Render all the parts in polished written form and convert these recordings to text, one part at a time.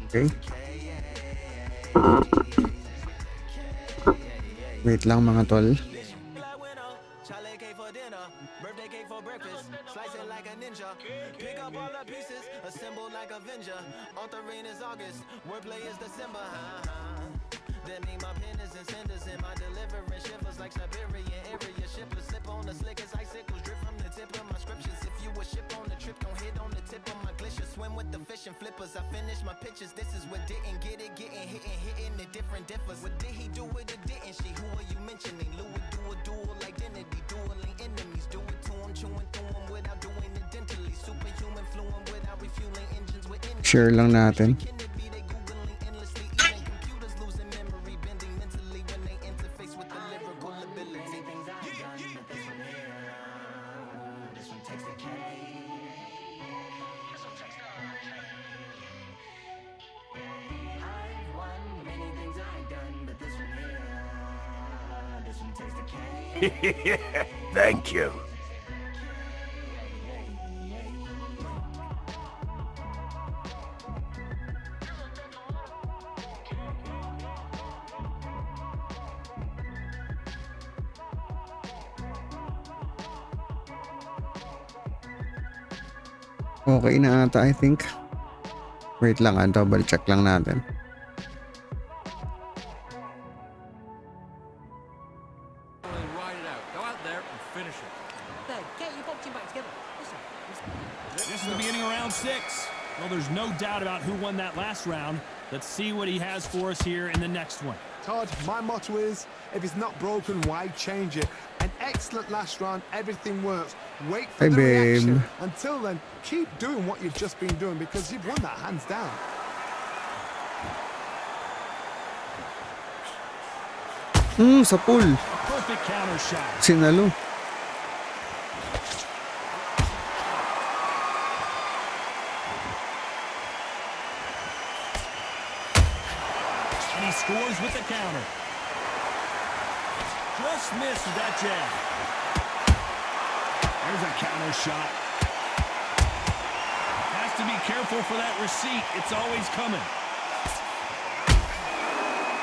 Okay. Wait lang mga tol. Flippers, I finished my pictures. This is what didn't get it, getting hit and hitting the different differs. What did he do with it? Didn't she? Who are you mentioning? Lou would do a dual identity, dueling enemies. Do it to him, chewing through him without doing it dentally. Superhuman, fluent without refueling engines with energy. Share lang natin. Thank you. Okay na ata, I think. Wait lang, double check lang natin. This is the beginning of round 6. Well, there's no doubt about who won that last round. Let's see what he has for us here in the next one. Todd, my motto is, if it's not broken, why change it? An excellent last round, everything works. Wait for the reaction. Until then, keep doing what you've just been doing because you've won that hands down. Sa pool. Perfect counter shot. Sinalo. And he scores with the counter. Just missed with that jab. There's a counter shot. Has to be careful for that receipt. It's always coming.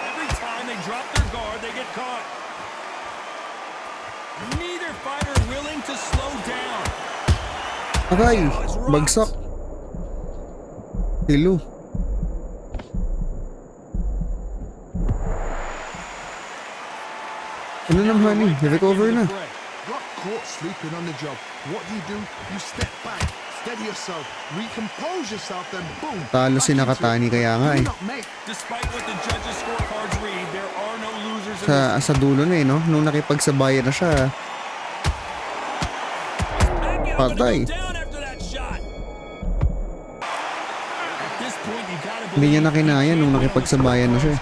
Every time they drop their guard, they get caught. Neither fighter willing to slow down. Aray, bagsak. Hilo. Ano naman eh, recover na. Got caught sleeping on the job. What do? You step back, steady yourself, recompose yourself, then boom. Talo si Nakatani kaya nga eh. Despite what the judges' scorecards read, there are no losers in this. Sa dulo na eh, no? Nung nakipagsabayan na siya. Patay. Hindi niya nakinaya nung nakipagsabayan na siya.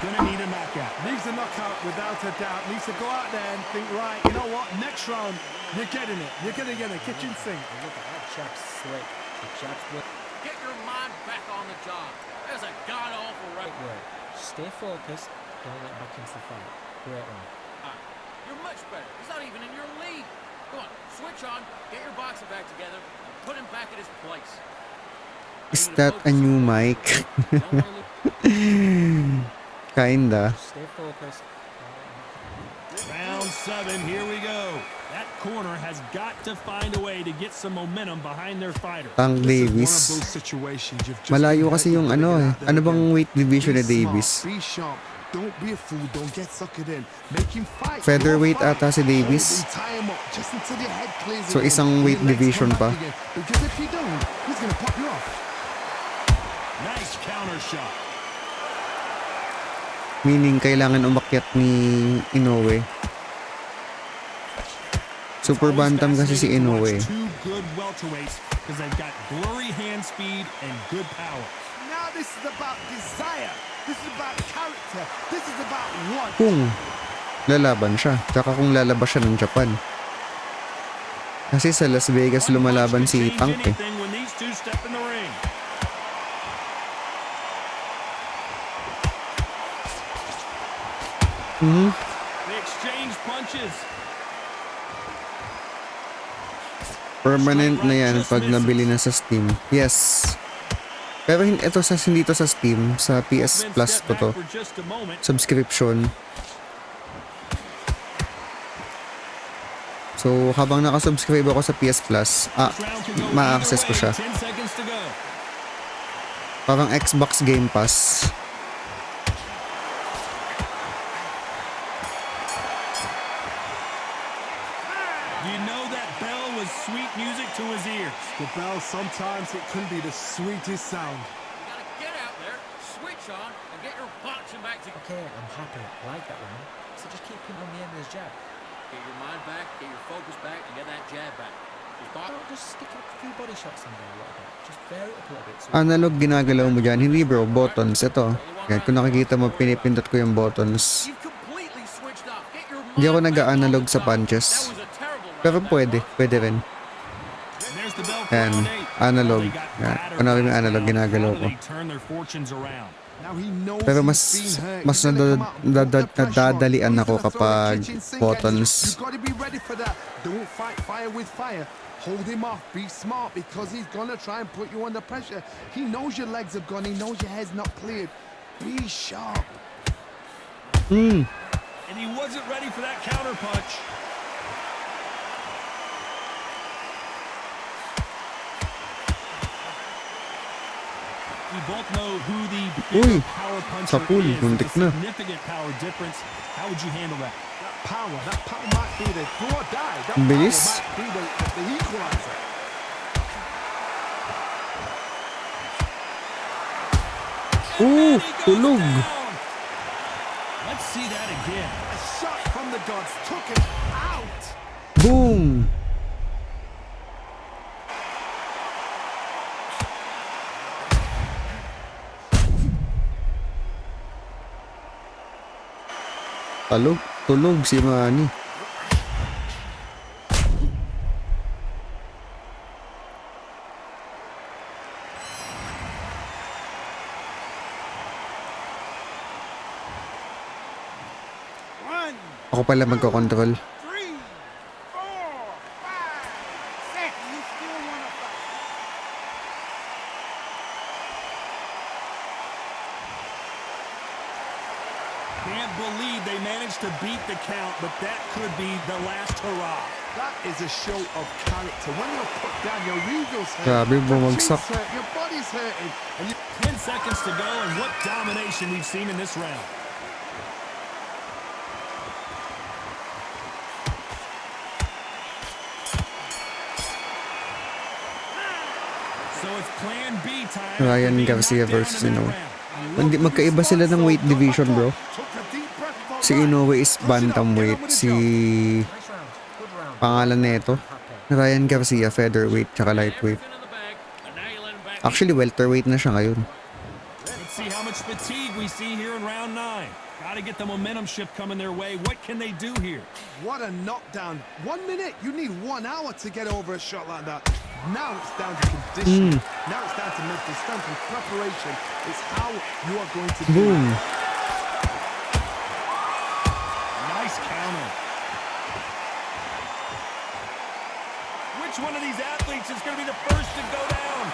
Needs a knockout without a doubt. Needs to go out there and think, right, you know what? Next round, you're getting it. You're gonna get a kitchen sink. Look at that chap's slick. The chap's slick. Get your mind back on the job. That's a god-awful right. Word. Stay focused. Don't let back into the fight. Great one. You're much better. He's not even in your league. Come on, switch on, get your boxing back together, and put him back at his place. Is that a new mic? Kinda. Stay focused. Round 7, here we go. That corner has got to find a way to get some momentum behind their fighter. Tank Davis. Malayo kasi yung ano eh. Ano bang weight division ni Davis? Be sharp. Don't be a fool. Don't get suckered in. Make him fight. Featherweight ata si Davis. So isang weight division pa. Because if you don't, he's gonna pop you off. Nice counter shot. Meaning kailangan umakyat ni Inoue. Super bantam kasi si Inoue. Two good welterweights because they've got blurry hand speed and good power. Now this is about desire. This is about character. This is about want. Kung lalaban siya, tsaka kung lalabas siya ng Japan. Kasi sa Las Vegas lumalaban si Tank eh. When these two step in the ring. They exchange punches. Permanent na yan pag nabili na sa Steam. Yes. Pero ito hindi to sa Steam, sa PS Then Plus step ko to. back for just a moment. Subscription. So, habang nakasubscribe ako sa PS Plus, This round can go ma-access ko either siya. way. 10 seconds to go. Parang Xbox Game Pass. You know that bell was sweet music to his ears. The bell, sometimes it can be the sweetest sound. You gotta get out there, switch on, and get your boxing back together. Okay, I'm happy. I like that round. So just keep him on the end of his jab. Get your mind back, get your focus back, and get that jab back. Just box. Don't just stick a few body shots in there a little bit. Just vary it up a little bit. So Analog ginagalaw mo dyan. Hindi bro, buttons. Ito. Yan, kung nakikita mo, pinipindot ko yung buttons. You've completely switched off. Get your Hindi ako mind back nag-analog on sa the top. punches. That was a terrible round, Pero that pwede. was. Pwede rin. And there's the bell for Yan. round 8. Analog. They got Yan. battered Kunwari may last analog, round. ginagalaw How do ko. they turn their fortunes around? Now he knows Pero he's mas been hurt. mas He's gonna come out and put the pressure on. nadadalian He's ako gonna throw the kapag kitchen sink at you. buttons. You gotta be ready for that. Don't fight fire with fire. Hold him off. Be smart because he's gonna try and put you under pressure. He knows your legs have gone. He knows your head's not cleared. Be sharp. And he wasn't ready for that counter punch. We both know who the bigger Uy, power puncher sapul, is. muntik There's a na. significant power difference. How would you handle that? That power might be the do or die. That Ang power bilis. might be the equalizer. And then he goes tulog. down. Let's see that again. A shot from the gods took him out. Boom! Tulog si Manny. Ako pala magkocontrol. 3, 4, 5, 6. You still wanna fight? Can't believe they managed to beat the count, but that could be the last hurrah. That is a show of character. When you're put down, your ego's hurt. Grabe, your bumagsak. cheeks hurt, your body's hurting, and you 10 seconds to go, and what domination we've seen in this round. So it's plan B time. Ryan after being Garcia knocked down versus in that Inoue. round. Hindi, magkaiba sila ng weight division, bro. took a deep breath for Si that. Inoue is Push it up, bantamweight. get on with the Si nice round. Good round. pangalan nito, Happy. Ryan Garcia, featherweight tsaka lightweight. Everything in the bag, and now you let him back. Actually, welterweight na siya ngayon. Let's see how much fatigue we see here in round 9. Got to get the momentum shift coming their way. What can they do here? What a knockdown. 1 minute. You need 1 hour to get over a shot like that. Now it's down to conditioning. Now it's down to mental strength and preparation. It's how you are going to do Boom. it. Nice counter. Which one of these athletes is going to be the first to go down?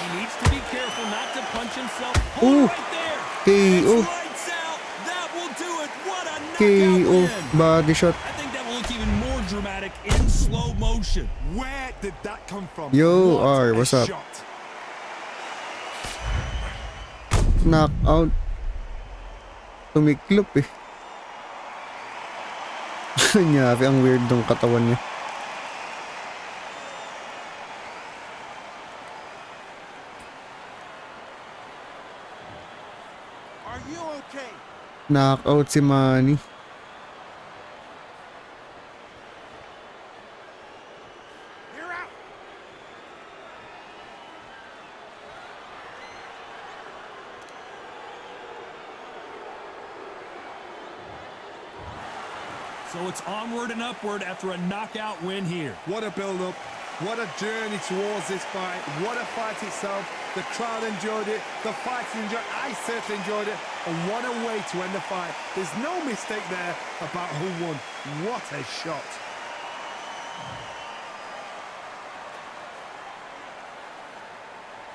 He needs to be careful not to punch himself. Ooh. Hold right there. KO. It's lights out. That will do it. What a knockout KO. win. Body shot. I think that will look even more dramatic in slow motion. Where did that come from? Yo, What R, a what's up? shot. Knockout. Tumiklop eh. Nangyari, ang weird ng katawan niya. Are you okay? Knockout si Manny. You're out. So it's onward and upward after a knockout win here. What a build-up. What a journey towards this fight. What a fight itself. The crowd enjoyed it. The fighters enjoyed it. I certainly enjoyed it. And what a way to end the fight. There's no mistake there about who won. What a shot.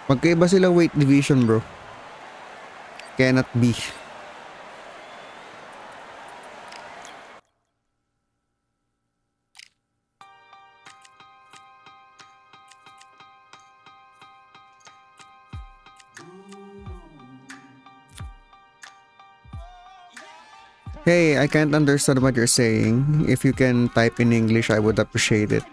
Magkaiba sila weight division, bro. Cannot be. Hey, I can't understand what you're saying. If you can type in English, I would appreciate it.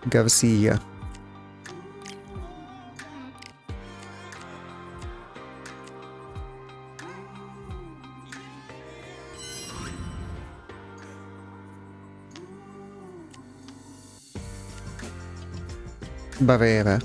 Garcia. Barrera.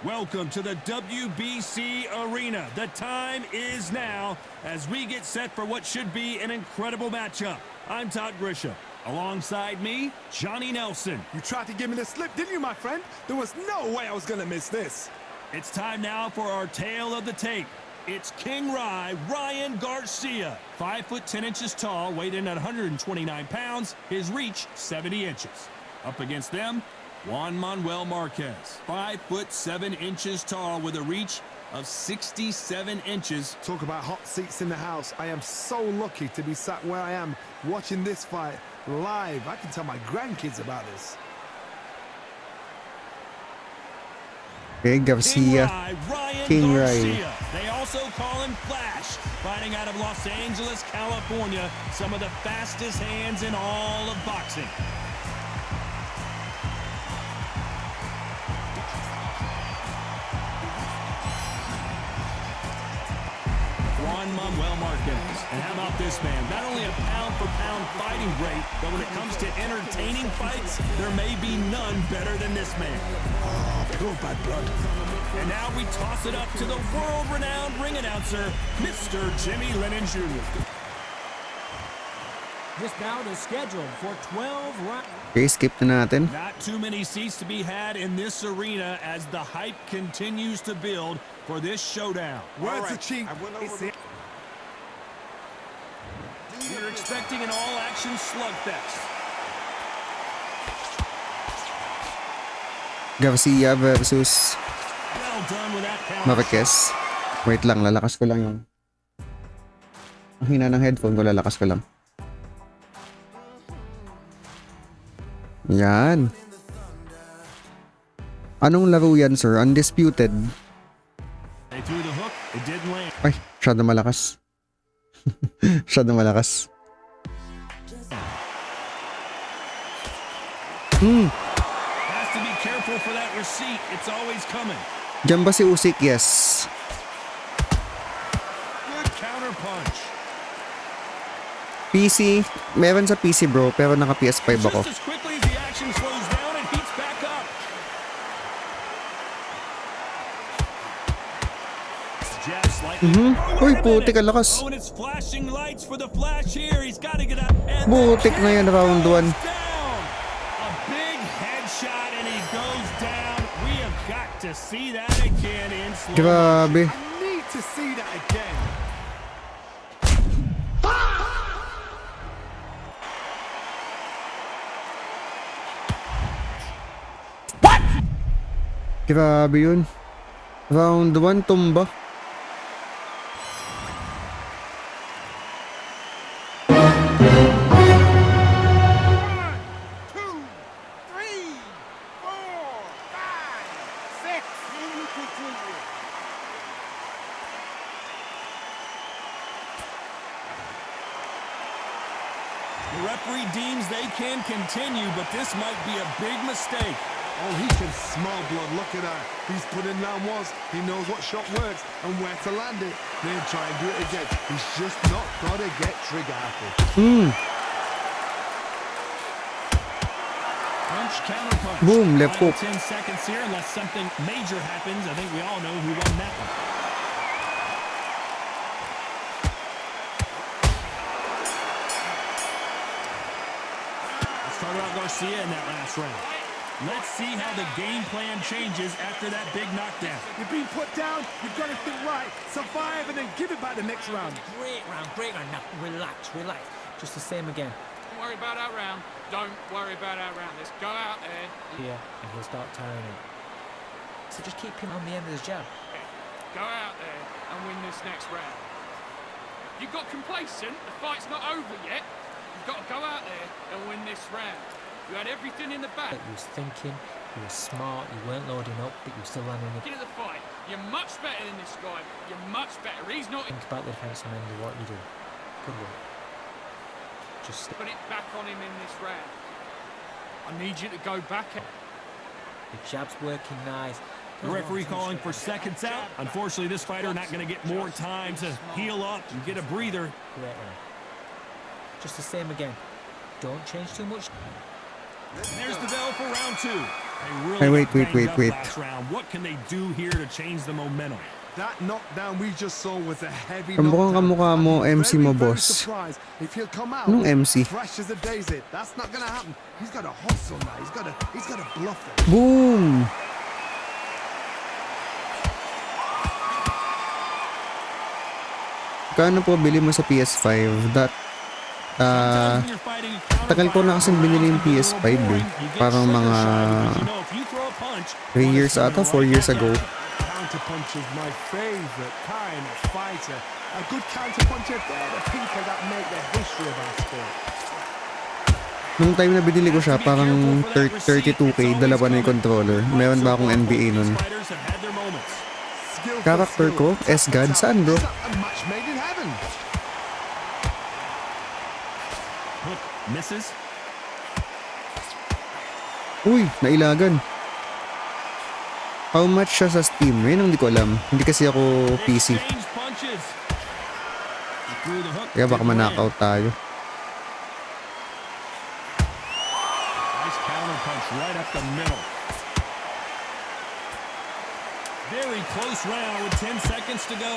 Welcome to the WBC Arena. The time is now as we get set for what should be an incredible matchup. I'm Todd Grisham. Alongside me, Johnny Nelson. You tried to give me the slip, didn't you, my friend? There was no way I was going to miss this. It's time now for our tale of the tape. It's King Ryan Garcia. 5 foot 10 inches tall, weighed in at 129 pounds, his reach 70 inches. Up against them, Juan Manuel Marquez, 5 foot 7 inches tall with a reach of 67 inches. Talk about hot seats in the house. I am so lucky to be sat where I am watching this fight live. I can tell my grandkids about this. Okay, Garcia. King Ryan. They also call him Flash. Fighting out of Los Angeles, California. Some of the fastest hands in all of boxing. Juan Manuel Marquez. And how about this man? Not only a pound-for-pound fighting great, but when it comes to entertaining fights, there may be none better than this man. Pure bad blood. And now we toss it up to the world-renowned ring announcer, Mr. Jimmy Lennon Jr. This bout is scheduled for 12 rounds. Okay, skip na natin. Not too many seats to be had in this arena as the hype continues to build for this showdown. Words are cheap. It's the We're expecting an all-action slugfest. Garcia versus Well done with that counter. Marquez. Wait lang, lalakas ko lang yung... Ang hina ng headphone ko, lalakas ko lang. Yan. Anong laro yan, sir? Undisputed. They threw the hook, it didn't land. Ay, masyado malakas. Masyado malakas. Has to be careful for that receipt. It's always coming. Diyan ba si Usyk? Yes. Good counter punch. PC. Meron sa PC, bro. Pero naka PS5 ako. Just as quickly as the action slows down, it heats back up. Jab slightly. Uy, putik ang lakas. Oh, and it's flashing lights for the Flash here. He's got to get up. And Butik na yan, round 1. down. A big headshot, and he goes down. We have got to see that again in slow. Grabe. need to see that again. Grabe yun. Round 1 tumba. The referee deems they can continue, but this might be a big mistake. Oh, he can smell blood. Look at that. He's put in round once. He knows what shot works and where to land it. Then try and do it again. He's just not got to get trigger happy. Punch, counter punch. Boom, left Final hook. 10 seconds here, unless something major happens. I think we all know who won that one. Let's talk about Garcia in that last round. Let's see how the game plan changes after that big knockdown. You've been put down. You've got to think right. Survive and then give it back the next round. Great round, great round. Now, relax, relax. Just the same again. Don't worry about that round. Don't worry about that round. Let's go out there. Here, and he'll start tiring him. So just keep him on the end of the jab. Go out there and win this next round. You got complacent. The fight's not over yet. You've got to go out there and win this round. You had everything in the back. You was thinking, you were smart, you weren't loading up, but you were still landing the... Get at the fight. You're much better than this guy. You're much better. He's not... Think about the defensive end of what you do. Good work. Just Put it back on him in this round. I need you to go back. the jab's working nice. The referee calling for seconds out. Unfortunately, this fighter not going to get more time to heal up and get a breather. Great round. Just the same again. Don't change too much. And there's the bell for round two. They really Hey, wait, got wait, banged wait, up wait. last round. What can they do here to change the momentum? That knockdown we just saw was a heavy Mukhang kamukha mo, I'm MC mo, very boss. surprised if he'll come out Anong MC? fresh as a daisy. That's not gonna happen. He's got to hustle now. He's got to bluff it. Boom! Kano po bili mo sa PS5? Sometimes when you're fighting a tagal ko na kasing binili yung counterpuncher, PS5 it's a little eh. boring. You get Parang trigger mga shy because you know if you throw a punch, 3 years well, it's ata, 4 coming years right ago. back down. Counterpunch is my favorite kind of fighter. A good counterpuncher, they're the people that make the history of our sport. Nung time na binili ko siya, parang 32k, dalawa na yung controller. Meron ba akong NBA nun? Fighters have had their moments. Skill for Character skill, ko, tap for S-God, tap. saan bro? It's a match made in heaven. Hook misses. Uy, nailagan. How much siya sa Steam? Yun ang hindi ko alam. Hindi kasi ako PC. Exchange punches. He threw the hook, Kaya baka didn't land. ma-knockout tayo. Nice counter punch right up the middle. Very close round with 10 seconds to go.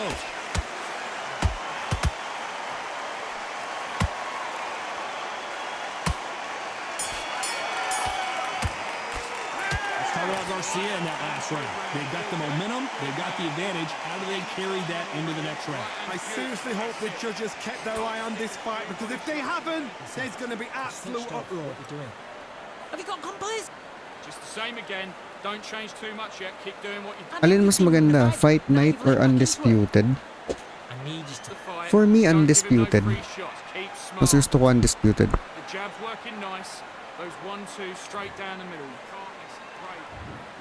Let's talk about Garcia in that last round. They've got the momentum, they've got the advantage. How do they carry that into the next round? I seriously hope the judges kept their eye on this fight because if they haven't, there's going to be absolute Stop uproar. what you're doing. Have you got compliance? Just the same again. Don't change too much yet. Keep doing what you're Alin mas maganda? Fight Night or Undisputed? I need you to... the fight. For me, Don't give him no Undisputed. free shots. Keep smart. Mas gusto ko Undisputed. The jab's working nice. Those 1-2 straight down the middle. You can't miss it. Great.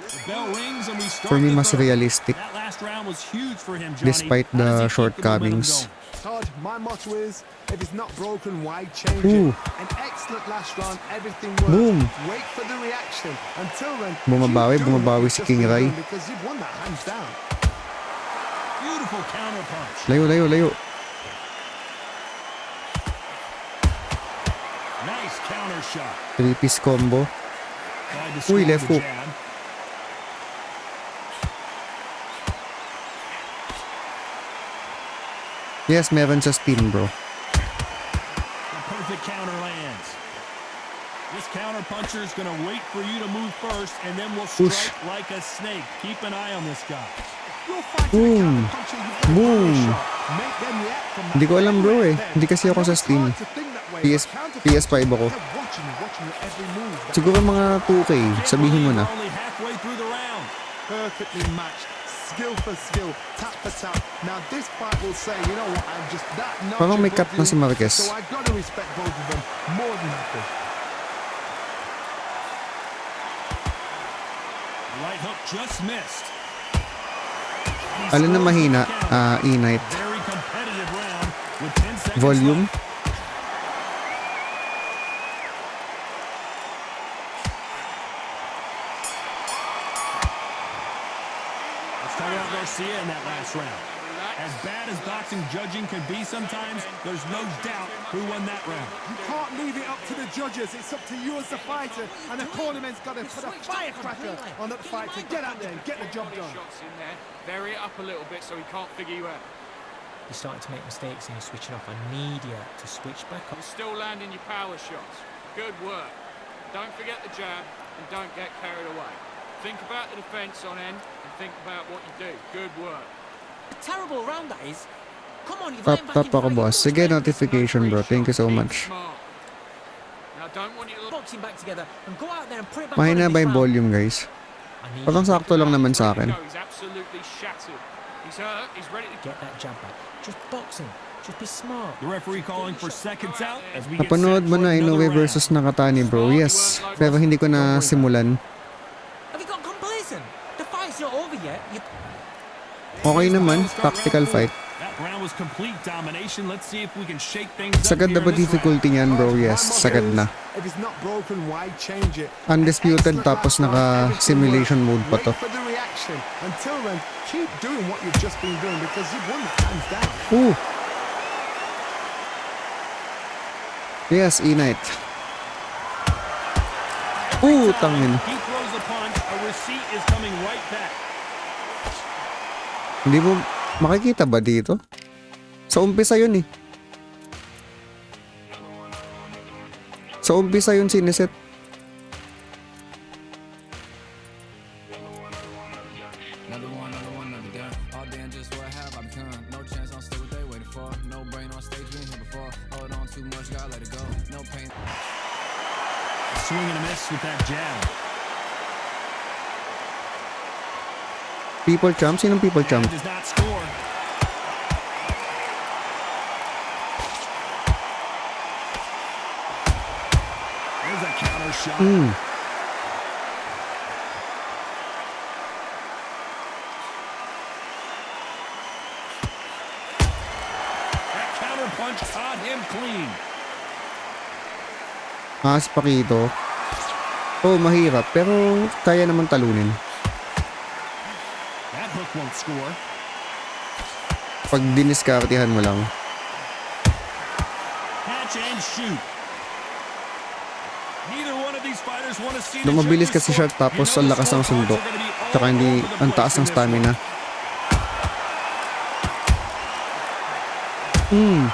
The bell rings and we start For me, the mas third. realistic. That last round was huge for him, Johnny. Despite How does he the keep shortcomings. the momentum going? Todd, my motto is, if it's not broken, why change Ooh. it? An excellent last round, everything works. Boom. Wait for the reaction. Until then, Bumabawi, keep doing bumabawi what si you've King just been Rai. doing because you've won that hands down. Beautiful counter punch. Layo, layo, layo. Nice counter shot. 3-piece combo. Tried to Uy, score left the hook. jab. Yes, meron sa Steam bro. The perfect counter lands. This counter puncher is going to wait for you to move first, and then will strike Push. like a snake. Keep an eye on this guy. You're fighting Boom. a counterpuncher, you've got a Boom. power shot. Make them react from that Hindi ko alam, bro, right eh. there. Hindi kasi ako I know sa it's Steam. hard to think that way, PS but counterpunchers, PS5 ako. they're watching your every move. That Siguro mga 2K. Sabihin mo na. We're only halfway through the round. perfectly matched. Skill for skill, tap for tap. Now this fight will say, you know what, I'm just that notch Parang may above cut na you, si Marquez. So I got to respect both of them more than happy. Right hook just missed. He Alin na scores mahina? the count. E-Night. Very competitive round with 10 seconds Volume. left. talk about Garcia in that last round. As bad as boxing judging can be sometimes, there's no doubt who won that round. You can't leave it up to the judges. It's up to you as the fighter, and the tournament's got to put a firecracker on that fight to get out there and get the job done. Shots in there. Vary it up a little bit so he can't figure you out. You're starting to make mistakes and you're switching off. I need you to switch back up. You're still landing your power shots. Good work. Don't forget the jab and don't get carried away. Think about the defense on end and think about what you do. Good work. Terrible round that is. Come on, you've Pop, back in pop ako, fight. boss. Sige, notification, bro. Thank you so much. Now don't want you to Boxing back together and go out there and put it back Mahina on in ba this yung round. volume, guys? I need Parang you sakto lang naman sa akin. He's absolutely shattered. He's hurt. He's ready to to get that jab back. Just boxing. Just be smart. The referee calling for seconds out as we get set Napanood mo for na another Inoue round. versus Nakatani, bro. Yes. Pero hindi ko na simulan. Have you got complacent? The fight's not over yet. Okay naman. Tactical fight. That round was complete domination. Let's see if we can shake things up Sagad na here ba in this round. difficulty niyan, bro? Yes. Sagad na. If it's not broken, why change it? Undisputed Excellent tapos last round, naka-simulation everything mode pa worked. to. Wait for the reaction. Until then, keep doing what you've just been doing because you've won that hands down. Ooh. Yes, E-Night. Ooh, tangin. He throws the punch. A receipt is coming right back. Hindi mo makikita ba dito? Sa umpisa yun eh. Sa umpisa yun siniset. Another one, another gun. All day and just what have I become? No chance, I'll stay what they waited for. No brain on stage, been here before. Hold on too much, gotta let it go. No pain. Swing and a miss with that jab. People champ? Sinong people champ? Does not score. There's a counter shot. That counter punch caught him clean. Pakito. Oh, mahirap. Pero kaya naman talunin. That hook won't score. Pag diniskartihan mo lang. Catch and shoot. Neither one of these fighters want to see the Lumabilis judges kasi siya score. tapos You know ang the lakas ng scorecards sundok. are gonna be all Tsaka hindi over the ang place taas in ng this stamina. one.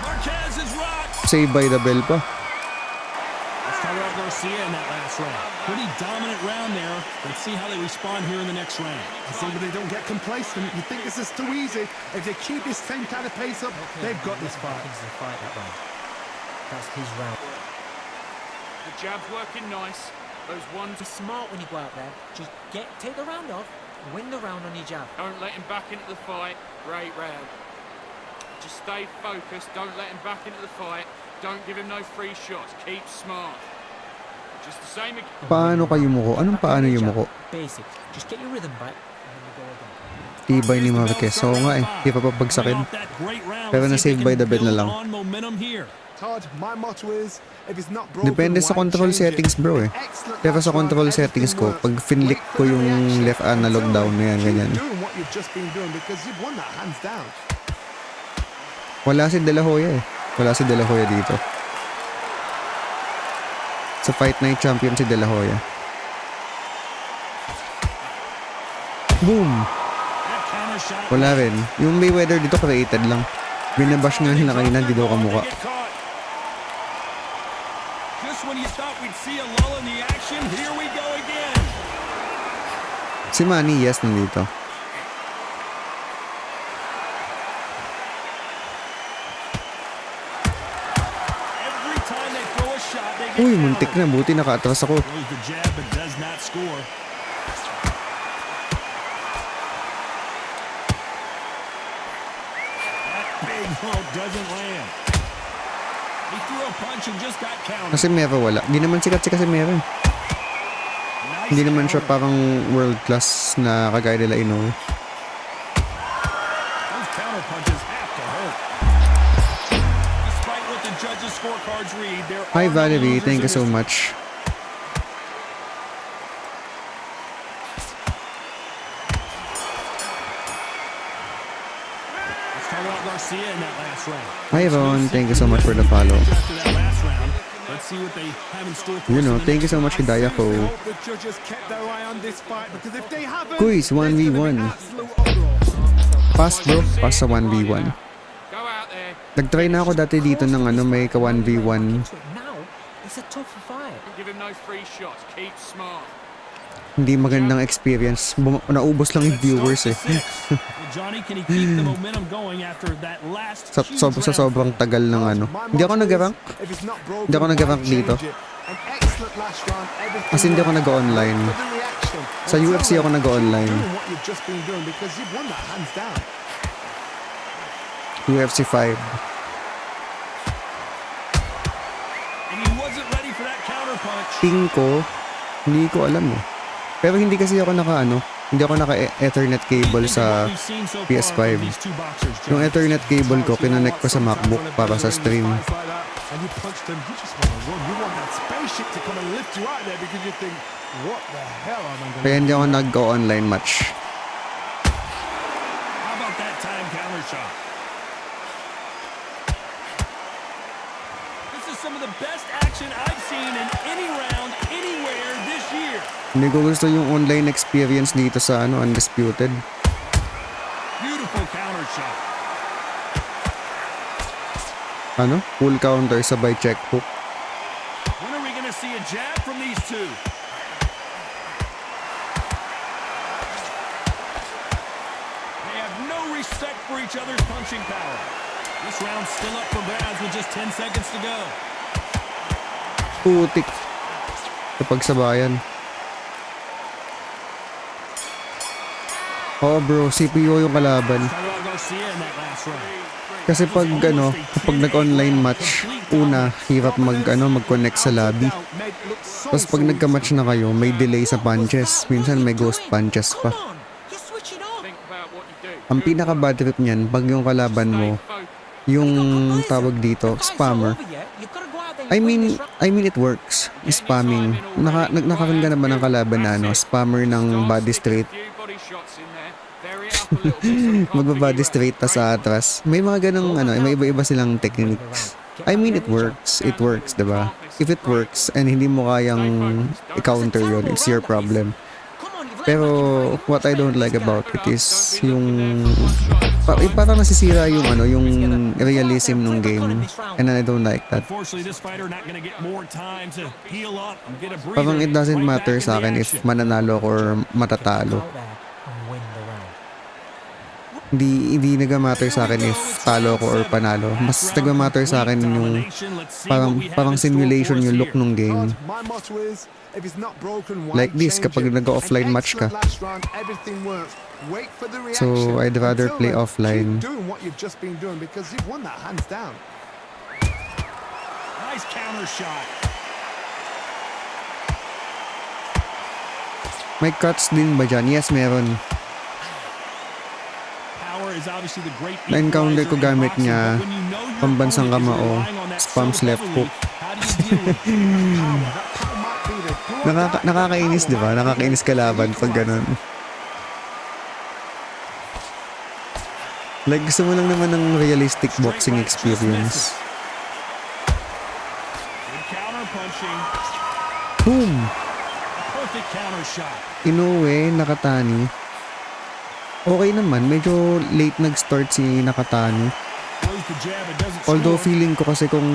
Marquez is rocked. Save by the bell pa. Let's talk about Garcia in that last round. Pretty dominant round there. Let's see how they respond here in the next round. As long as they don't get complacent, you think this is too easy. If they keep this same kind of pace up, they've got this fight. This is a fight, that round. That's his round. The jab's working nice. Those ones. Be smart when you go out there. Just take the round off, win the round on your jab. Don't let him back into the fight. Great round. Just stay focused. Don't let him back into the fight. Don't give him no free shots. Keep smart. Just the same again. Paano ka yumuko? Anong paano yumuko? Basic. Just get your rhythm back and then you go again. Tibay ni Marquez. Oo nga eh. Di pa papagsakin. Pero na-save by the bell na lang. Todd, my motto is, if it's not broken, Depende sa why control change it? settings, bro eh. Excellent Pero sa last round, control everything settings ko, works. pag finlick Wait ko for the yung reaction. left analog Until down na yan, keep ganyan. doing what you've just been doing because you've won that hands down. Wala si De La Hoya eh. Wala si De La Hoya dito. Sa Fight Night Champion si De La Hoya. Boom! Wala rin. Yung Mayweather dito created lang. Binabash nga nila kanina, di daw kamukha. Just when you thought we'd see a lull in the action, here we go again. Si Manny, yes, nandito. Every time they throw a shot, they get Uy, muntik countered. na. Buti nakaatras ako. Throws the jab but does not score. That big hook doesn't land. He threw a punch and just got countered. Kasi Mera wala. Di naman sikat si kasi Mera. Nice Hindi naman siya counter. parang world class na kagaya nila Inoue. Those counter punches have to hurt. Despite what the judges' scorecards read, there Hi are no Valerie, losers thank you in so this. much. Garcia in that last round. Hi Ron, thank you so much for the follow. After that last round, let's see what they have in store for You us know, in the thank you next so much Hidayah ko. I hope the judges kept their eye on this fight because if they haven't, Quiz, 1v1. absolute uproar. Pass bro, pass sa 1v1. Go out there. Nagtry na ako dati dito ng ano, may ka 1v1. Now, it's a tougher fight. Give him those free shots. Keep smart. Hindi magandang experience. Naubos lang yung viewers eh. Well, Johnny, can he keep the momentum going after that last Sa, huge sa round? sobrang tagal ng ano. Hindi ako nag-rank. If it's not broken, Hindi ako nag-rank why dito. change it? An excellent last round, everything Kasi hindi ako worked. nag-online. For the reaction. Sa Until UFC then, ako nag-online. keep doing what you've just been doing because you've won that hands down. UFC 5. And he wasn't ready for that counterpunch. Ping ko, hindi ko alam eh. Pero hindi kasi ako hindi ako naka-Ethernet cable sa PS5. Yung Ethernet cable ko, kinonect ko sa MacBook para sa stream. And you punched him, you just want to run. You want that spaceship to come and lift you out there because you think, what the hell am I going to Kaya hindi ako nag-online match. How about that time counter shot? This is some of the best action I've seen in any round anywhere this year. Hindi ko gusto yung online experience dito sa Undisputed. Beautiful counter shot. Full counter sabay check hook. When are we going to see a jab from these two? They have no respect for each other's punching power. This round's still up for grabs with just 10 seconds to go. Putik. Kapag sabayan. Oo bro, CPU yung kalaban. Talk about Garcia in that last round. Kasi pag nag-online match, una, hirap mag-connect sa lobby. Tapos pag nagka-match na kayo, may delay sa punches. Minsan may ghost punches pa. Come on, you're switching up. Think about what you do. Ang pinaka-bad trip niyan, pag yung kalaban mo, yung tawag dito, spammer. You've got to go out there and win this round. I mean it works. Spamming. Nakaroon ka na ba ng kalaban na spammer ng body straight? Few body shots in there. Vary up a little bit so the Magbabody confidence straight tas sa atras. May mga ganong may iba-iba silang techniques. I mean it works. It works, 'di ba? If it works and hindi mo kayang i-counter yun, it's your problem. Come on, you've let Pero what I don't like about it is yung parang nasisira yung yung realism ng game. And I don't like that. Unfortunately, this fighter not going to get more time to heal up and get a breather. Parang it doesn't right matter back sa in the akin if action. mananalo ko or matatalo. out there and win the round. Hindi nagma-matter sa akin if talo ko or panalo. Mas nagma-matter sa akin yung parang simulation yung look ng game. My motto is, if it's not broken, why Like this, change kapag it? nag-offline An match ka. excellent last round, everything works. Wait for the So, reaction. I'd rather Until play then, offline. Keep doing what you've just been doing because you've won that hands down. Nice counter shot. May cuts din ba dyan? Yes, meron. Power is obviously the great Na-encounter ko equalizer in gamit boxing, niya, but when you know your pambansang opponent is kamao, relying on that spams silver left hook. relief, how do you deal with it? Power, that power might be the do or die. Nakakainis, di ba? Nakakainis kalaban pag ganun. Like, gusto mo lang naman ng realistic boxing experience. Good counter punching. Boom! Perfect counter shot. Inoue, Nakatani. Okay naman, medyo late nag-start si Nakatani. Throws the jab, it doesn't Although score. feeling ko kasi kung...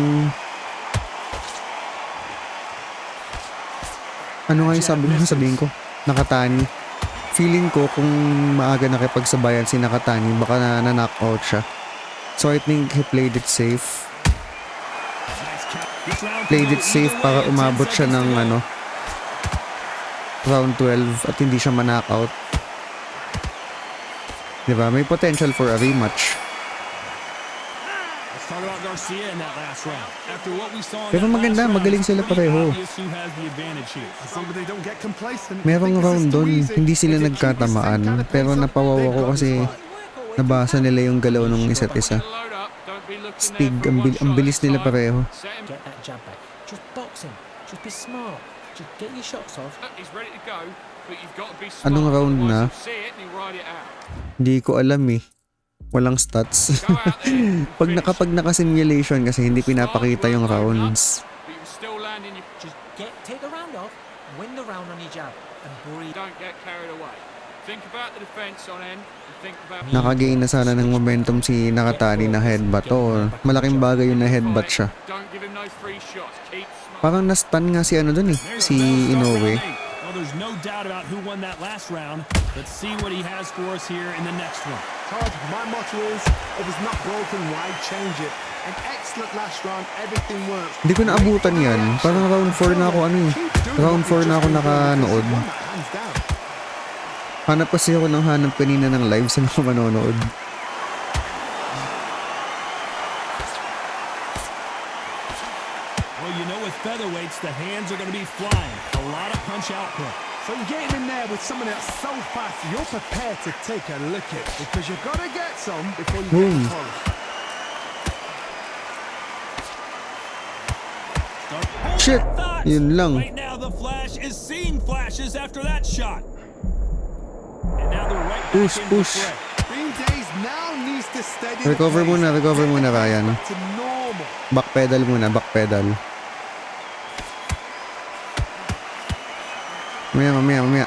Ano nga yung sabihin ko? Nakatani. Feeling ko kung maaga nakipagsabayan si Nakatani, baka na-knockout siya. So I think he played it safe. Nice count. This round Played could it go safe either para way at 10 umabot siya seconds ng to go. round 12 at hindi siya ma-knockout. Diba? May potential for a rematch. Let's talk about Garcia in that last round. After what we saw in Pero that maganda, last round, magaling it's sila pretty pareho. obvious who has the advantage here. As long as they don't get complacent. Merong think this round is too doon, easy. hindi sila If they keep this nagkatamaan. same kind of Pero pace up, napawawa they've ko got kasi this fight. nabasa nila yung galaw ng isa't isa. Load up. Don't be looking Stig, there for one ang shot bilis at a nila time. pareho. Set him. Get that jab back. Just box him. Just be smart. Just get your shots off. He's ready to go, but you've got to be smart. Anong round na? Otherwise he'll see it and he'll ride it out. Hindi ko alam eh. Walang stats. Kapag naka-simulation kasi hindi pinapakita yung rounds. But you can still land in your... Just take the round off, win the round on your jab, and breathe. Don't get carried away. Think about the defense on end and think about... Nakagain na sana ng momentum si Nakatani na headbutt to. Malaking bagay yung na headbutt siya. Don't give him no free shots. Keep smart. Parang na-stun nga si ano dun eh. Si Inoue. Well, there's no doubt about who won that last round. Let's see what he has for us here in the next one. Todd, my motto is, if it's not broken, why change it? An excellent last round, everything works. Hindi ko naabutan yan. Parang round 4 na ako ano eh. Round 4 na ako nakanood. Hands down. Hanap kasi ako ng hanap kanina ng live sa mga manonood. Well, you know with featherweights, the hands are going to be flying. A lot of punch output. So you get him in there with someone that's so fast, you're prepared to take a lick it because you've got to get some before you Boom. get close. Shit! Yun lang. Right now, the Flash is seeing flashes after that shot. And now they're right back Push, into push. the fray. Green Days now needs to steady Recover the pace. recover muna Ryan. Back to normal. Backpedal muna, backpedal. Mamaya.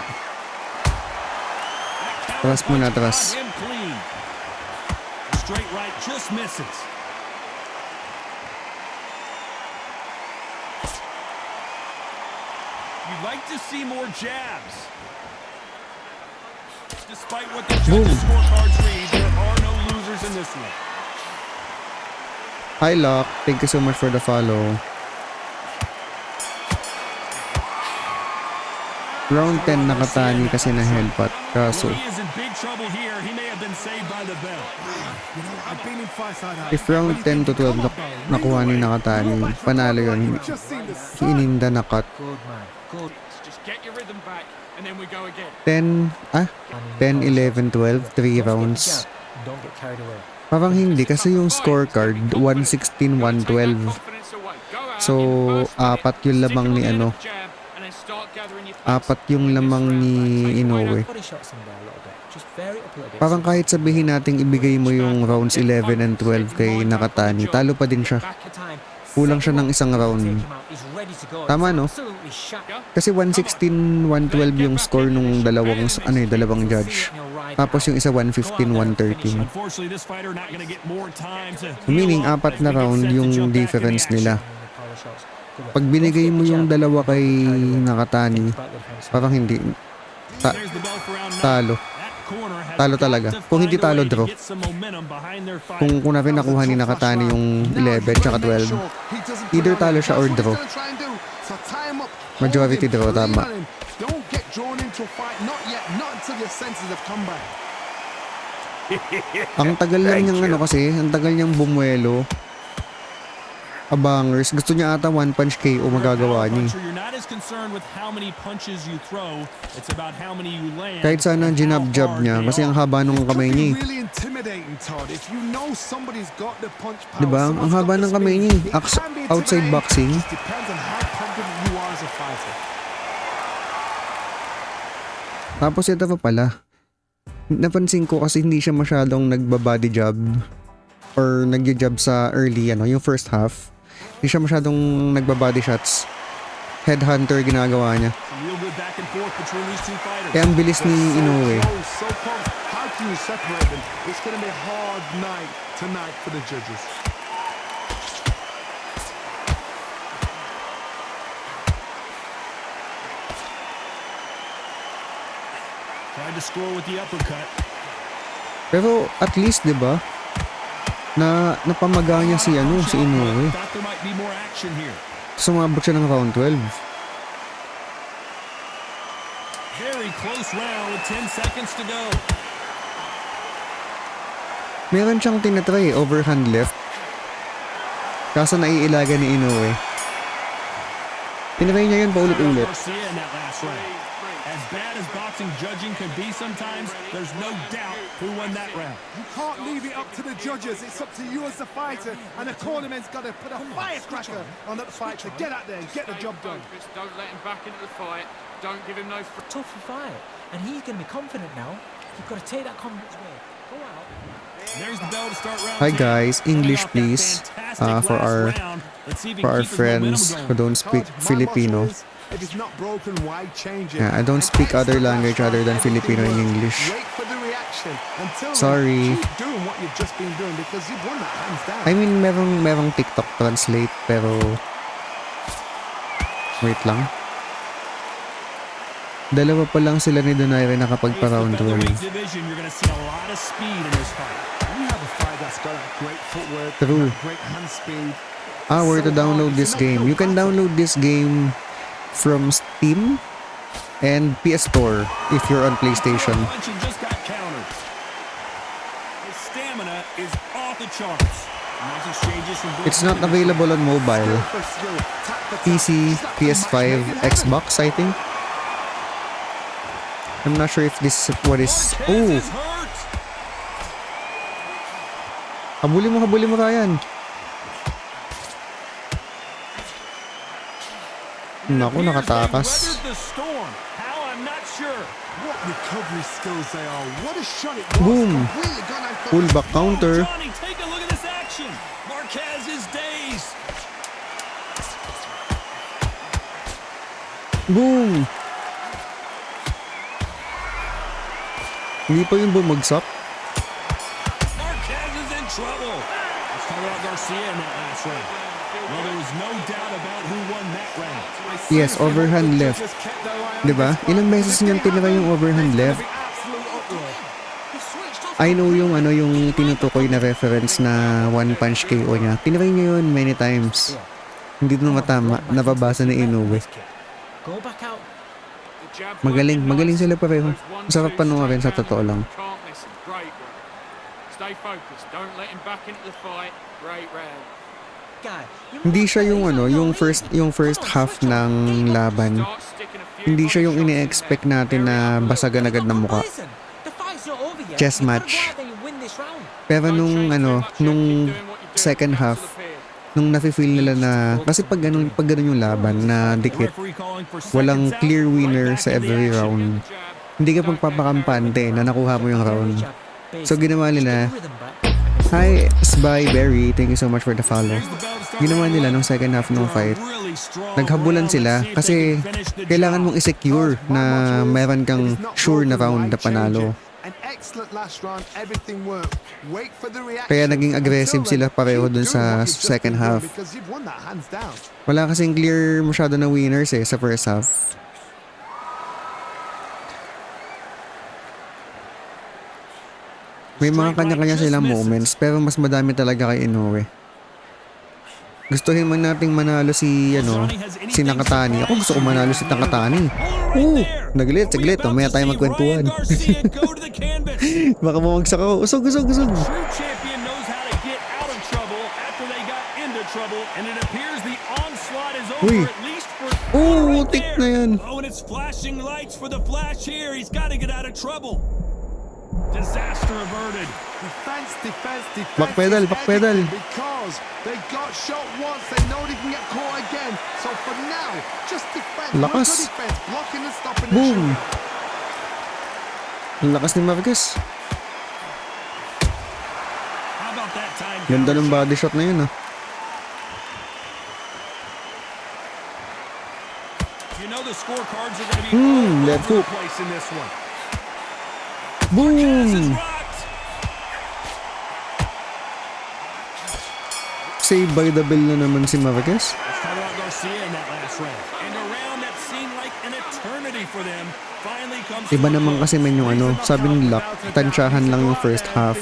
Atras muna, atras. Got him clean. The straight right just misses. You'd like to see more jabs. Despite what the judges' scorecards read, there are no losers in this one. Hi Lock, thank you so much for the follow. Round 10 Nakatani kasi na headbutt. Kaso, Well, he is in big trouble here. He may have been saved by the bell. You know, I've been in fights like that. if round 10 to 12 nakuha ni Nakatani, panalo yun. Just seen the sun. Ininda na cut. Good man, good. Just get your rhythm back and then we go again. 10, 11, 12, 3 rounds. Don't get carried away. Parang hindi kasi yung scorecard 116, 112. So, apat yung lamang ni ano. Apat yung lamang ni Inoue. Body shots in there a little bit. Just vary it up a little bit. Parang kahit sabihin nating ibigay mo yung rounds 11 and 12 kay Nakatani, talo pa din siya. Back at time. Kulang siya ng isang round. Take him out. He's ready to go. Tama, no? Absolutely shot. Kasi 116, 112 yung score nung dalawang judge. Tapos yung isa 115, 113. Unfortunately, this fighter not going to get more time to Meaning, apat na round yung difference nila. Pag binigay mo yung dalawa kay Nakatani, parang hindi. Talo. Talo talaga. Kung hindi talo, draw. Kung kunwari nakuha ni Nakatani yung 11 tsaka 12, either talo siya or draw. Majority draw, tama. Don't get drawn into a fight. Not yet. Not until your senses have come back. Ang tagal lang niyang ano kasi, ang tagal niyang bumuelo. Abangers. Gusto niya ata one punch KO magagawa niya. You're not as concerned with how many punches you throw. It's about how many you land. Kahit sana ginab-jab niya kasi ang haba nung kamay niya. Really intimidating, Todd. If you know somebody's got the punch power. Diba? Ang haba ng kamay niya. Outside boxing. It depends on how confident you are as a fighter. Tapos ito pa pala. Napansin ko kasi hindi siya masyadong nagbabody jab or nagja-jab sa early, yung first half. Hindi siya masyadong nagbabody shots. Headhunter ginagawa niya. Kaya ang bilis ni Inoue. So close. How can you separate them? It's going to be a hard night tonight for the judges. Tried to score with the uppercut. Pero at least, 'di ba? Na napamaga niya si Inoue. Thought there might be more action here. Sumabot siya ng round 12. Very close round with 10 seconds to go. Meron siyang tinatry, overhand left. Kaso naiilaga ni Inoue. Tinry niya yun paulit-ulit. Garcia in that last round. As bad as boxing judging can be sometimes, there's no doubt who won that round. You can't leave it up to the judges. It's up to you as the fighter. And the cornerman's got to put a firecracker on that fight to get out there and get the job done. Don't let him back into the fight. Don't give him no... Tough fight. And he's going to be confident now. You've got to take that confidence away. Go out. There's the bell to start round Hi 10. guys, English Coming off that please. fantastic For last our round. Let's see if he for can our keep his momentum friends going. who don't speak Coach, my Filipino. motto is, if it's not broken, why change it? Yeah, I don't An speak other excellent language last other round, than everything Filipino and works. English. Wait for the reaction. Until then, Sorry. keep doing what you've just been doing because you've won that hands down. I mean, merong TikTok translate, pero... Wait lang. Dalawa pa lang sila ni Donaire nakapagpa-round It's the roll. featherweight division. You're going to see a lot of speed in this fight. You have a fight that's got that great footwork, True. that great hand speed. Where to So download hard. this It's an game? You can uphill battle. download this game from Steam and PS Store if you're on PlayStation. Punch and just got countered. His stamina is off the charts. Nice exchanges from both It's not fighters. available on mobile. Skill for skill, tap for tap. PC, It's like a PS5, match made in heaven. Xbox, I think. I'm not sure if this is what is... Marquez Oh! is hurt. Habulin mo, Ryan. Naku, Appears nakatakas. they weathered the storm. How, I'm not sure. What recovery skills they are. What a shot it was. Boom. Completely gone out for Pull back counter. Johnny, take a look at this action. Marquez is dazed. Boom! Hindi pa yung bumagsak. Marquez is in trouble. Let's talk about Garcia in that last round. Well, there was no doubt about who won that round. Yes, overhand left. Just kept their eye on Diba? this. Ilang beses niyang tinira yung overhand left. Absolute uproar. I know yung tinutukoy na reference na one punch KO niya. Tinry niya yun many times. Hindi na matama. Nababasa ni Inoue. Go back out. The jab Magaling working sila nice. pareho. Those one, Masarap two, panoorin sa straight totoo down. lang. Can't listen. Great work. Stay focused. Don't let him back into the fight. Great round. Guy, you Hindi must siya be yung laser yung on first lead. half Come on, switch on. ng laban. Start sticking a few Hindi siya body yung shots in ine-expect there. natin na Very upward. basagan agad ng muka. Listen, the fight's not over yet. Chess You gotta match. go out there and win this round. Pero Don't nung change too much, Keep nung doing what you're doing. second Cancel half, the pair. nung nafe-feel nila na kasi pag ganun yung laban na dikit, Referee calling for walang seconds out. clear Right winner back sa in the every action. round. Jab. Hindi ka magpapakampante na nakuha mo yung round. So ginawa nila, Rhythm back. hi Spy Berry, thank you so much for the follow. Here's the bell to start Ginawa round nila 11. nung second half ng fight. Really strong Naghabulan round. sila Let's see if kasi they can finish the kailangan job. mong i-secure na meron kang sure na round na panalo. An excellent last round, everything worked. Wait for the reaction. Kaya naging aggressive Until then, sila pareho keep dun doing sa what you've just second been doing half. because you've won that hands down. Wala kasing clear masyado na winners sa first half. May mga kanya-kanya silang moments pero mas madami talaga kay Inoue. Gustuhin man nating manalo si si Nakatani. Ako gusto ko manalo si Nakatani. Naglit, saglit. Mamaya tayo magkwentuhan. Baka bumagsak ako. Usog. True champion knows how to get out of trouble after they got into trouble, and it appears the onslaught is over, Uy. at least for Oh, right tik there. na yan. Oh, and it's flashing lights for the flash here. He's got to get out of trouble. Disaster averted. Defense. Backpedal, is backpedal. everything because they got shot once. They know they can get caught again. So for now, just defense. Lakas. Work on defense, blocking and stopping the Boom. shooting. Ang lakas ni Marquez. How about that time? Ganda ng body shot na yun You know the scorecards are going to be all left over the hook. place in this one. This is Boom! rocked. Saved by the bell na naman si Marquez. Let's talk about Garcia in that last round. And a round that seemed like an eternity for them finally comes Iba to a naman close. kasi men yung sabi nila, tansyahan lang yung first half.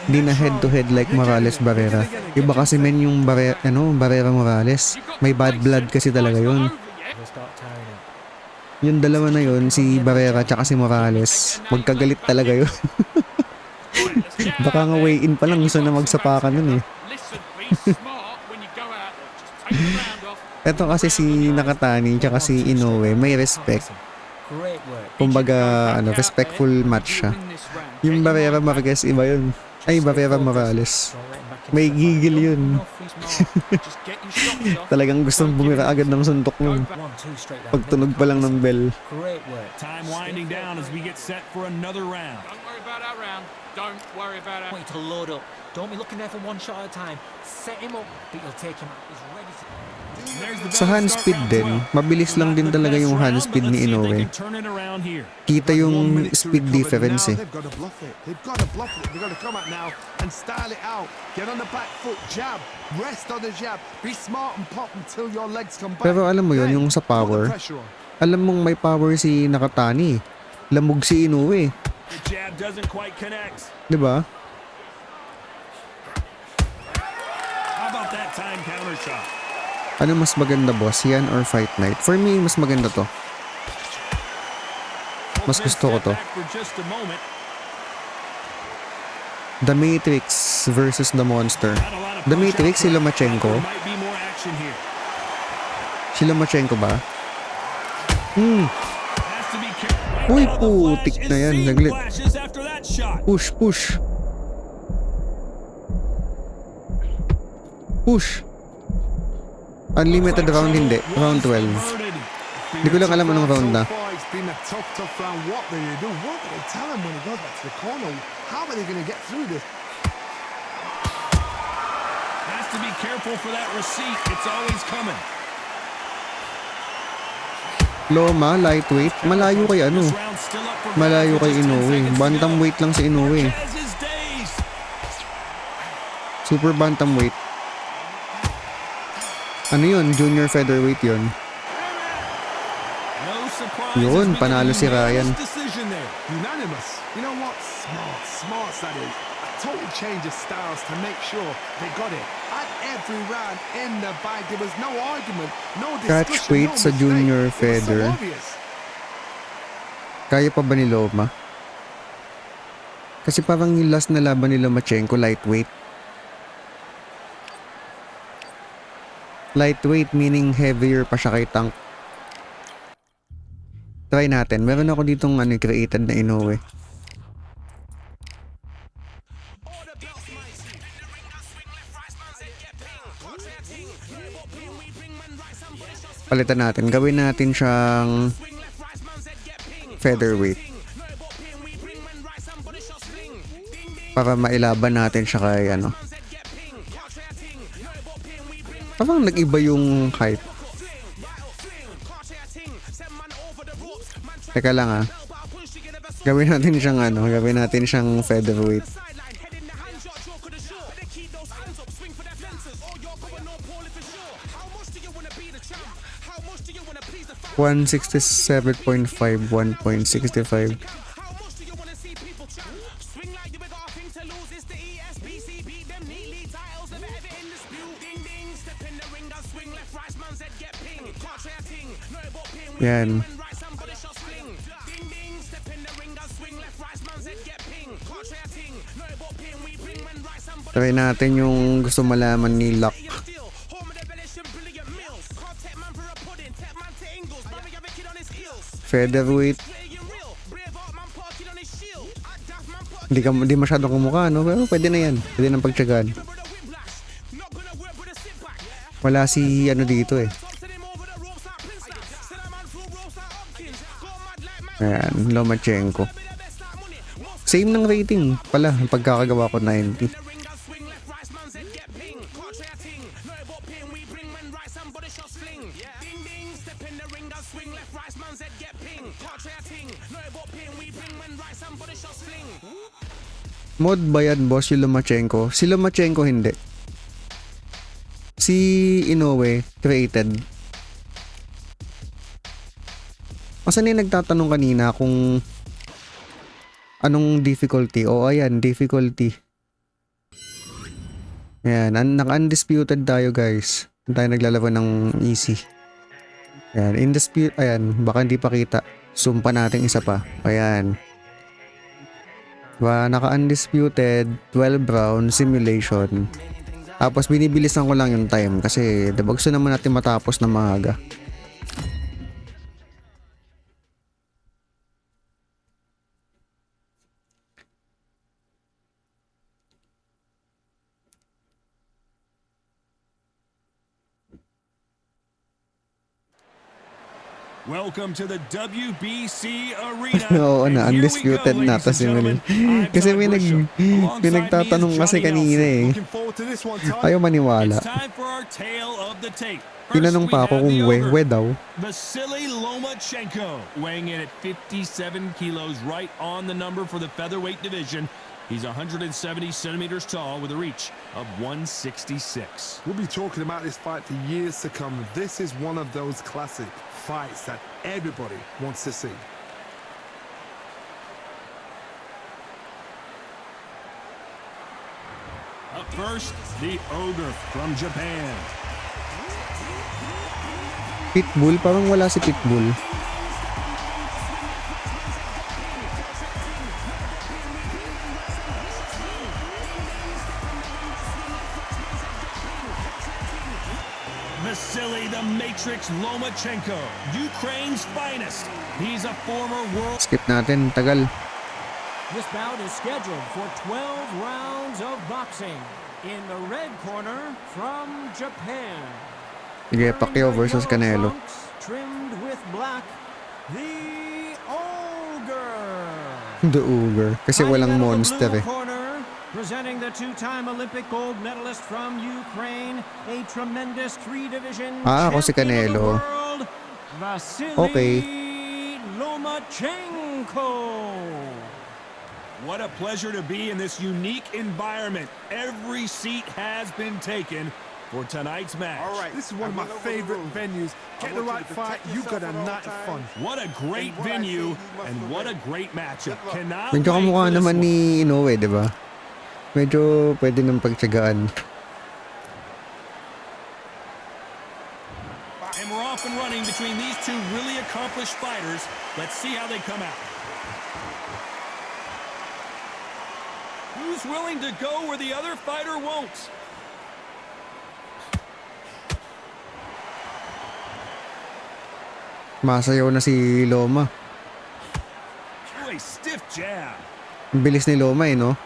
Di na head to head like Morales Barrera. Iba kasi men yung Barrera Morales. May bad blood kasi talaga yun. They'll start tiring out. Yung dalawa na yun, si Barrera tsaka si Morales, magkagalit talaga yun. Baka nga weigh-in pa lang, gusto na magsapakan nun eh. Listen, be smart when you go out there. Just take the round off. Eto kasi si Nakatani tsaka si Inoue, may respect. Great work. Kumbaga, respectful match siya. Yung Barrera Marquez, iba yun. Ay, Barrera Morales. Don't let him back in May the fight. gigil yun. No free smart. Just get You shocked us off. Talagang gustong bumira agad ng suntok mo. 1-2 straight down. Pagtunog pa lang ng bell. Great work. Time winding down as we get set for another round. Don't worry about that round. Don't worry about I that. want you to load up. Don't be looking there for one shot at a time. Set him up, but you'll take him out. He's ready to... There's the Sa hand start speed round din, 12. mabilis lang din Not the talaga best yung hand round, speed but ni let's see if they Inoue. can turn it around here. Kita 1 yung minute to speed recover. difference Now eh. they've got to bluff it. They've got to bluff it. They've got to come out now and style it out. Get on the back foot, jab. Rest on the jab. Be smart and pop until your legs come back. Pero alam mo yun, Then, yung sa put the power, pressure on. alam mong may power si Nakatani. Lamog si Inoue, The jab doesn't quite connect. 'di ba? How about that time counter shot? Ano mas maganda, boss? Yan or Fight Night? For me, mas maganda to. Mas gusto ko to. Back for just a moment. The Matrix versus The Monster. Not a lot of The punch Matrix, si output. Lomachenko. There might be more action here. Si Lomachenko ba? Has to be careful. Uy, Right now, the putik flash na is yan. seeing Naglit. flashes after that shot. Push, push. Push. Unlimited round hindi. Round 12. Hindi ko lang alam anong round na. So far, it's been a tough round. What do they do? What do they tell him when he goes back to the corner? How are they going to get through this? Has to be careful for that receipt. It's always coming. Loma, lightweight. Malayo kay ano. This round still up for Malayo grabs kay with just 10 Inoue. seconds to Bantamweight go. lang si Inoue. Cortez is dazed. Super bantamweight. Ano yun? Junior featherweight yun. No surprises Yun, with panalo a si Ryan. unanimous decision there. Unanimous. You know what? Smart that is. A total change of styles to make sure they got it. At every round in the bag, there was no argument, no Catch discussion, weight no sa mistake. junior It was so feather. obvious. Kaya pa ba ni Loma? Kasi parang yung last na laban ni Lomachenko, lightweight. Lightweight meaning heavier pa siya kay Tank. Try natin. Meron ako ditong created na Inoue. Palitan natin. Gawin natin siyang featherweight. Para mailaban natin siya kay ano. Parang nag-iba yung height. Teka lang ah. Gawin natin siyang gawin natin siyang featherweight. $167.5, 1.65. Yan. Try natin yung gusto malaman ni Luck. Featherweight. Hindi masyadong kumukha, no? Pero pwede na yan. Pwede nang pagtsagaan. Wala si dito eh. Ayan, Lomachenko. Same ng rating pala. Ang pagkakagawa ko 90. Mod ba yan, boss, yung Lomachenko? Si Lomachenko hindi. Si Inoue created. Asan yung nagtatanong kanina kung anong difficulty? O ayan, difficulty. Ayan, naka-undisputed tayo guys. Tayo naglalaro ng easy. Ayan, ayan, baka hindi pa kita. Zoom pa natin isa pa. Ayan. Diba, naka-undisputed 12 round simulation. Tapos binibilisan ko lang yung time kasi diba gusto naman natin matapos na maaga. Welcome to the WBC arena. Oo And na, here we undisputed go, na. ladies Tas and yung gentlemen. I'm kasi Todd Grisham. Alongside pinagtatanong me is kasi Johnny kanina Nelson. eh. Looking forward to this one, Todd. Ayaw maniwala. It's time for our tale of the tape. First, Tinanong we pa ako have kung the ogre, we daw. Vasily Lomachenko, weighing in at 57 kilos, right on the number for the featherweight division. He's 170 centimeters tall with a reach of 166. We'll be talking about this fight for years to come. This is one of those classic fights that everybody wants to see. Up first, the ogre from Japan. Pitbull? Parang wala si Pitbull. Vasily the Matrix Lomachenko, Ukraine's finest. He's a former world. Skip natin, tagal. This bout is scheduled for 12 rounds of boxing. In the red corner from Japan. Sige, Pacquiao versus Canelo. Trimmed with black, the ogre. The ogre. Kasi walang Fighting out of the monster blue eh. corner, presenting the two-time Olympic gold medalist from Ukraine, a tremendous three-division Ako si champion Canelo. of the world, Vasily Okay. Lomachenko. What a pleasure to be in this unique environment. Every seat has been taken for tonight's match. All right, this is one of my favorite venues. Get the right fight, you got a night of fun. What a great venue and what a great matchup. Cannot Medyo wait kamukha for this naman one. ni Inoue, di ba? Medyo pwede nang pagtsagaan. And we're off and running between these two really accomplished fighters. Let's see how they come out. Who's willing to go where the other fighter won't? Masayaw na si Loma. Ooh, a stiff jab. Ang bilis ni Loma eh, no?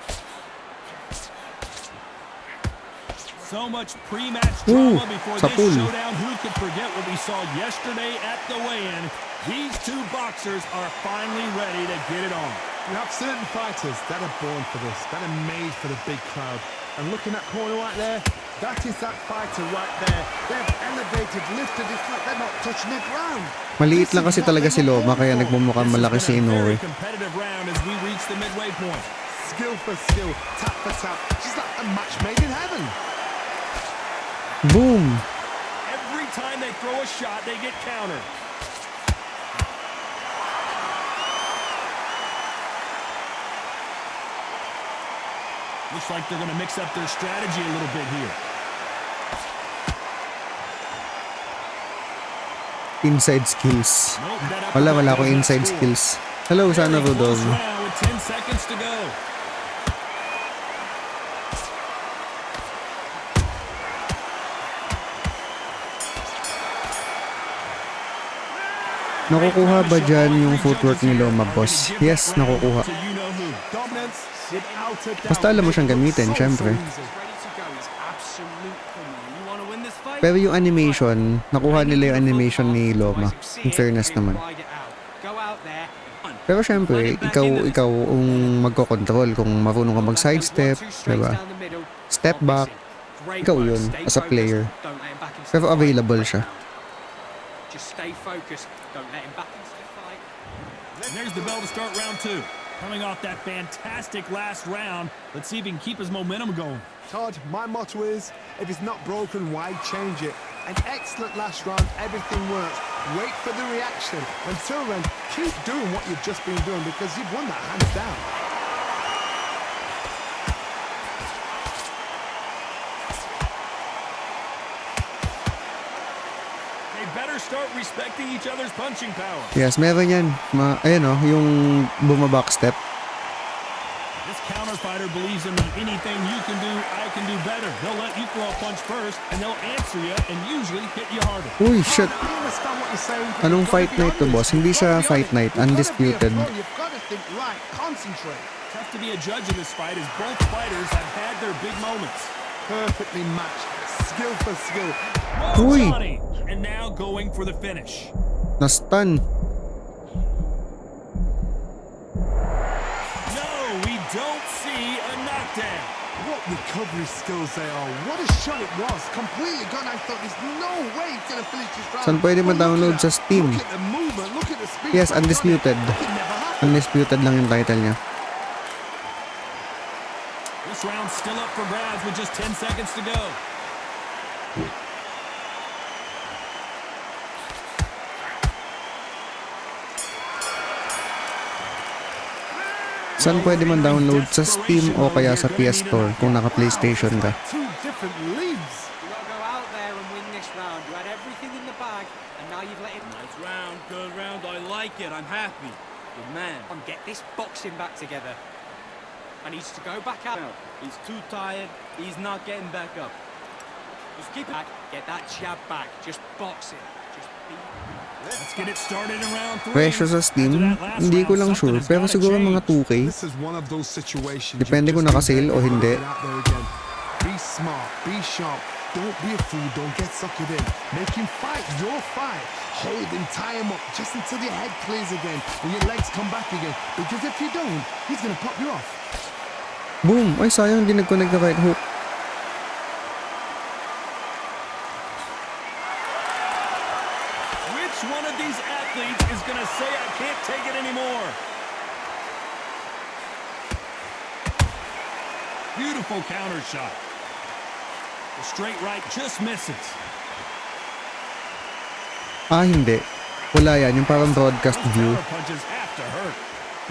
So much pre-match Ooh, drama before sa this pool. showdown. Who could forget what we saw yesterday at the weigh-in? These two boxers are finally ready to get it on. You have certain fighters that are born for this, that are made for the big crowd. And looking at corner right there, that is that fighter right there. They've elevated, lifted, it's like they're not touching the ground. Maliit lang kasi talaga si Loma kaya nagmumukhang malaki si Very Inoue. competitive round as we reach the midway point. Skill for skill, tap for tap. She's like a match made in heaven. Boom! Every time they throw a shot, they get countered. Looks like they're going to mix up their strategy a little bit here. Inside skills. Nope, that Wala uppercut akong does not inside score. skills. Hello, sana Very close Rudolph. round with 10 seconds to go. Nakukuha ba dyan yung footwork ni Loma, boss? Yes, nakukuha. So you know who. Dominance without a doubt. Basta alam mo siyang gamitin, syempre. Ready to go. He's absolute criminal. You want to win this fight? Pero yung animation, nakuha nila yung animation ni Loma. In fairness naman. Ride it out. Go out there. Pero syempre, ikaw ang magkocontrol kung marunong ka mag-sidestep, diba? Step back, ikaw yun as a player. Pero available siya. Just stay focused. Don't let him back into the fight. And there's the bell to start round two. Coming off that fantastic last round, let's see if he can keep his momentum going. Todd, my motto is, if it's not broken, why change it? An excellent last round, everything works. Wait for the reaction. Until then, keep doing what you've just been doing because you've won that hands down. They better start respecting each other's punching power. Yes, meron yan. Ayun o, yung bumaback step. This counter fighter believes in me. Anything you can do, I can do better. They'll let you throw a punch first, and they'll answer you and usually hit you harder. Uy, shit. I understand what you're saying. but Anong you've fight gotta be night to, honest. boss? Hindi You've siya gotta be fight honest. night. You've gotta be a Undisputed. pro. You've got to think right. Concentrate. Tough to be a judge in this fight as both fighters have had their big moments. Perfectly matched. Skill for skill. Oh, Uy. Johnny! And now going for the finish. Na-stun. No, we don't see a knockdown. What recovery skills they are. What a shot it was. Completely gone. I thought there's no way he's gonna finish this round. Saan pwede But look ma-download at sa that. Steam? Look at the movement. Look at the speed. Yes, Back on it. Undisputed. Like it never happened. Undisputed lang yung title niya. This round's still up for grabs with just 10 seconds to go. Saan pwede man download sa Steam o kaya sa PS Store kung naka-PlayStation ka? Two different leagues. You gotta go out there and win this round. You had everything in the bag, and now you've let it. Nice round, good round. I like it. I'm happy. Good man. And get this boxing back together. I needs to go back out. He's too tired. He's not getting back up. Just keep it back. Get that jab back. Just box it. Just be. Let's get it started in round 3. Presyo sa Steam, hindi ko lang sure, pero siguro mga 2K. This is one of those situations. Depende kung naka-sale o hindi. Be smart, be sharp. Don't be a fool. Don't get suckered in. Make him fight your fight. Hold him, tie him up just until your head clears again and your legs come back again. Because if you don't, he's gonna pop you off. Boom! Ay, sayang hindi nag-connect na right hook. Which one of these athletes is going to say I can't take it anymore? Beautiful counter shot. The straight right just misses. Ah, hindi. Wala yan. Yung parang broadcast Those view. counter punches have to hurt.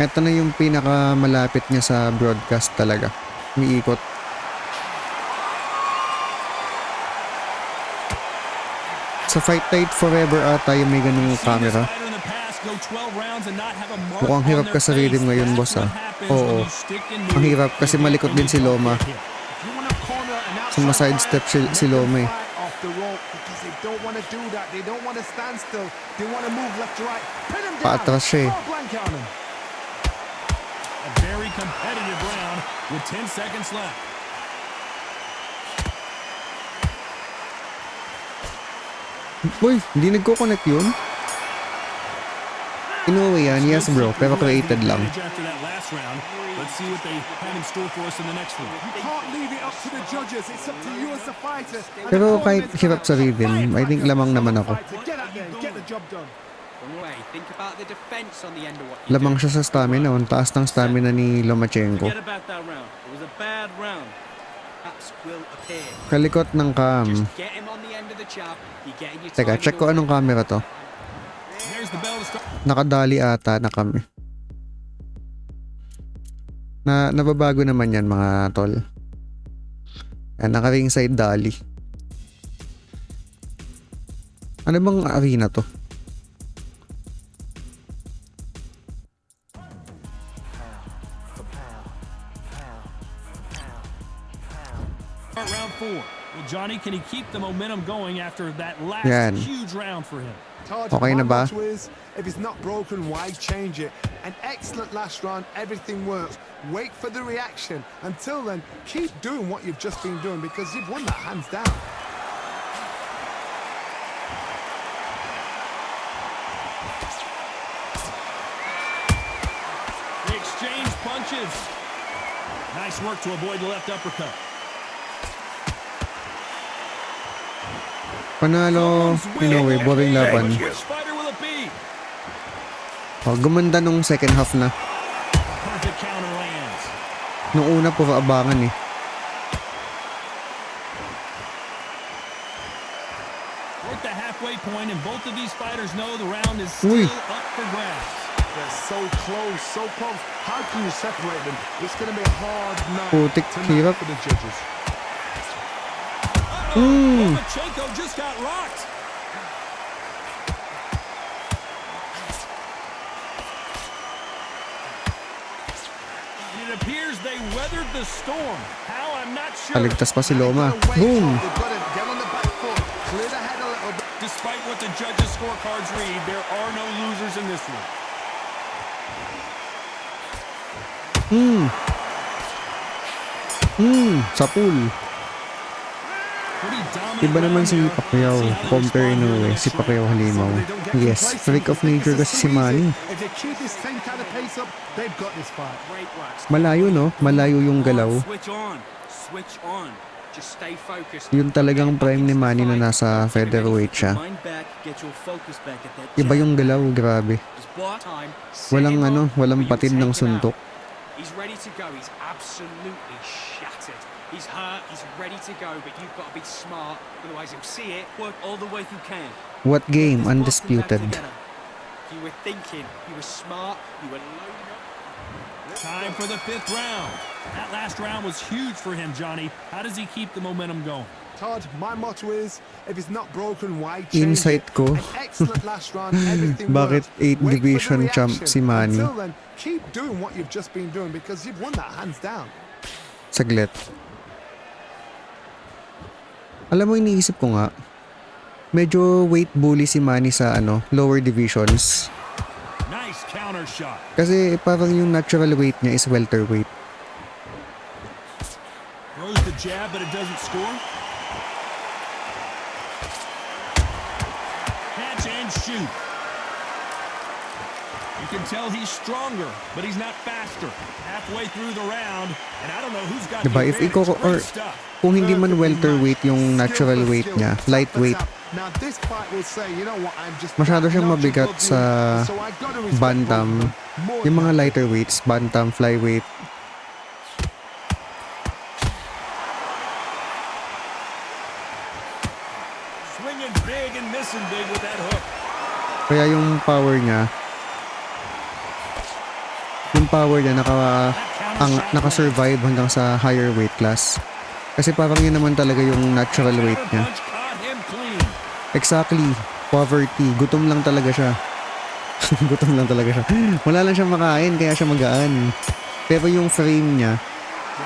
Ito na yung pinakamalapit niya sa broadcast talaga. Umiikot. Sa Fight Night Forever ata yung may ganung camera. Mukhang hirap ka sa rhythm ngayon, boss, ah. Oo. Ang hirap kasi malikot din si Loma. Sumasidestep si Loma eh. Off the rope because they don't want to do that. They don't want to stand still. They want to move left to right. Pin him down. Paatras siya eh. Throw a blanket on him. A very competitive round with 10 seconds left. Uy, hindi nagko-connect yun? Inoue yan, yes bro, pero created lang. After that last round, let's see what they have in store for us in the next one. Can't leave it up to the judges. It's up to you as the fighter. And Pero the kahit opponent hirap sa rhythm, I think lamang naman ako. Get out there and get the job done. Way. Think about the defense on the end of what you Lamang siya sa stamina, ang taas ng stamina ni Lomachenko. Forget about that round. It was a bad round. Perhaps will appear. Kalikot ng cam. Just get him on the end of the jab. You're getting your Teka, time check ko anong camera to. There's the bell to start. Nakadali ata na kami. Nababago naman yan mga tol. Yan, naka-ringside dali. Ano bang arena to? Round 4. Well, Johnny, can he keep the momentum going after that last Yan. huge round for him? Okay na ba? If it's not broken, why change it? An excellent last round, everything works. Wait for the reaction. Until then, keep doing what you've just been doing because you've won that hands down. They exchange punches. Nice work to avoid the left uppercut. Panalo, Inoue, boring laban. Which fighter will it be? Oh, gumanda nung second half na. Perfect counter lands. Nung una, puro abangan eh. We're at the halfway point, and both of these fighters know the round is Uy. still up for grabs. They're so close, so close. How can you separate them? It's going to be a hard night Putik, tonight hirap. for the judges. Lomachenko just got rocked. It appears they weathered the storm. How, I'm not sure. Kaligtas pa si Loma. They've got to Boom! They've got to get on the back foot, clear the head a little bit. Despite what the judges' scorecards read, there are no losers in this one. Sa pool. Pretty dominant Iba naman round si there. Pacquiao, See how they compare respond here in the Inoue, next si round. Pacquiao halimaw. They don't get Yes, complacent freak of because nature this kasi is si too Manny. easy. If they keep this same kind of pace up, they've got this fight. Great work. Malayo no? Malayo yung galaw. Switch on. Switch on. Just stay focused. Yun talagang prime ni Manny na nasa featherweight siya. Mind back, get your focus back at that Iba jab. yung galaw, grabe. Just block time. Walang walang patid ng suntok. He's ready to go. He's absolutely shattered. He's hurt. He's ready to go, but you've got to be smart. Otherwise, he'll see it. Work all the way through camp. What game? Get this Boston back Undisputed. together. You were thinking. You were smart. You were loading up. Time for the 5th round. That last round was huge for him, Johnny. How does he keep the momentum going? Todd, my motto is, if it's not broken, why change Insight it? ko. An excellent last round, everything Bakit works. 8 Wait for the division champ reaction. si Manny? Until then, keep doing what you've just been doing because you've won that hands down. Saglit. Alam mo, iniisip ko nga, medyo weight bully si Manny sa lower divisions. Nice counter shot. Kasi parang yung natural weight niya is welterweight. Throws the jab, but it doesn't score. Catch and shoot. You can tell he's stronger, but he's not faster. Halfway through the round, and I don't know who's got Diba, the if advantage. or Great stuff. kung hindi man welterweight yung natural Skill for weight skill. niya, Smack lightweight, this up. Now, this fight will say, you know what, I'm just masyado siyang that notch mabigat above you, sa so I gotta respect bantam. both of them more Yung than mga that. lighter weights, bantam, flyweight, Swinging big and missing big with that hook. kaya yung power niya naka-survive hanggang sa higher weight class. Kasi parang yun naman talaga yung natural weight niya. Punch caught him clean. Exactly. Poverty. Gutom lang talaga siya. Gutom lang talaga siya. Wala lang siyang makain kaya siya magaan. Pero yung frame niya,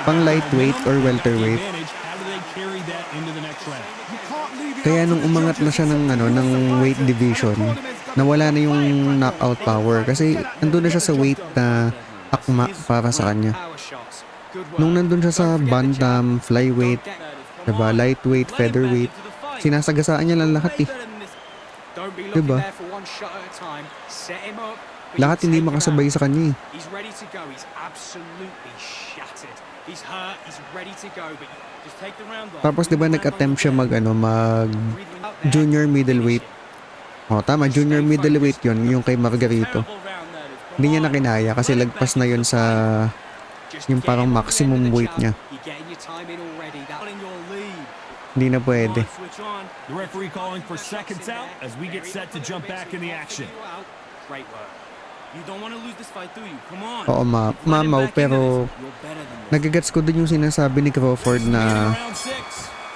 pang lightweight or welterweight. How do they carry that into the next round? You can't leave it Kaya up to nung the umangat na judges. siya ng weight division, nawala na yung knockout power kasi nandun na siya sa weight na akma para sa kanya. Power shots. Good work. Nung nandun siya sa bantam, flyweight, diba, lightweight, featherweight, sinasagasaan niya lang lahat eh. Don't be looking Diba? there for one shot at a time. Set him up. but Lahat you hindi take him makasabay out. sa kanya eh. He's ready to go. He's absolutely shattered. He's hurt. He's ready to go. But Just take the round off. Tapos diba nag-attempt siya mag junior middleweight. Oh, tama, junior middleweight yun, yung kay Margarito. Terrible round that is. Hindi niya na kinaya kasi lagpas na yun sa yung parang maximum weight niya. You're getting your time in already. That Out in your lead. Hindi na Come pwede. on, switch on. The referee calling for seconds out as we get set to jump back in the action. Great work. You don't want to lose this fight, do you? Come on. Oo, mamaw, pero nagagets ko din yung sinasabi ni Crawford na Round 6.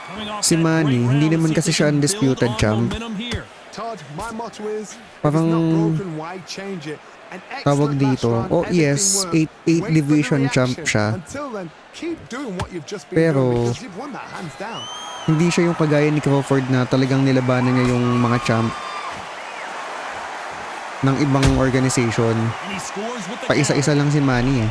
Coming off si that Manny, great hindi round, naman see if kasi they siya can undisputed build on champ. momentum here. Todd, my motto is, if Parang it's not broken, why change it? An tawag excellent dito, last round, oh everything yes, works. 8 Wait for the division champ reaction. siya. Until then, keep doing what you've just been Pero, doing because you've won that hands down. Hindi siya yung kagaya ni Crawford na talagang nilabanan niya yung mga champ ng ibang organization. And he scores with the Paisa-isa lang si Manny eh.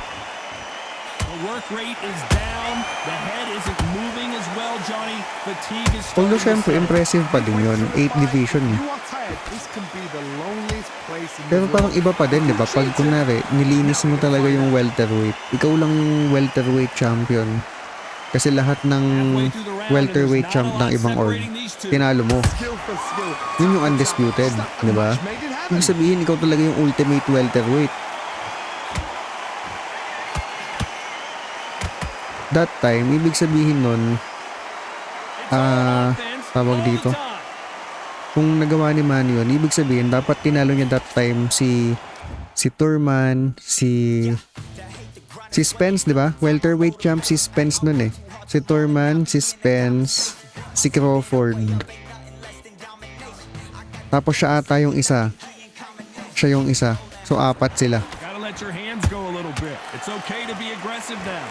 The work rate is down. The head isn't moving as well, Johnny. Fatigue is starting Although to syempre, set. impressive pa din yun. 8 division eh. You are tired. This can be the loneliest place in Pero the parang world. iba pa din, di ba? Pag kunwari, nilinis mo talaga yung welterweight. Ikaw lang yung welterweight champion. Kasi lahat ng Halfway through the round, and welterweight there's champ not a ng lot ibang org, separating these two. tinalo mo. Skill for skill. Yun yung undisputed, di ba? Made it happen. Ibig sabihin, ikaw talaga yung ultimate welterweight. That time, ibig sabihin nun, It's all offense tawag all the dito. time. Kung nagawa ni Manny yun, ibig sabihin, dapat tinalo niya that time si Turman, si Spence, di ba? Welterweight champ si Spence nun eh. Si Turman, si Spence, si Crawford. Tapos siya ata yung isa. Siya yung isa. So, 4 sila. Gotta let your hands go a little bit. It's okay to be aggressive now.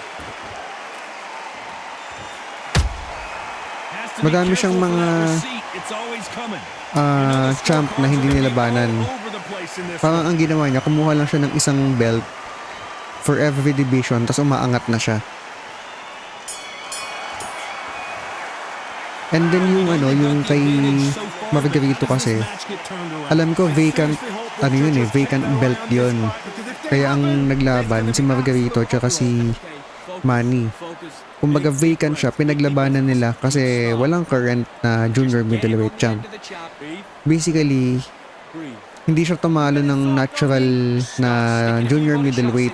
Has to be Madami siyang careful for mga, that receipt. It's always coming. You know the champ na scorecards hindi are gonna be nilabanan. all over the place in this Parang one. ang ginawa niya, kumuha lang siya ng isang belt for every division, tapos umaangat na siya. And then yung ano, yung kay Margarito kasi, alam ko vacant, ano yun eh, vacant belt yun. Kaya ang naglaban si Margarito tsaka si Manny. Kumbaga vacant siya, pinaglabanan nila kasi walang current na junior middleweight champ. Basically, hindi siya tumalo ng natural na junior middleweight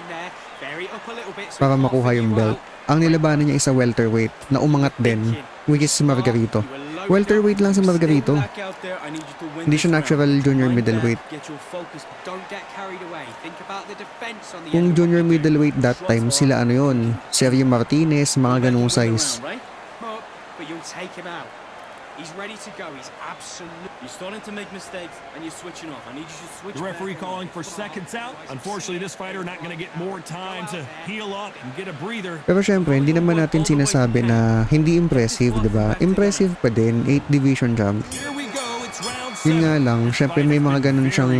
para makuha yung belt. Ang nilabanan niya is a welterweight na umangat din, which is si Margarito. Welterweight lang si Margarito. Hindi siya natural junior middleweight. Kung junior middleweight that time, sila ano yun, Sergio Martinez, mga ganung size. He's ready to go. He's absolutely... You're starting to make mistakes and you're switching off. I need you to switch. The referee calling for seconds out. Unfortunately, this fighter not going to get more time to heal up and get a breather. Pero syempre, hindi naman natin sinasabi na hindi impressive, di ba? Impressive pa din, 8 division champ. Here we go. It's round 7. Yun nga lang, syempre may mga ganun siyang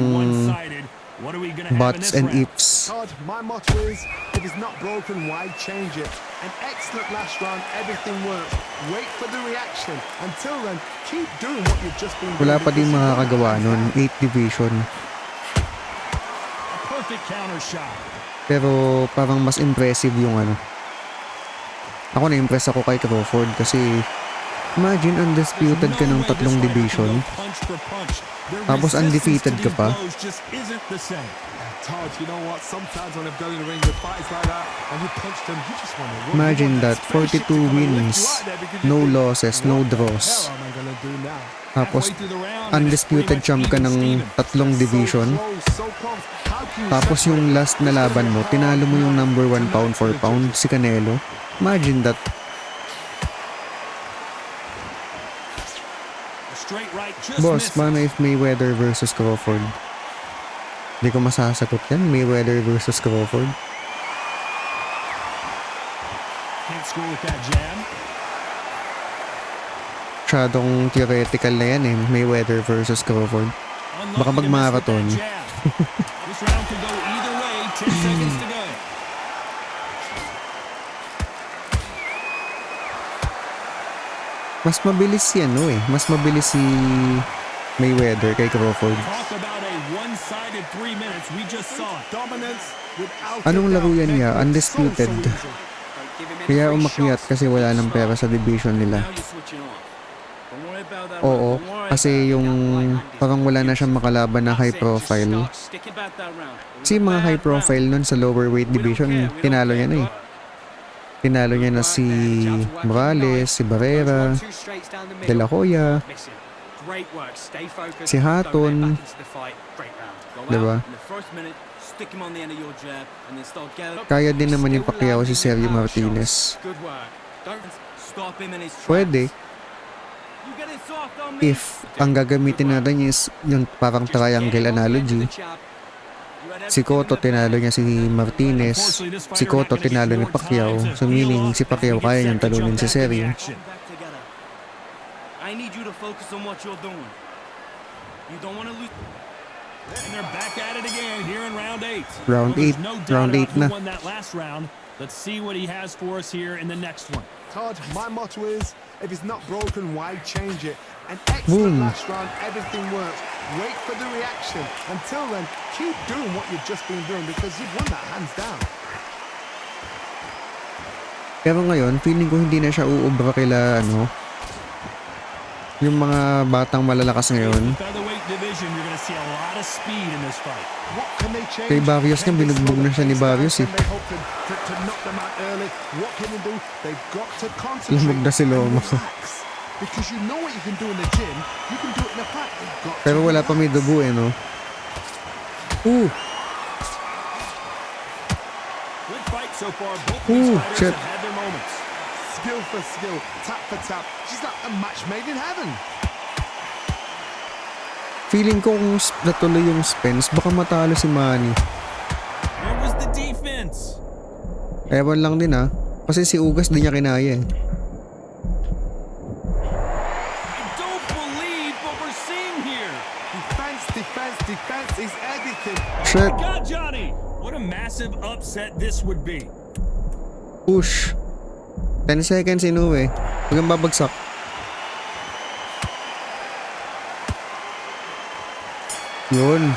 What are we gonna have in buts this and round? ifs. Todd, my motto is, if it's not broken, why change it? An excellent last round, everything works. Wait for the reaction. Until then, keep doing what you've just been doing. Wala pa din makakagawa nun, 8 division. A perfect counter shot. Pero parang mas impressive yung ano. Ako na-impress ako kay Crawford kasi imagine undisputed ka ng 3 division. Tapos undefeated ka pa. Todd, you know what? Sometimes when I've gone in the ring with fighters like that and you punch them, you just want to run. Imagine that, 42 wins, no losses, no draws. What am I gonna do now? Tapos undisputed champ ka ng 3 division. Tapos yung last na laban mo, tinalo mo yung number 1 pound for pound, si Canelo. Imagine that. Boss, paano if Mayweather versus Crawford? Hindi ko masasagot yan, Mayweather versus Crawford. Can't score with that jab. Masyadong theoretical na yan eh, Mayweather versus Crawford. Baka mag-marathon. This round could go either way. 10 seconds to go. Mas mabilis si ano eh, mas mabilis si Mayweather kay Crawford. Talk about a one-sided 3 minutes. We just saw it. Dominance without Anong laro yan niya? Undisputed. Kaya umakyat kasi wala ng pera sa division nila. Oo, kasi yung parang wala na siyang makalaban na high profile. Kasi mga high profile nun sa lower weight division, tinalo niya na eh. Tinalo niya na si Morales, si Barrera, De La Hoya, si Hatton, diba? Kaya din naman yung Pacquiao si Sergio Martinez. Pwede. If ang gagamitin natin is yung parang triangle analogy. Si Cotto tinalo niya si Martinez, si Cotto tinalo ni Pacquiao, so meaning si Pacquiao kaya niyang talunin si Sergio. I need you to focus on what you're doing. You don't want to lose. And they're back at it again here in round 8. Round 8, round 8 na. Won that last round. Let's see what he has for us here in the next one. Todd, my motto is, if it's not broken, why change it? An excellent last round, everything works. Wait for the reaction. Until then, keep doing what you've just been doing because you've won that hands down. Pero ngayon, feeling ko hindi na siya uubra kila ano, yung mga batang malalakas ngayon. Kay Barrios nga, binugbog na siya ni Barrios eh. Lumog na si Loma. Pero wala pa may dugo eh, no? Shit. Skill for skill, tap for tap. She's like a match made in heaven. Feeling ko kung natuloy yung Spence, baka matalo si Manny. Where was the defense? Ewan lang din ah. Kasi si Ugas di niya kinaya eh. I don't believe what we're seeing here. Defense is everything. Shit. Oh my God, Johnny! What a massive upset this would be. Push. 10 seconds Inoue. Huwag babagsak. Yun. And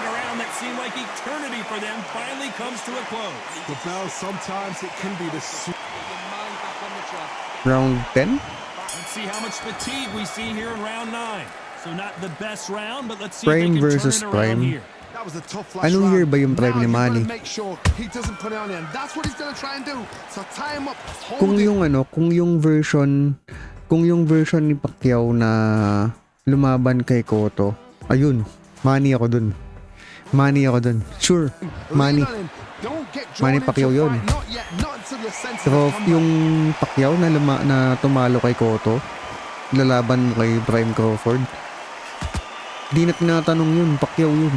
a round that seemed like eternity for them finally comes to a close. The bell, sometimes it can be the Get your mind back on the job. Round 10? Let's see how much fatigue we see here in round 9. So not the best round, but let's see Prime if they can versus turn it around Prime. here. That was a tough last Anong round. year ba yung prime Now ni you Manny? gotta make sure he doesn't put it on him. That's what he's gonna try and do. So tie him up, Kung hold him. yung ano, kung yung version ni Pacquiao na lumaban kay Cotto, ayun, Manny ako dun. Sure, Manny. Lean on him. Don't get drawn Manny into Pacquiao a yun. fight. Not yet, not until your senses Pero have come yung Pacquiao na tumalo kay Cotto, lalaban mo kay Prime Crawford, di na tinatanong yun, Pacquiao yun.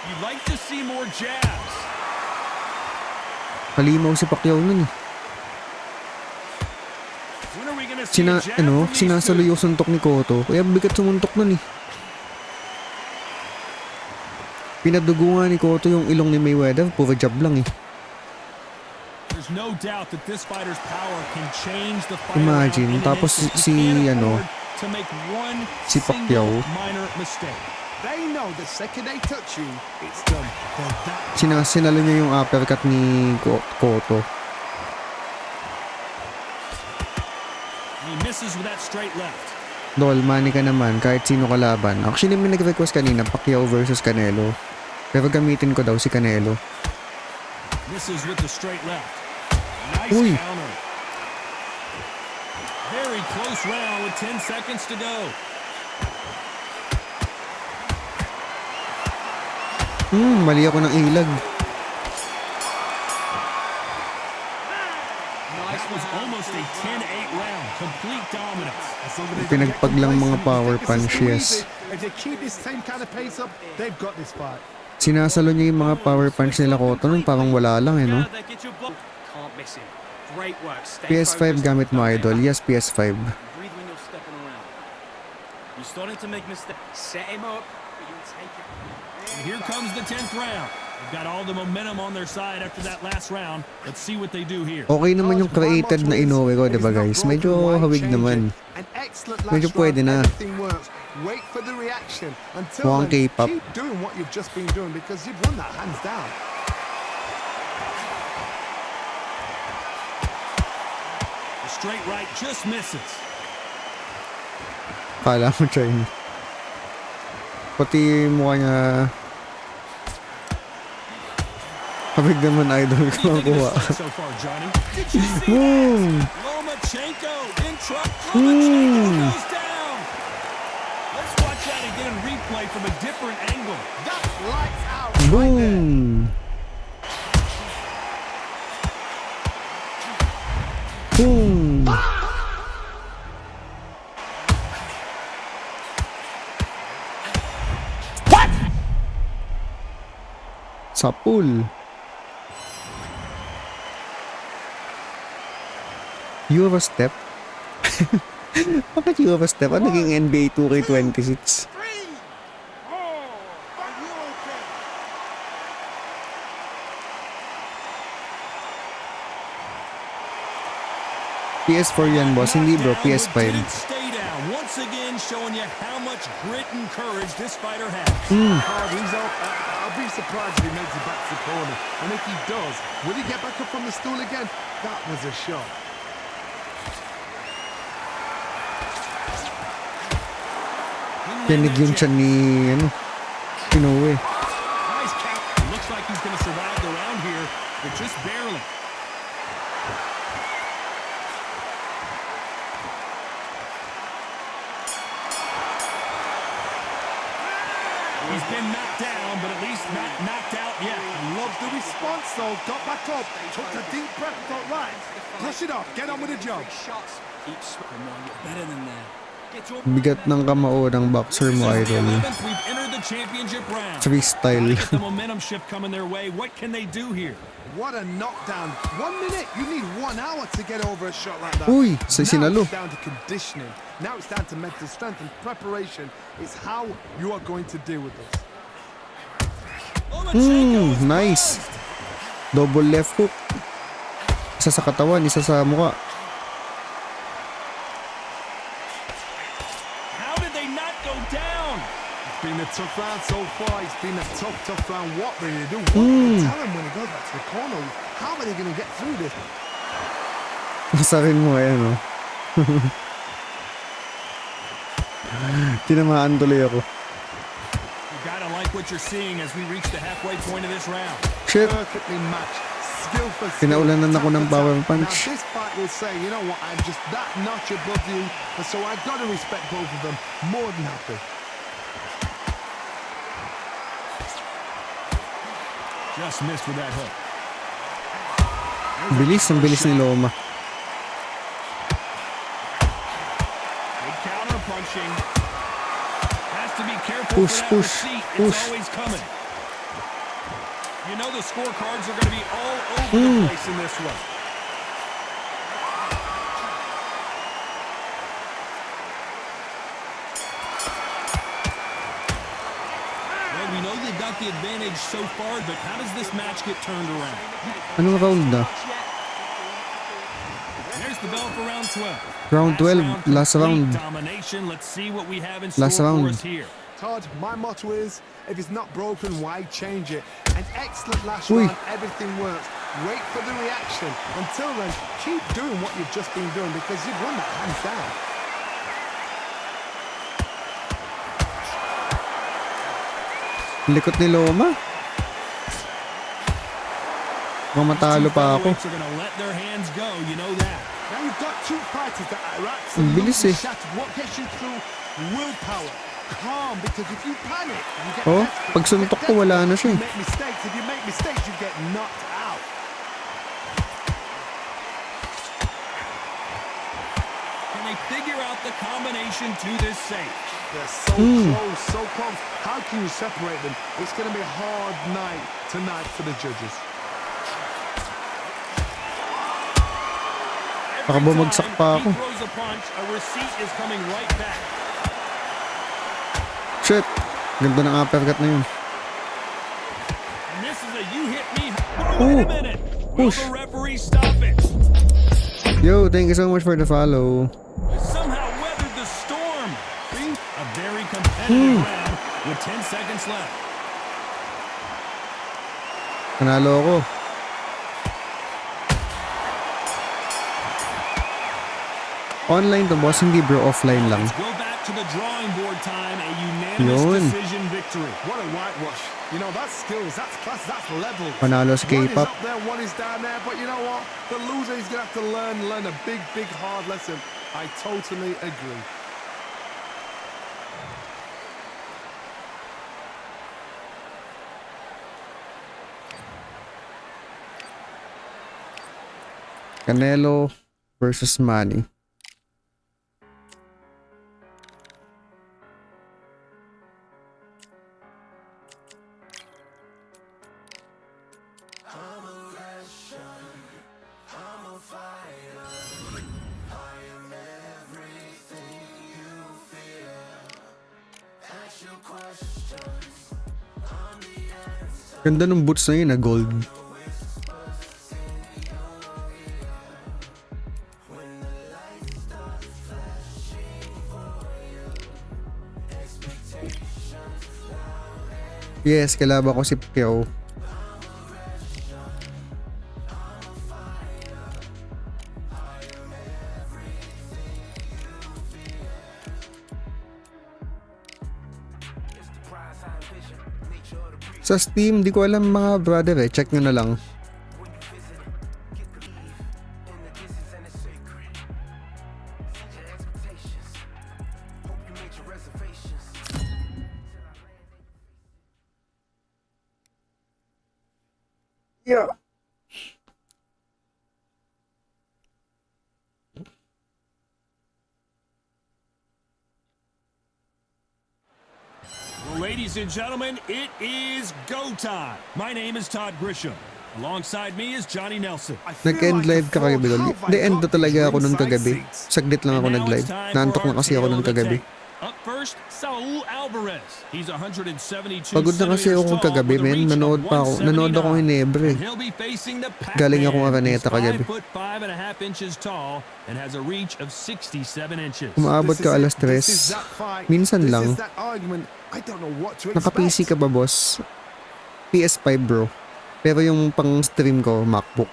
You'd like to see more jabs. Halimaw si Pacquiao nun eh. When are we gonna see a jab from these Sinasalo two? yung suntok ni Cotto, kaya bigat sumuntok nun eh. Pinadugo nga ni Cotto yung ilong ni Mayweather, puro jab lang eh. There's no doubt that this fighter's power can change the fight Imagine, around in an tapos instant. si You can't ano, afford to make one si Pacquiao. single minor mistake. They know the second they touch you, it's done. They're that Sinalo niya yung uppercut ni Cotto. And he misses with that straight left. Dol, Manny ka naman, kahit sino kalaban. Actually, may nag-request kanina, Pacquiao versus Canelo. Pero gamitin ko daw si Canelo. Misses with the straight left. Nice Uy. counter. Very close round with 10 seconds to go. Mali ako ng ilag. That was almost a 10-8 round. Complete dominance. As long as they don't Pinagpag get lang mga complacent, power they think punch, this is too yes. easy. If they keep this same kind of pace up, they've got this fight. Sinasalo niya yung mga power punch nila Cotto nun, parang wala lang eh, no? Get out there, get your block. Can't miss him. Great work. Stay PS5 focused. gamit mo, idol. Yes, PS5. Breathe when you're stepping around. You're starting to make mistakes. Set him up, but you take it. And here comes the 10th round. They've got all the momentum on their side after that last round. Let's see what they do here. Okay naman yung created na Inoue ko, diba guys? Medyo hawig naman. An excellent Medyo last pwede round, na. everything works. Wait for the reaction. Until Mukhang then, K-pop. keep doing what you've just been doing because you've won that hands down. The straight right just misses. Kala mo, China. Pati mukha niya... Hawig naman, idol ko ang What do you kuha. think of this fight so far, Johnny? Did you see Boom! that? Lomachenko in trouble. Lomachenko goes down. Let's watch that again in replay from a different angle. That's lights out right there. Boom! Boom! What? Sapul. You have a step? Bakit you have a step? Ano naging NBA 2K26? PS4 yan, boss. Hindi bro, Knockdown, PS5. but didn't stay down. Once again, showing you how much grit and courage this fighter has. I'll be surprised if he makes it back to the corner. And if he does, will he get back up from the stool again? That was a shot. Tinig yung tiyan ni, ano, Inoue. Nice count. Looks like he's going to survive the round here, but just barely. He's been knocked down, but at least not knocked out yet. Loved the response though. Got back up, took a deep breath, thought, right, brush it off, get on with the job. Shots. Keep swimming on. You're better than that. Get your Bigat ng kamao ng boxer mo, This is the idol. 11th. We've entered the championship round. Freestyle. Gotta get the momentum shift coming their way. What can they do here? What a knockdown. 1 minute, you need 1 hour to get over a shot like that. Uy, sa Now sinalo. it's down to conditioning. Now it's down to mental strength and preparation. It's how you are going to deal with this. Lomachenko is Nice. buzzed. Double left hook. Isa sa katawan, isa sa mukha. How did they not go down? been a tough round so far. It's been a tough round. What will he do? What will he tell him when he goes back to the corner? How are they going to get through this? Masakin mo, ayan o. Tinamaan tuloy ako. You gotta like what you're seeing as we reach the halfway point of this round. Shit. Perfectly matched. Skill for skill. Pinaulanan ako ng power Now punch. this fight will say, you know what, I'm just that notch above you, and so I've got to respect both of them. More than happy. Just missed with that hook. Bilis, ang bilis ni Loma. Good counter punching. Has to be careful Push, for that push, receipt. push. It's always coming. You know the scorecards are going to be all over the place in this one. Well, we know they've got the advantage so far, but how does this match get turned around? Anong round na? There's the bell for round 12. Round 12, last complete round. Domination. Let's see what we have in Last store round. for us here. Todd, my motto is, if it's not broken, why change it? An excellent last Uy. round, everything works. Wait for the reaction. Until then, keep doing what you've just been doing because you've won that hands down. Likot ni Loma. Mamatalo pa ako. Featherweights are gonna let their hands go, you know that. Now you've got two fighters that are Ang bilis absolutely eh. shattered. What gets you through? Willpower. Calm, because if you panic, you get Oh, desperate. pag suntok ko, wala na siya You eh. make mistakes. If you make mistakes, you get knocked out. Can they figure out the combination to this safe? They're so close, so close. How can you separate them? It's going to be a hard night tonight for the judges. Baka bumagsak pa ako. He throws a punch, a receipt is coming right back. Shit. Ganda ng uppercut na yun. And this is a you hit me. Oh, Ooh. wait a minute. Will Push. the referee stop it? Yo, thank you so much for the follow. Somehow weathered the storm. A very competitive round with 10 seconds left. Panalo ako. Online to boss, hindi bro, offline lang. Let's go back to the drawing board time. A unanimous Yun. decision victory. What a whitewash. You know, that's skills, that's class, that's level. Panalo sa One is K-pop. up there, one is down there, but you know what? The loser is going to have to learn a big, big hard lesson. I totally agree. Canelo versus Manny. Ganda ng boots na yun na gold. Yes, kalaban ko si Pacquiao. Sa Steam, di ko alam mga brother eh. Check nyo na lang. Yeah. Well, ladies and gentlemen, it is go time. My name is Todd Grisham. Alongside me is Johnny Nelson. Nag-end live ka kagabi doon. Hindi, end na talaga ako nun kagabi. Saglit lang ako nag-live. Naantok na kasi ako nun kagabi. Up first, Saul Alvarez. He's 172 Pagod na kasi ako kagabi, men. Nanood ako Hinebre. Galing ako Araneta kagabi. 5'5" inches tall and has a reach of 67 inches. Umaabot ka alas 3. Minsan lang. Naka-PC ka ba, boss? PS5, bro. Pero yung pang-stream ko, MacBook.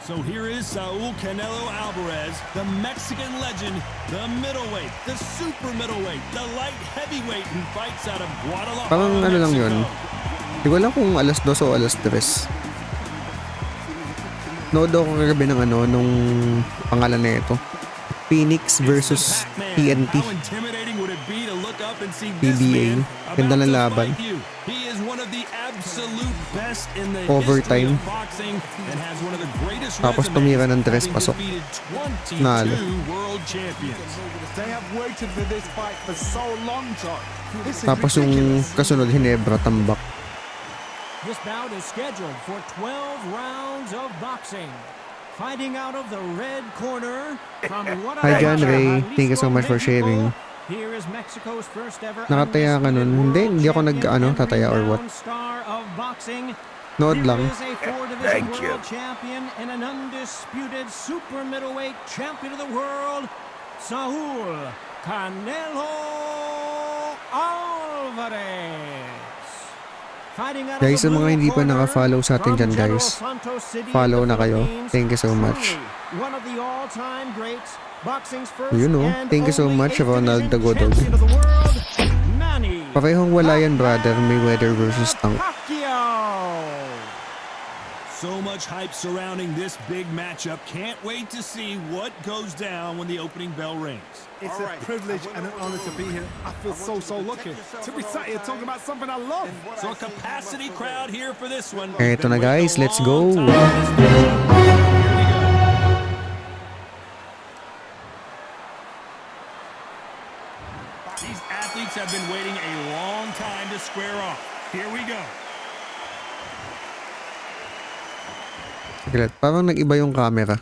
So here is Saul Canelo Alvarez, the Mexican legend, the middleweight, the super middleweight, the light heavyweight who fights out of Guadalajara. Parang ano lang yun. Hindi ko alam kung alas 2 o alas 3. Nood ako kagabi ng nung pangalan na ito. Phoenix versus TNT. PBA. Ganda ng laban. Overtime. Tapos tumira ng 3 pasok. Nalo. Tapos yung kasunod Hinebra tambak. This bout is scheduled for 12 rounds of boxing. Fighting out of the red corner from Hi John Ray, thank you so much for sharing. Here is Mexico's first ever Nakataya ka nun? Hindi ako tataya or what? Nood lang. Thank you. Champion and an undisputed super middleweight champion of the world, Saul Canelo Alvarez. Guys, sa mga hindi pa naka-follow sa atin dyan guys, follow na kayo. Thank you so much. You know, thank you so much Ronald Dagodog. Parehong wala yan brother, Mayweather versus Tank. So much hype surrounding this big matchup. Can't wait to see what goes down when the opening bell rings. It's a privilege and an honor to be here. I feel so lucky to be sat here talking about something I love. So a capacity crowd here for this one. Eto na guys, let's go. These athletes have been waiting a long time to square off. Here we go. Saglit, parang nag-iba yung camera.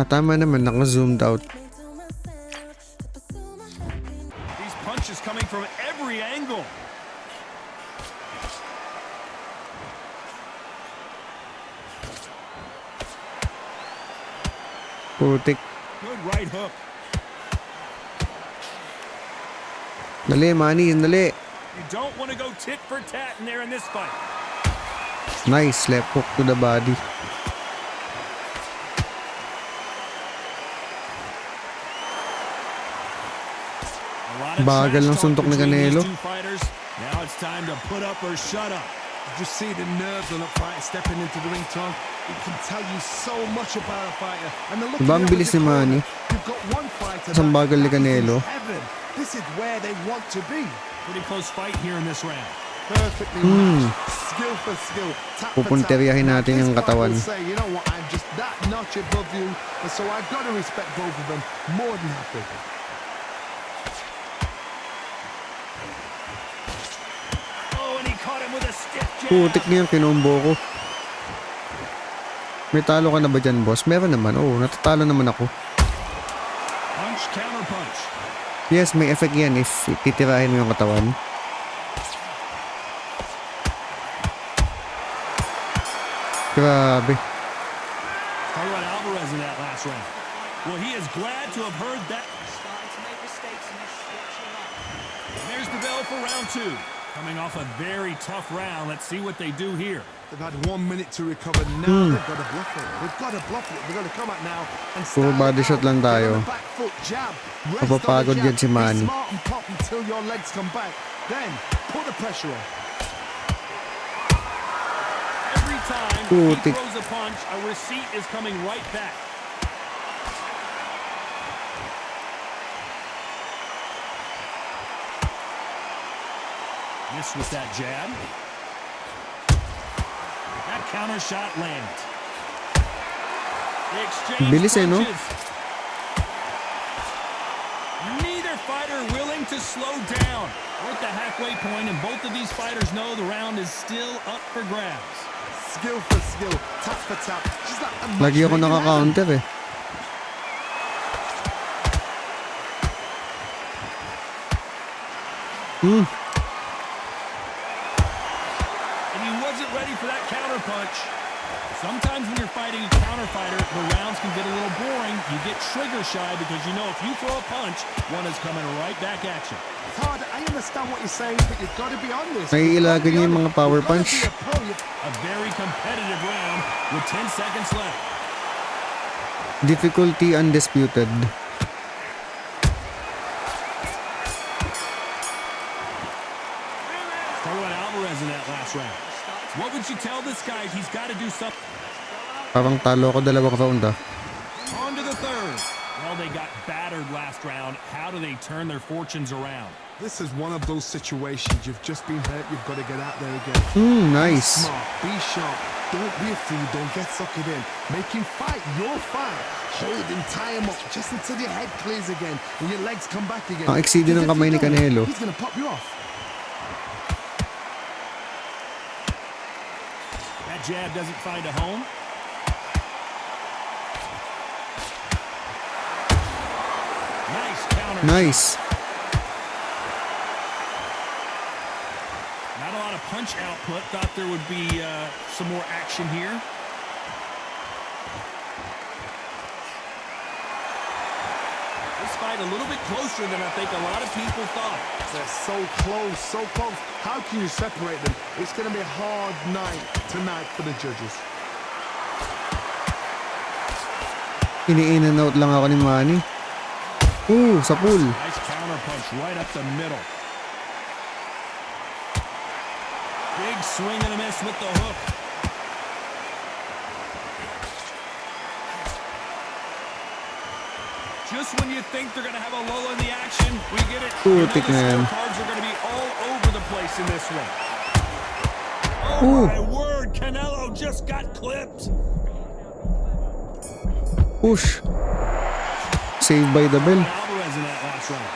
Tama naman, naka-zoomed out. These punches coming from every angle. Putik. Good right hook. Dali, Manny, dali. You don't want to go tit for tat in there in this fight. Nice, left hook to the body. Bagal ng suntok ni Canelo. Now it's time to put up or shut up. Did you see the nerves on a fighter stepping into the ring, Tom? It can tell you so much about a fighter. And the look Ang bilis ni Manny. You've got one fighter. Isang bagal ni Canelo. This is where they want to be. Pretty close fight here in this round. Perfectly matched. Skill for skill. Tap for tap. Pupunteriyahin natin yung katawan. Say, you know what? I'm just that notch above you, and so I've got to respect both of them. More than happy. Putik niya yung kinombo ko. May talo ka na ba dyan, boss? Meron naman. Oo, natatalo naman ako. Punch, counter punch. Yes, may effect yan if titirahin mo yung katawan. Grabe. Talk about Alvarez in that last round. Well, he is glad to have heard that. And there's the bell for round 2. Coming off a very tough round. Let's see what they do here. They've had 1 minute to recover. Now they've got to bluff it. They've got to bluff it. They've got to come out now and Puro body shot lang tayo. Mapapagod yan si Manny. Smart and pop until your legs come back. Then put the pressure on. Every time he throws a punch, a receipt is coming right back. Miss with that jab. That counter shot lands. Bilis no? Neither neither fighter willing to slow down. We're at the halfway point, and both of these fighters know the round is still up for grabs. Skill for skill, tap for tap. Just like a Lagi ako matchmaking naka-counter eh. And he wasn't ready for that counter punch. Sometimes when you're fighting a counter fighter, the rounds can get a little boring. You get trigger shy because you know if you throw a punch, one is coming right back at you. Todd, I understand what you're saying, but you've got to be honest. Naiilagan niya yung mga power You've got to punch. be a pro. A very competitive round with 10 seconds left. Difficulty undisputed. Talk about Alvarez in that last round. What would you tell this guy? He's got to do something. Parang talo ako dalawang round ah. On to the third. Well, they got battered last round. How do they turn their fortunes around? This is one of those situations. You've just been hurt. You've got to get out there again. Nice. Smart. Be sharp. Don't be a fool. Don't get suckered in. Make him fight your fight. Hold him, tie him up just until your head clears again and your legs come back again. Ang ekside ng kamay ni Canelo. He's gonna pop you off. That jab doesn't find a home. Nice counter. Nice. Not a lot of punch output. Thought there would be some more action here. This fight a little bit closer than I think a lot of people thought. They're so close, so close. How can you separate them? It's going to be a hard night tonight for the judges. Ini-in and out lang ako ni Manny. Sa pool. Nice counter punch right up the middle. Big swing and a miss with the hook. Just when you think they're going to have a lull in the action, we get it. Putik na yan. Cards are going to be all over the place in this one. Oh my word, Canelo just got clipped. Push. Saved by the bell. Alvarez in that last round.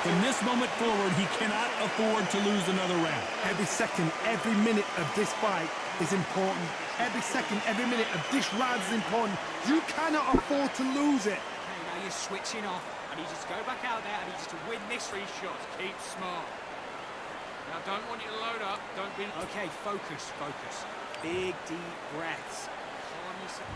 From this moment forward, he cannot afford to lose another round. Every second, every minute of this fight is important. Every second, every minute of this round is important. You cannot afford to lose it. Okay, now you're switching off. I need you to go back out there. I need you to win this. 3 shots. Keep smart. Now, don't want you to load up. Don't be... Okay, focus, focus. Big, deep breaths. Calm yourself.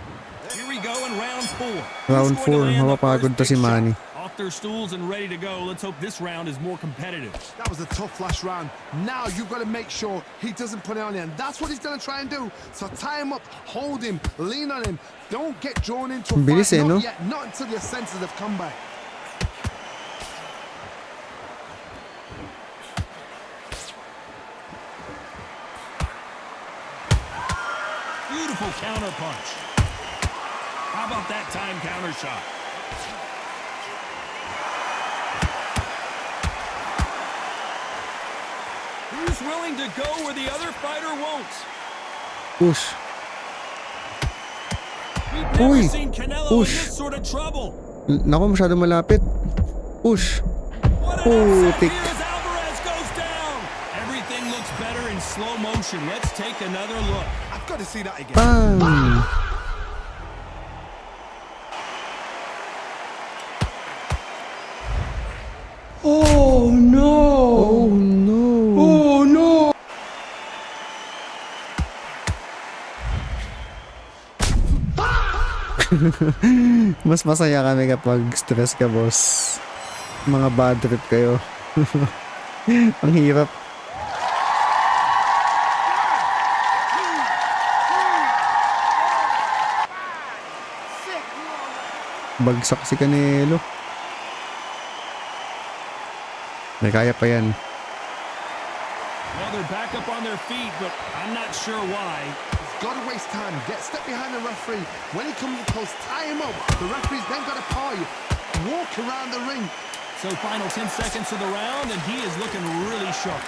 Here we go in round 4. Round Who's going to 4, land the mapapagod first to si big shot? Manny. Off their stools and ready to go. Let's hope this round is more competitive. That was a tough last round. Now you've got to make sure he doesn't put it on you. And that's what he's going to try and do. So tie him up, hold him, lean on him. Don't get drawn into a Bilis fight. eh, no? Not yet. Not until your senses have come back. Beautiful counter punch. How about that time counter shot? Who's willing to go where the other fighter won't? Push. We've never Uy, seen Canelo push. in this sort of trouble. Naku, masyado malapit. Push. What an upset Putik. here as Alvarez goes down. Everything looks better in slow motion. Let's take another look. I've got to see that again. Bam! Oh no! Oh no! Oh no! Mas masaya kami kapag stress ka, boss. Mga bad trip kayo. Ang hirap. Bagsak si Canelo. May kaya pa yan. Well, they're back up on their feet, but I'm not sure why. Got to waste time. Get step behind the referee. When he comes close, tie him up. The referee's then got to paw you. Walk around the ring. So final 10 seconds of the round, and he is looking really sharp.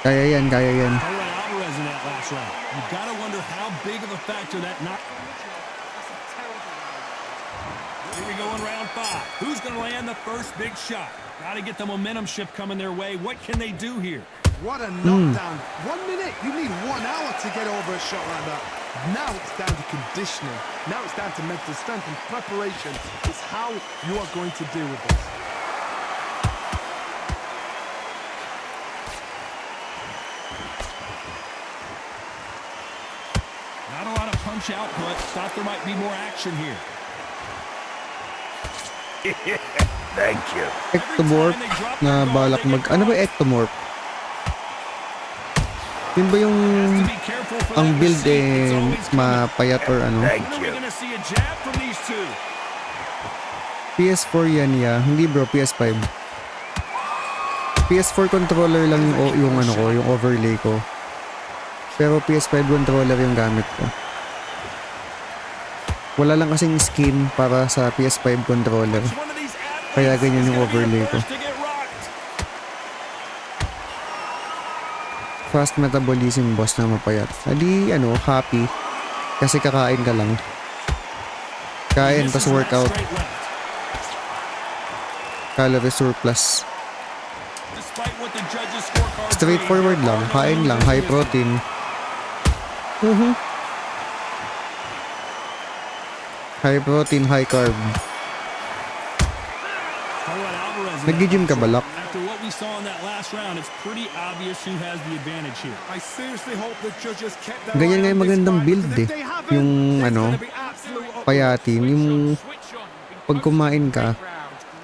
Kaya yan, kaya yan. Alvarez in that last round. You gotta wonder how big of a factor that knock. Here we go in round 5. Who's gonna land the first big shot? Gotta get the momentum shift coming their way. What can they do here? What a knockdown. 1 minute, you need 1 hour to get over a shot like that. Now it's down to conditioning. Now it's down to mental strength and preparation. It's how you are going to deal with this. Not a lot of punch output. Thought there might be more action here. Thank you. Ectomorph na balak mag... Ano ba ectomorph? Yun ba yung... ang build mapayat or ano? Thank you. PS4 yan ya. Hindi bro, PS5. PS4 controller lang yung ano ko, yung overlay ko. Pero PS5 controller yung gamit ko. Wala lang kasing skin para sa PS5 controller. Kaya ganyan yung overlay ko. Fast metabolism boss na mapayat. Adi ano, happy. Kasi kakain ka lang. Kain, tas workout. Calorie surplus. Straightforward lang. Kain lang. High protein. High protein, high carb. Nag-gym ka ba, Lak? After what we saw in that last round, it's pretty obvious who has the advantage here. I seriously hope the judges kept their Ganyan nga eye yung on this magandang fight, build because if eh. they haven't, Yung there's ano, gonna be absolute uproar. payatin. Yung pag kumain ka,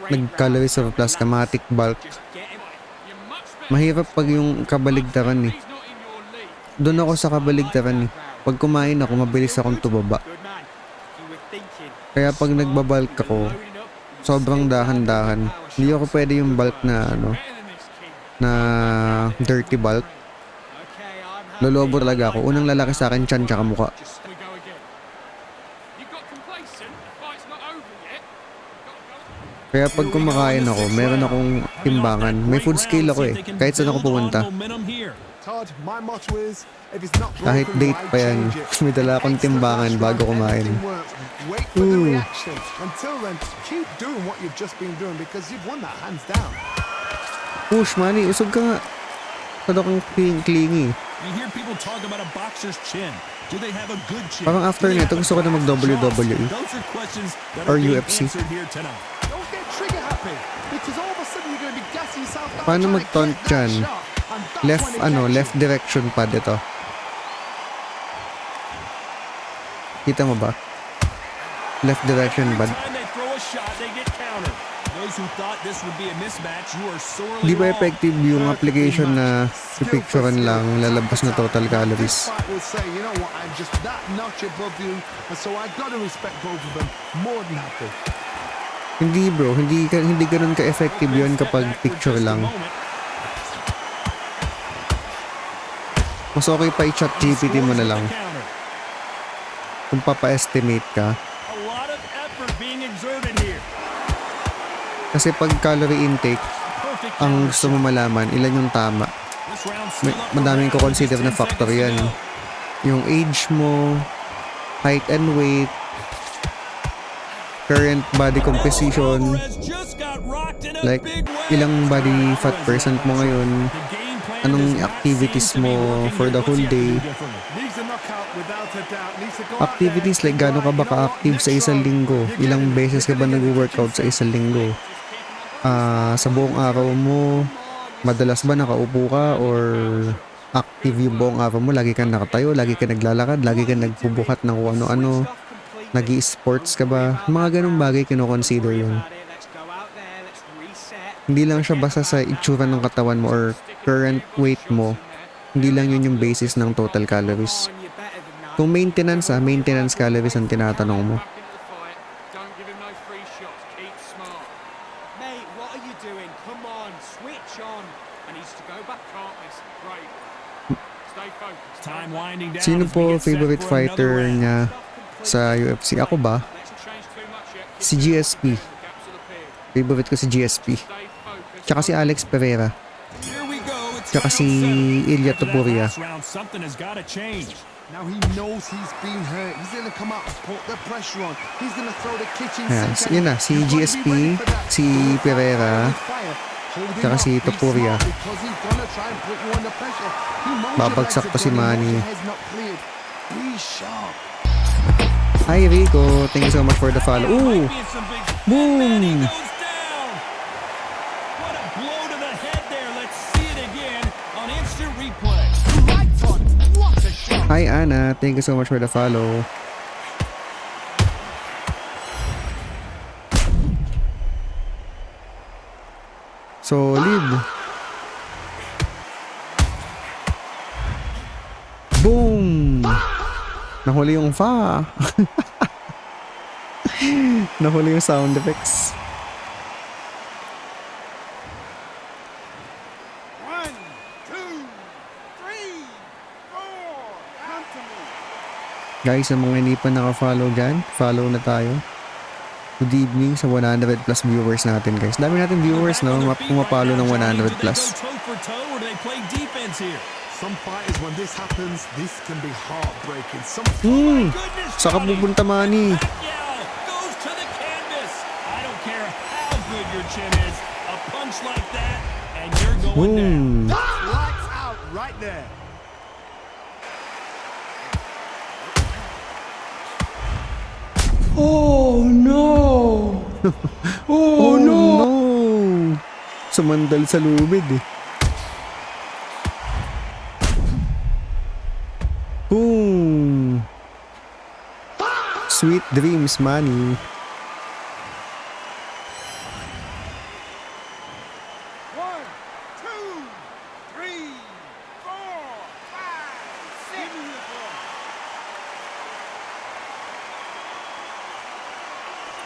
nag-calorie surplus ka, matik bulk. Mahirap pag yung kabaligtaran eh. Doon ako sa kabaligtaran eh. Pag kumain ako, mabilis akong tumaba. Kaya pag nagbabalk ako, sobrang dahan-dahan. Hindi ako pwede yung bulk na ano, na dirty bulk. Lolobo talaga ako. Unang lalaki sa akin, tiyan tsaka mukha. Kaya pag kumakain ako, meron akong timbangan. May food scale ako eh. Kahit saan ako pumunta. Todd, my motto is, if it's not Kahit broken, date why pa yan, change it? may dala akong timbangan bago kumain. Everything works. Wait for the reaction. Until then, keep doing what you've just been doing because you've won that hands down. Push, Manny. Usog ka nga. Sado kang clingy. You hear people talk about a boxer's chin. Do they have a good chin? Parang after nito, gusto ko na mag-WWE. Those are questions that Or are being UFC. answered here tonight. Don't get trigger happy because all of a sudden you're going to be gassing yourself down. Paano trying to mag-taunt get that dyan? shot, and that's Left, when it ano, gets left you. direction pad ito. Kita mo ba? Left direction pad. Every time they throw a shot, they get countered. Those who thought this would be a mismatch, you are sorely Di ba wrong. effective yung application na pipicturean lang lalabas na total This calories? fight will say, you know what, I'm just that notch above you, and so I got to respect both of them more than happy. Hindi bro, hindi ganun ka-effective yun kapag picture lang. Mas okay pa i-chat GPT mo na lang kung papa-estimate ka. A lot of effort being exerted here. Kasi pag calorie intake, ang gusto mo malaman, ilan yung tama. This round's May, still up for madaming grabs. ko-consider na 10 factor seconds to yan. go. Yung age mo, height and weight, current body composition, Alvarez just got rocked in a like big way. ilang body fat percent mo ngayon, The game plan anong does not activities seem to be mo working for here. the What's whole he have to day. do differently? Needs a knockout without a doubt. Needs to go out Activities there like gano'n ka ba ka-active sa isang linggo? Ilang beses ka ba nag-workout sa isang linggo? Sa buong araw mo, madalas ba nakaupo ka or active yung buong araw mo? Lagi ka nakatayo, lagi ka naglalakad, lagi ka nagbubuhat ng kung ano-ano, nag-i-sports ka ba? Mga ganong bagay kino-consider yun. Hindi lang siya basta sa itsura ng katawan mo or current weight mo. Hindi lang yun yung basis ng total calories. Kung maintenance maintenance calories ang tinatanong mo. Don't give him no free shots. Keep smart. Mate, what are you doing? Come on, switch on. I need to go back, can't miss. Great. Stay focused. Time winding down Sino as we po get set favorite for another fighter round. niya sa UFC? Ako ba? Let's change too much yet. Si GSP. The gaps will appear. Favorite ko si GSP. Stay focused. Tsaka si Alex Pereira. Here we go. It's Tsaka si Ilya Topuria. Something has got to change. Now he knows he's been hurt. He's gonna come out and put the pressure on. He's gonna throw the kitchen Ayan, sink. yun na, si GSP, si Pereira, tsaka si Topuria. Babagsak to si Manny. Hi Rico, thank you so much for the follow. Ooh! Boom! What a blow to the head there. Let's see it again on instant replay. Hi Anna, thank you so much for the follow. Solid. Boom! Nahuli yung fa. Nahuli yung sound effects. Guys, ang mga hindi pa naka-follow dyan, follow na tayo. Good evening sa 100 plus viewers natin, guys. Dami natin viewers, no? Pumapalo ng 100 plus. Some fighters, when this happens, this can be heartbreaking. Saka pupunta Manny. Goes to the canvas. I don't care how good your chin is. A punch like that, and you're going down. Lights out right there. Oh no! Oh no! Sumandal sa lubid eh. Boom! Sweet dreams, Manny.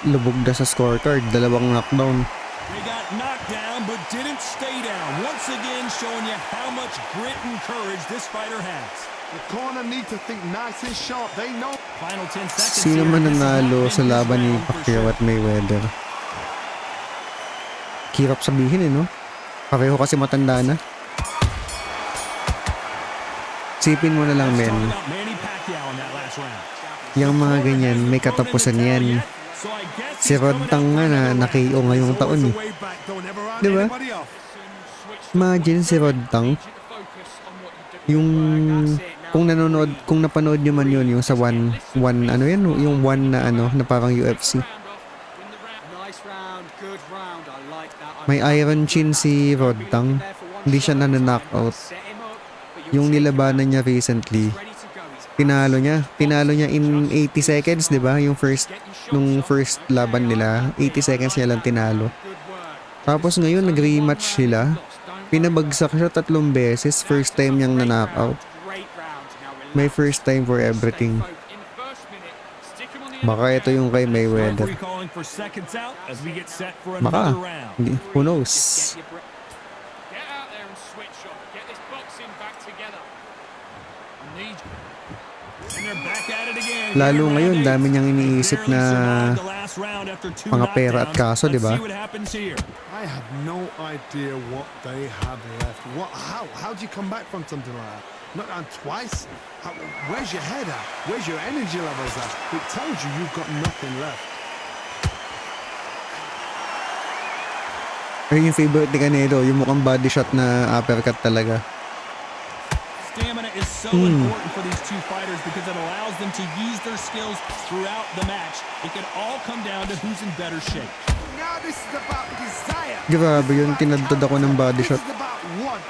Lubog na sa scorecard, dalawang knockdown. They got knocked down but didn't stay down. Once again showing you how much grit and courage this fighter has. The corner need to think nice and sharp. They know. Final 10 seconds. Sino man nanalo sa laban ni Pacquiao at Mayweather? Hirap sabihin eh, no? Pareho kasi matanda na. Sipin mo na lang, men. Yung mga ganyan, may katapusan yan. Si Rod Tang nga na KO ngayong taon eh. Diba? Imagine si Rod Tang. Yung kung napanood nyo man yun, yung sa one ano yan, yung one na ano, na parang UFC. May iron chin si Rod Tang. Hindi siya na-knockout. Yung nilabanan niya recently, Pinalo niya in 80 seconds, 'di ba? Yung nung first laban nila, 80 seconds niya lang tinalo. Tapos ngayon nag-rematch sila. Pinabagsak siya 3 beses, first time niyang na-knockout. May first time for everything. Baka ito yung kay Mayweather. Baka. Who knows? Lalo ngayon, dami niyang iniisip na mga pera at kaso, di ba? I have no idea what they have left. How do you come back from something like that? Not on twice? Where's your head at? Where's your energy levels at? It tells you you've got nothing left. Ayun yung favorite ni Canedo, yung mukhang body shot na uppercut talaga. Stamina is so important for these two fighters because it allows them to use their skills throughout the match. It can all come down to who's in better shape. Now this is about desire. Grabe yun, tinadtad ako ng body shot. This is about want.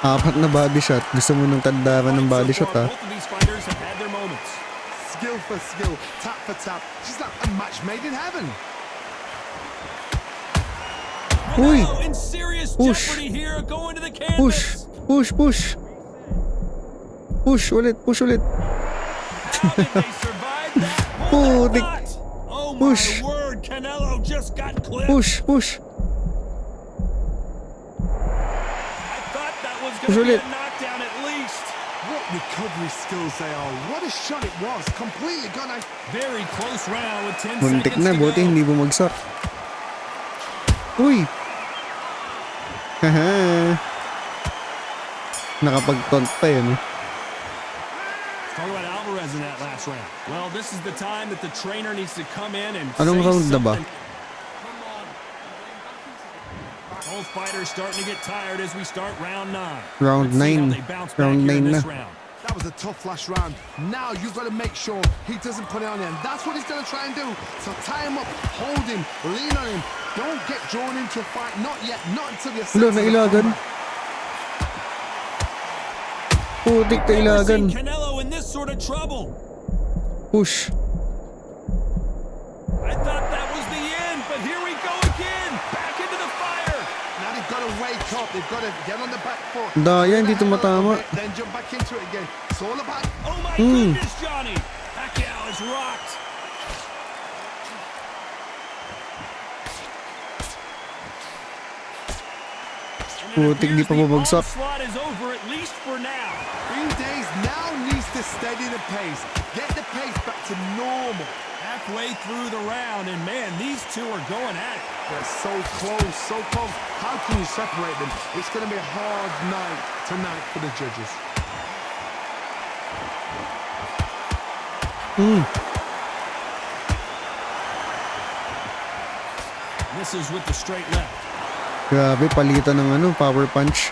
4 na body shot. Gusto mo nung tandara ng body shot, ha? Both of these fighters have had their moments. Skill for skill, tap for tap. She's like a match made in heaven. Uy! Push! Push! Push! Push! Push ulit! Push ulit! Putik! Push! Push! Push! Push ulit! What recovery skills they are. What a shot it was. Completely gone. Very close round with 10 Muntik seconds na, to buti go. hindi bumagsak. Uy! Haha. Nakapag-taunt pa yun. Talk about Alvarez in that last round. Well, this is the time that the trainer needs to come in and Anong say round na ba? something. Both fighters starting to get tired as we start round 9. Round Let's see how 9. they bounce back Round here in 9 this na. round. That was a tough last round. Now you've got to make sure he doesn't put it on him. That's what he's going to try and do. So tie him up, hold him, lean on him. Don't get drawn into a fight. Not yet. Not until you're set Wala, for the nailagan. combat. Putik na ilagan. Never seen Canelo in this sort of trouble. Push. I thought that was the end, but here we go again. Back into the fire. Now they've got to wake up. They've got to get on the back foot. Daya, hindi tumatama. Then jump back into it again. It's all about... Oh my goodness, Johnny. Pacquiao is rocked. Putik, di pa babagsak. Onslaught is over at least for now. Green Days now needs to steady the pace. Get the pace back to normal. Halfway through the round, and man, these two are going at it. They're so close, so close. How can you separate them? It's going to be a hard night tonight for the judges. This is with the straight left. Grabe, palitan ng ano, power punch.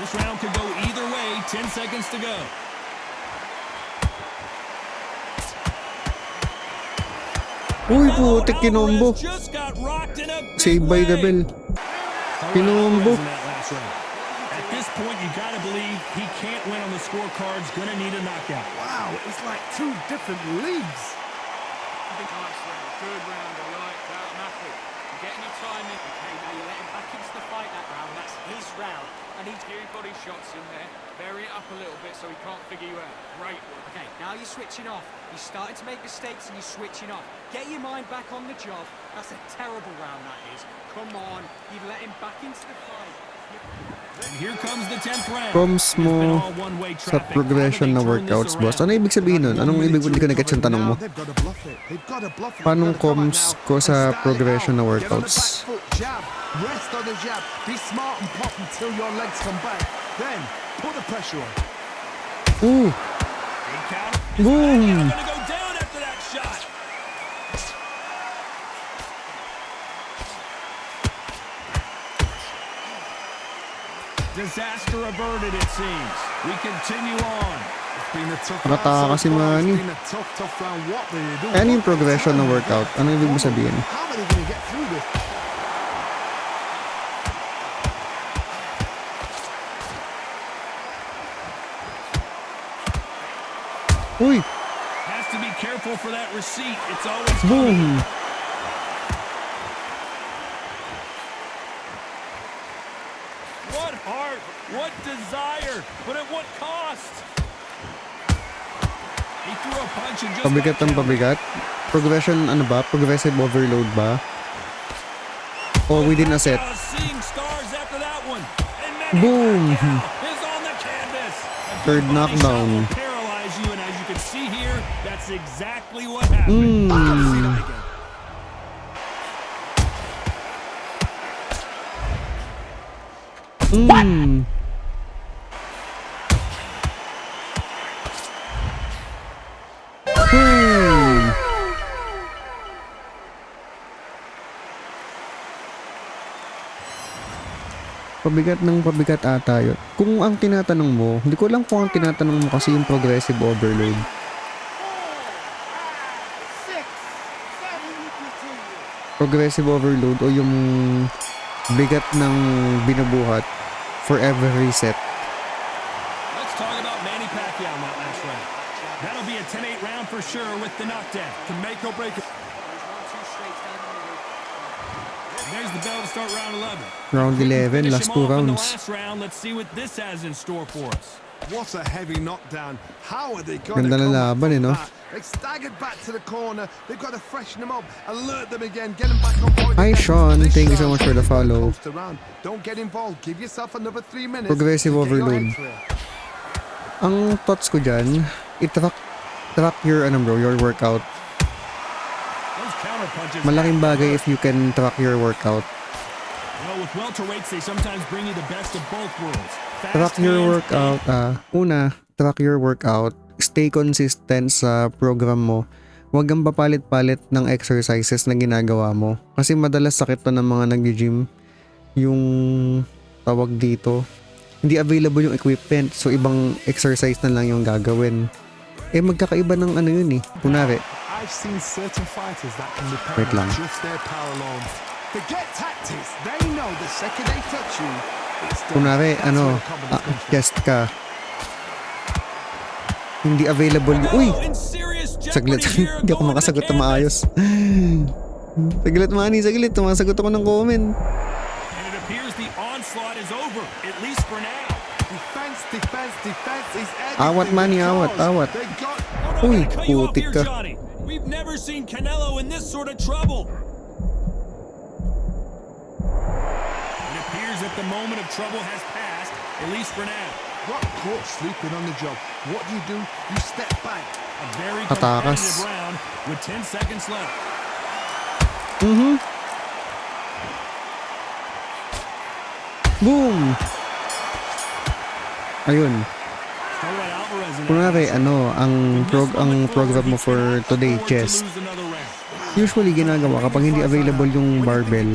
This round could go either way. 10 seconds to go. Uy, putik, kinombo. Just got rocked in a big Saved by the way. bell. Kinombo. At this point, you gotta believe he can't win on the scorecards. Gonna need a knockout. Wow, it's like two different leagues. Nice round. Good round. I like that. I'm happy. You're getting your time in. Okay, now you let him back into the fight that round. That's his round. And he's few body shots in there. Vary it up a little bit so he can't figure you out. Great work. Okay, now you're switching off. You're starting to make mistakes and you're switching off. Get your mind back on the job. That's a terrible round, that is. Come on. You've let him back into the fight. And here comes the 10th round. Proms mo sa progression na workouts, boss. Ano ibig sabihin nun? Anong ibig, hindi ko na-get yung tanong mo? They've got to bluff it. They've got to bluff it. Paano They've got to come comms out ko and sa start it progression na out. Get on the workouts? back foot, jab. Rest on the jab. Be smart and pop until your legs come back. Then put the pressure on. Ooh! Big count. Boom! Gonna go down after that shot. Disaster averted, it seems. We continue on. It's been a tough Nakataka round si so far. Manny. It's been a tough round. What do you do? Ano yung progression na workout? Ano ibig mo sabihin? How are they going to get through this? Uy! Has to be careful for that receipt. It's always Boom! what heart, what desire, but at what cost? He threw a punch and just Pabigat got ng down. pabigat? Progression, ano ba? Progressive overload ba? O within a set? Seeing stars after that one. And Boom! is on the canvas. A Third good body shot knockdown. will paralyze you, and as you can see here, that's exactly what happened. Pabigat ng pabigat ata yun. Kung ang tinatanong mo, hindi ko lang kung ang tinatanong mo kasi yung progressive overload. Progressive overload o yung bigat ng binubuhat for every set. Let's talk about Manny Pacquiao in that last round. That'll be a 10-8 round for sure with the knockdown. To make or break it. There's the bell to start round 11. Round 11, last two In the rounds. last round, let's see what this has in store for us. What a heavy knockdown. How are they going Ganda to ng come laban, back eh, from no? that? They've staggered back to the corner. They've got to freshen them up, alert them again, get them back on point. Hi, again. Sean. This Thank you so round, much for the they've got to follow. coast around. Don't get involved. Give yourself another 3 minutes. Progressive to get your overload. head clear. Ang thoughts ko dyan, track your, your workout. Those counter punches. Malaking bagay if you can track your workout. Well, with welterweights, they sometimes bring you the best of both worlds. Track your workout. Una, track your workout. Stay consistent sa program mo. Huwag kang papalit-palit ng exercises na ginagawa mo. Kasi madalas sakit to ng mga nag-gym. Yung tawag dito, hindi available yung equipment. So, ibang exercise na lang yung gagawin. Magkakaiba ng ano yun eh. Kunwari, I've seen certain fighters that can wait lang. just their power alone. Forget tactics. They know the second they touch you, it's done. Kunwari, That's where the confidence comes from. chest ka. Hindi available. Uy! Saglit. Hindi ako makasagot na maayos. Saglit, Manny. Saglit. Tumasagot ako ng comment. And it appears the onslaught is over, at least for now. Defense is everything. Awat, Manny. Awat. Because Awat. they got Uy, Cut you off putik here, ka. Johnny. We've never seen Canelo in this sort of trouble. It appears that the moment of trouble has passed, at least for now. got caught sleeping on the job. What do? You step back. A very Atakas. competitive round with 10 seconds left. Boom! Ayun. Alright, Alvarez and Kunwari, ang program mo for today, chest. lose another round. Usually, ginagawa kapag hindi available yung barbell,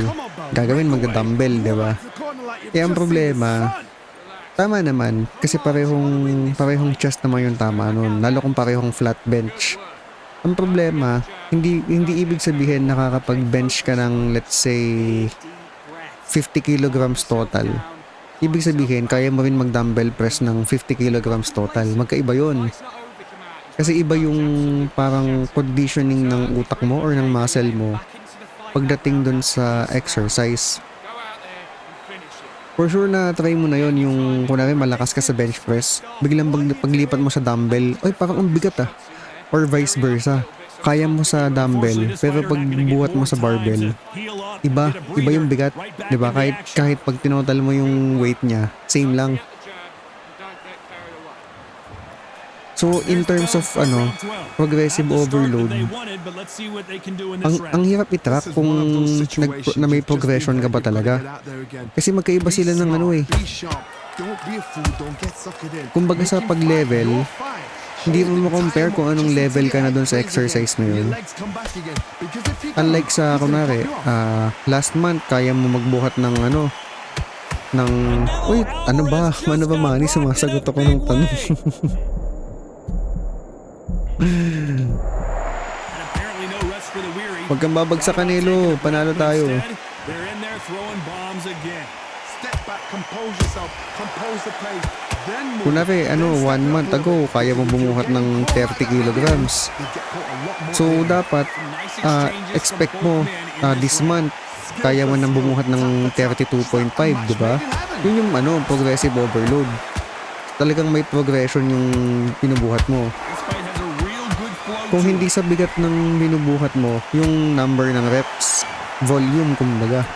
gagawin magda-dumbbell, di ba? Ang problema, tama naman, kasi parehong chest naman yung tama nun, lalo kung parehong flat bench. Ang problema, hindi ibig sabihin nakakapag-bench ka ng, let's say, 50 kilograms total. Ibig sabihin, kaya mo rin mag-dumbbell press ng 50 kilograms total. Magkaiba yun. Kasi iba yung parang conditioning ng utak mo or ng muscle mo pagdating dun sa exercise. For sure na try mo na yon yung kunwari malakas ka sa bench press, biglang paglipat mo sa dumbbell, ay parang ang bigat ah. Or vice versa. Kaya mo sa dumbbell, pero pag buhat mo sa barbell, iba yung bigat, 'di ba? Kahit pag tinotal mo yung weight niya, same lang. So in terms of progressive overload, ang hirap i-track kung na may progression ka ba talaga. Kasi magkaiba sila ng Kumbaga sa pag-level, hindi mo ma-compare kung anong level ka na doon sa exercise na yun. Unlike sa, kunwari, last month, kaya mo magbuhat ng uy, ano ba, Manny? Sumasagot ako ng tanong. Huwag kang babagsak, Canelo. Panalo tayo. They're in there throwing bombs again. Step back, compose yourself, compose the pace. Then move. Kunwari, 1 month ago, kaya mo bumuhat ng 30 kilograms. So, dapat, expect mo, this month, kaya mo nang bumuhat ng 32.5, di ba? Yun yung, progressive overload. Talagang may progression yung pinubuhat mo. Kung hindi sa bigat ng binubuhat mo, yung number ng reps, volume, kumbaga.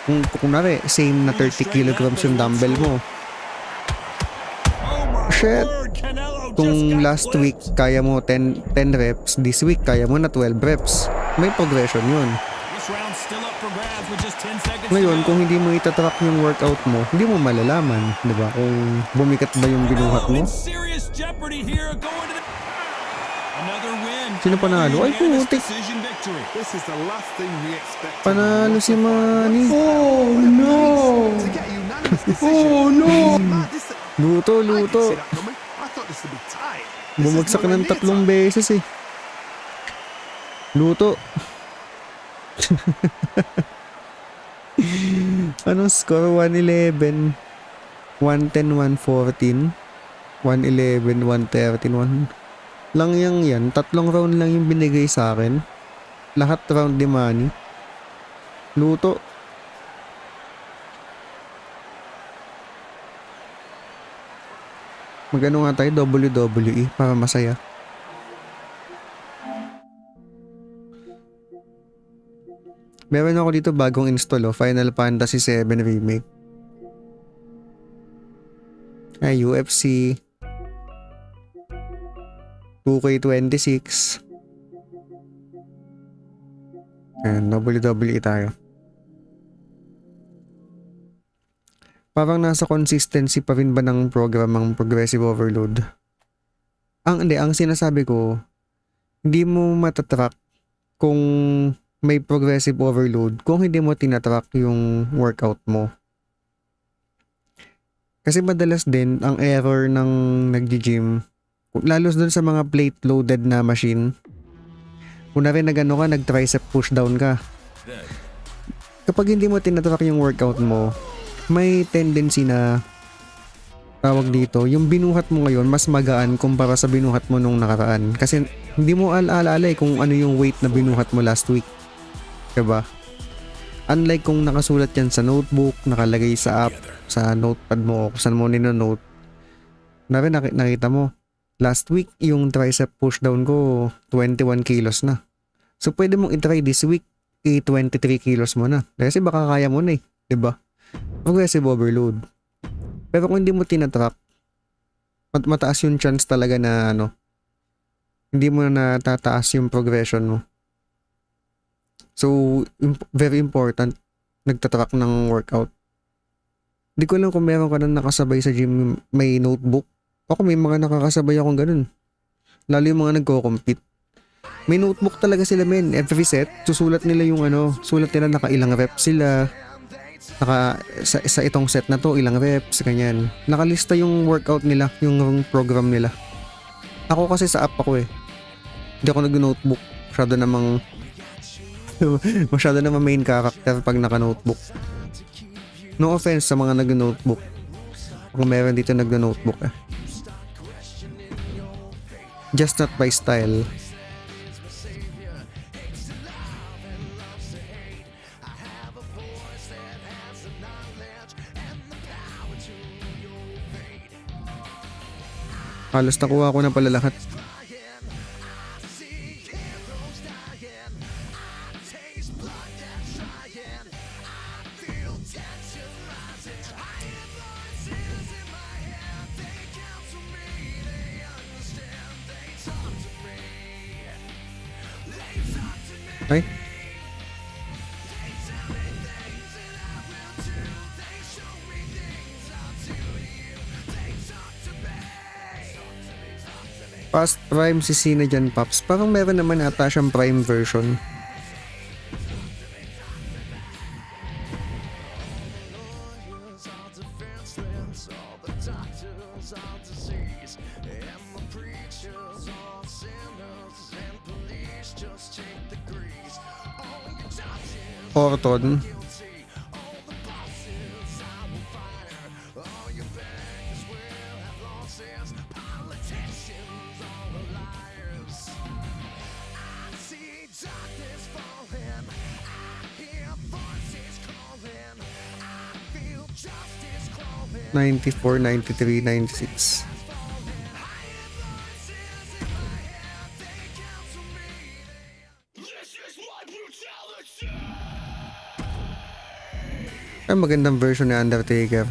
Kung kunwari, same na 30 kilograms yung dumbbell mo. Shit! Kung last week, kaya mo 10 reps, this week, kaya mo na 12 reps. May progression yun. Ngayon, kung hindi mo itatrack yung workout mo, hindi mo malalaman, di ba? Kung bumikat ba yung binuhat mo. Sino panalo? Ay, putik! Panalo si Manny. Oh no! Oh no! Luto. Bumagsak ng 3 beses eh. Luto. Anong score? 111, 110, 114, 111, 113, 1 lang yan. 3 round lang yung binigay sa akin. Lahat round ni Manny. Luto. Magano nga tayo, WWE para masaya. Meron ako dito bagong install, Final Fantasy 7 Remake. Ay, UFC 2K26. Ayan, WWE tayo. Parang nasa consistency pa rin ba ng program ang progressive overload? Ang sinasabi ko, hindi mo matatrack kung may progressive overload kung hindi mo tinatrack yung workout mo. Kasi madalas din ang error ng nag-gym, lalo dun sa mga plate loaded na machine. Kung na rin nag-tricep push down ka. Kapag hindi mo tinatrack yung workout mo, may tendency na tawag dito, yung binuhat mo ngayon mas magaan kumpara sa binuhat mo nung nakaraan. Kasi hindi mo alala kung ano yung weight na binuhat mo last week. Diba? Unlike kung nakasulat yan sa notebook, nakalagay sa app, sa notepad mo, kung saan mo nino-note. Nakita mo, last week yung tricep push down ko 21 kilos na. So pwede mong i-try this week, 23 kilos mo na. Kasi baka kaya mo na diba? Progressive overload. Pero kung hindi mo tinatrack, mataas yung chance talaga na hindi mo na natataas yung progression mo. So, very important, nagtatrack ng workout. Hindi ko alam kung meron ka na nakasabay sa gym may notebook. Ako may mga nakakasabay akong ganun. Lalo yung mga nagko-compete. May notebook talaga sila men. Every set, susulat nila yung sulat nila nakailang reps sila. Sa itong set na to, ilang reps, ganyan. Nakalista yung workout nila, yung program nila. Ako kasi sa app ako Hindi ako nag-notebook. Masyado namang main character pag naka-notebook. No offense sa mga nag-notebook. Kung meron dito nag-notebook Just not by style. Halos nakuha ko na pala lahat. Ay. Past Prime si Sina dyan, Pops. Parang meron naman ata siyang Prime version. Orton. '94, '93, '96. Ay, magandang version ni Undertaker.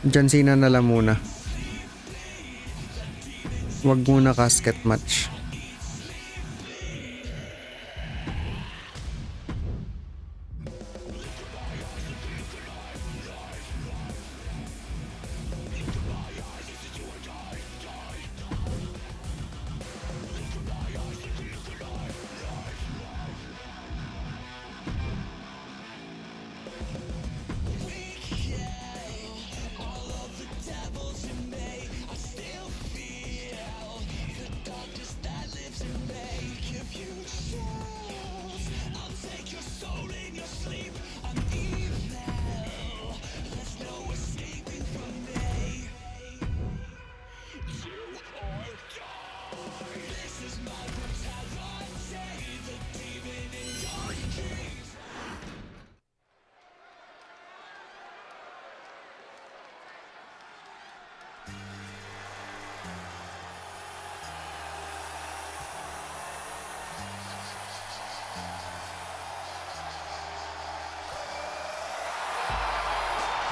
John Cena na lang muna. Wag muna casket match.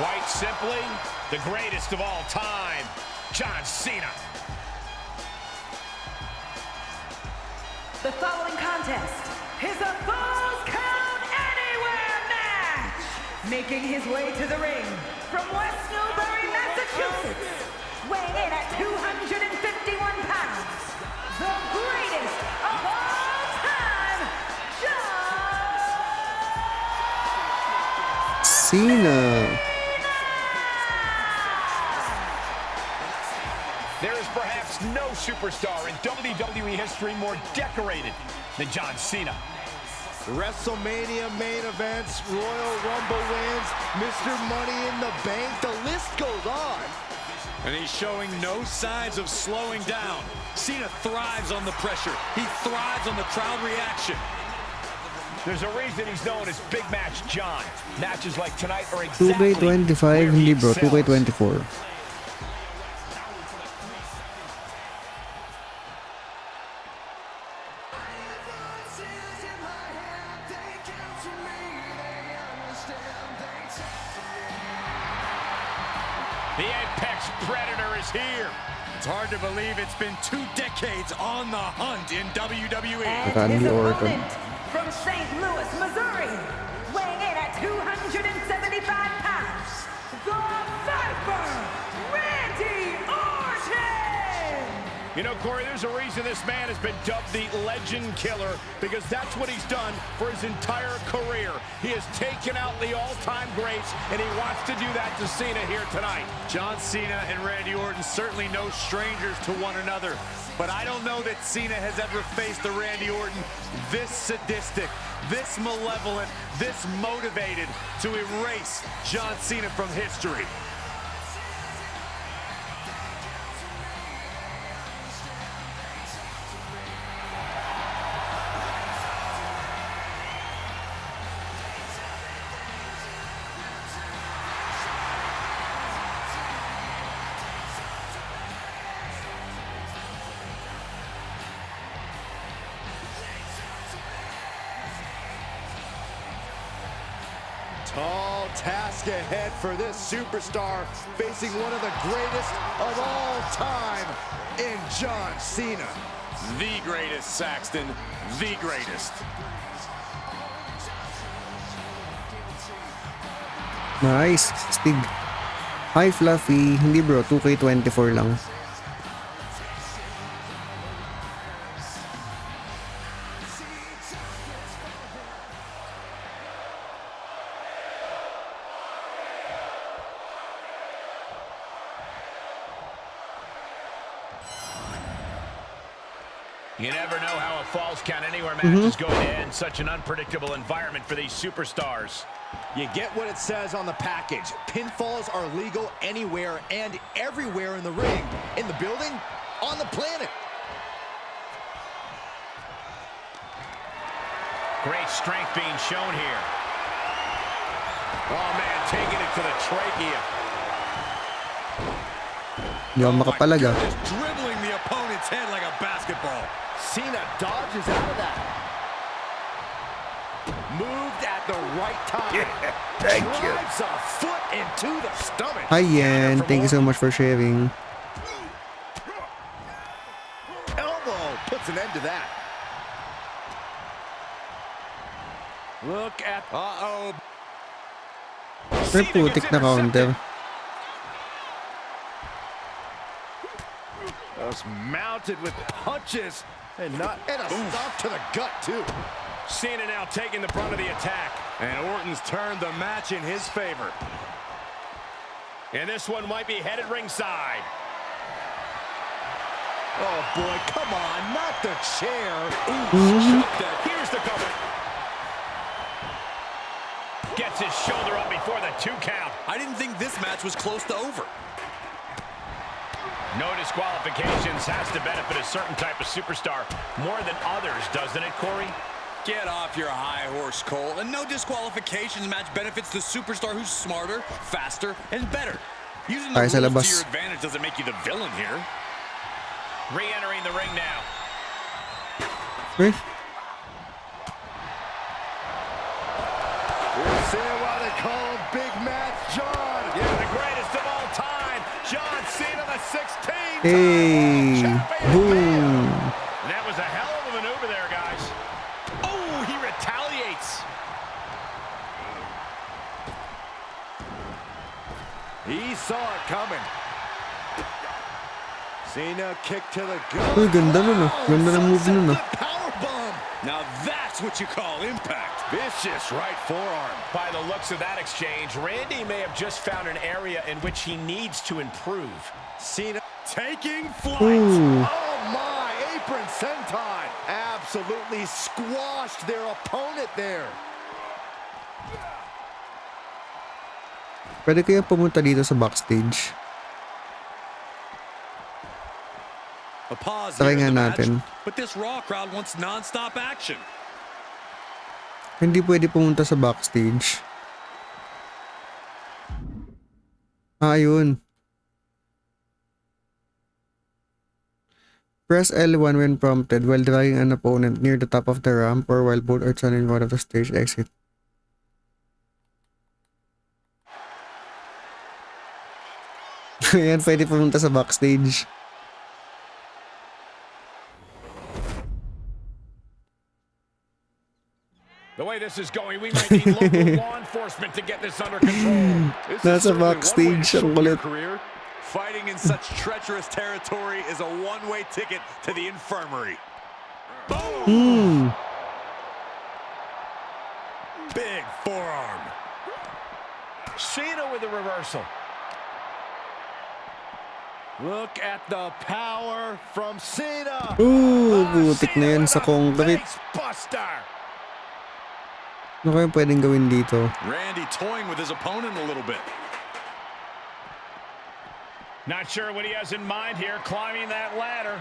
Quite simply, the greatest of all time, John Cena. The following contest is a Falls Count Anywhere match. Making his way to the ring from West Newbury, Massachusetts, weighing in at 251 pounds, the greatest of all time, John Cena. There is perhaps no superstar in WWE history more decorated than John Cena. WrestleMania main events, Royal Rumble wins, Mr. Money in the Bank, the list goes on. And he's showing no signs of slowing down. Cena thrives on the pressure. He thrives on the crowd reaction. There's a reason he's known as Big Match John. Matches like tonight are exactly 2K25 hindi bro, 2K24. The Apex Predator is here. It's hard to believe it's been 2 decades on the hunt in WWE. and his opponent from St. Louis, Missouri, weighing in at 275 pounds, the Viper, Randy Orton! You know, Corey, there's a reason this man has been dubbed the Legend Killer, because that's what he's done for his entire career. He has taken out the all-time greats, and he wants to do that to Cena here tonight. John Cena and Randy Orton certainly no strangers to one another, but I don't know that Cena has ever faced a Randy Orton this sadistic, this malevolent, this motivated to erase John Cena from history. Tall task ahead for this superstar, facing one of the greatest of all time in John Cena. The greatest, Saxton, the greatest. Nice, Stig. Hi Fluffy, hindi bro, 2K24 lang. You never know how a Falls Count Anywhere match is going to end. Such an unpredictable environment for these superstars. You get what it says on the package. Pinfalls are legal anywhere and everywhere in the ring, in the building, on the planet. Great strength being shown here. Oh, man, taking it to the trachea. Hindi ako makapalaga. Dribbling the opponent's head like a basketball. Cena dodges out of that. Moved at the right time. Yeah, thank you. Drives a foot into the stomach. Hi Yen, thank you so much for sharing. Elbow puts an end to that. Look at... Uh-oh. May putik na counter. Just mounted with punches and a stomp to the gut too. Cena now taking the brunt of the attack. And Orton's turned the match in his favor. And this one might be headed ringside. Oh boy, come on, not the chair. Here's the cover. Gets his shoulder up before the 2 count. I didn't think this match was close to over. No disqualifications has to benefit a certain type of superstar more than others, doesn't it, Corey? Get off your high horse, Cole. A no disqualifications match benefits the superstar who's smarter, faster, and better. Using the rules to your advantage doesn't make you the villain here. Re-entering the ring now. Hey. We'll see why they call him Big Match John. Yeah, the greatest of all time, John Cena, the 16th Hey, boom. That was a hell of a maneuver there, guys. Oh, he saw it coming. Cena kick to the gut. Uy, ganda nun ah. Ganda ng move nun ah. Powerbomb. Now that's what you call impact. Vicious right forearm. By the looks of that exchange, Randy may have just found an area in which he needs to improve. Cena taking flight. Ooh. Oh my, apron senton. Absolutely squashed their opponent there. Pwede kaya pumunta dito sa backstage. A pause Try here nga in the match, natin. but this Raw crowd wants non-stop action. Hindi pwede pumunta sa backstage. Ayun. Press L1 when prompted while dragging an opponent near the top of the ramp or while both are channeling one of the stage exit. Ayan, pwede pumunta sa backstage. The way this is going, we might need local law enforcement to get this under control. Nasa backstage ang kulit. Fighting in such treacherous territory is a one-way ticket to the infirmary. Boom! Big forearm. Cena with a reversal. Look at the power from Cena. Ooh, butik na yan sa concrete. Buster. Ano kaya pwedeng gawin dito? Randy toying with his opponent a little bit. Not sure what he has in mind here, climbing that ladder.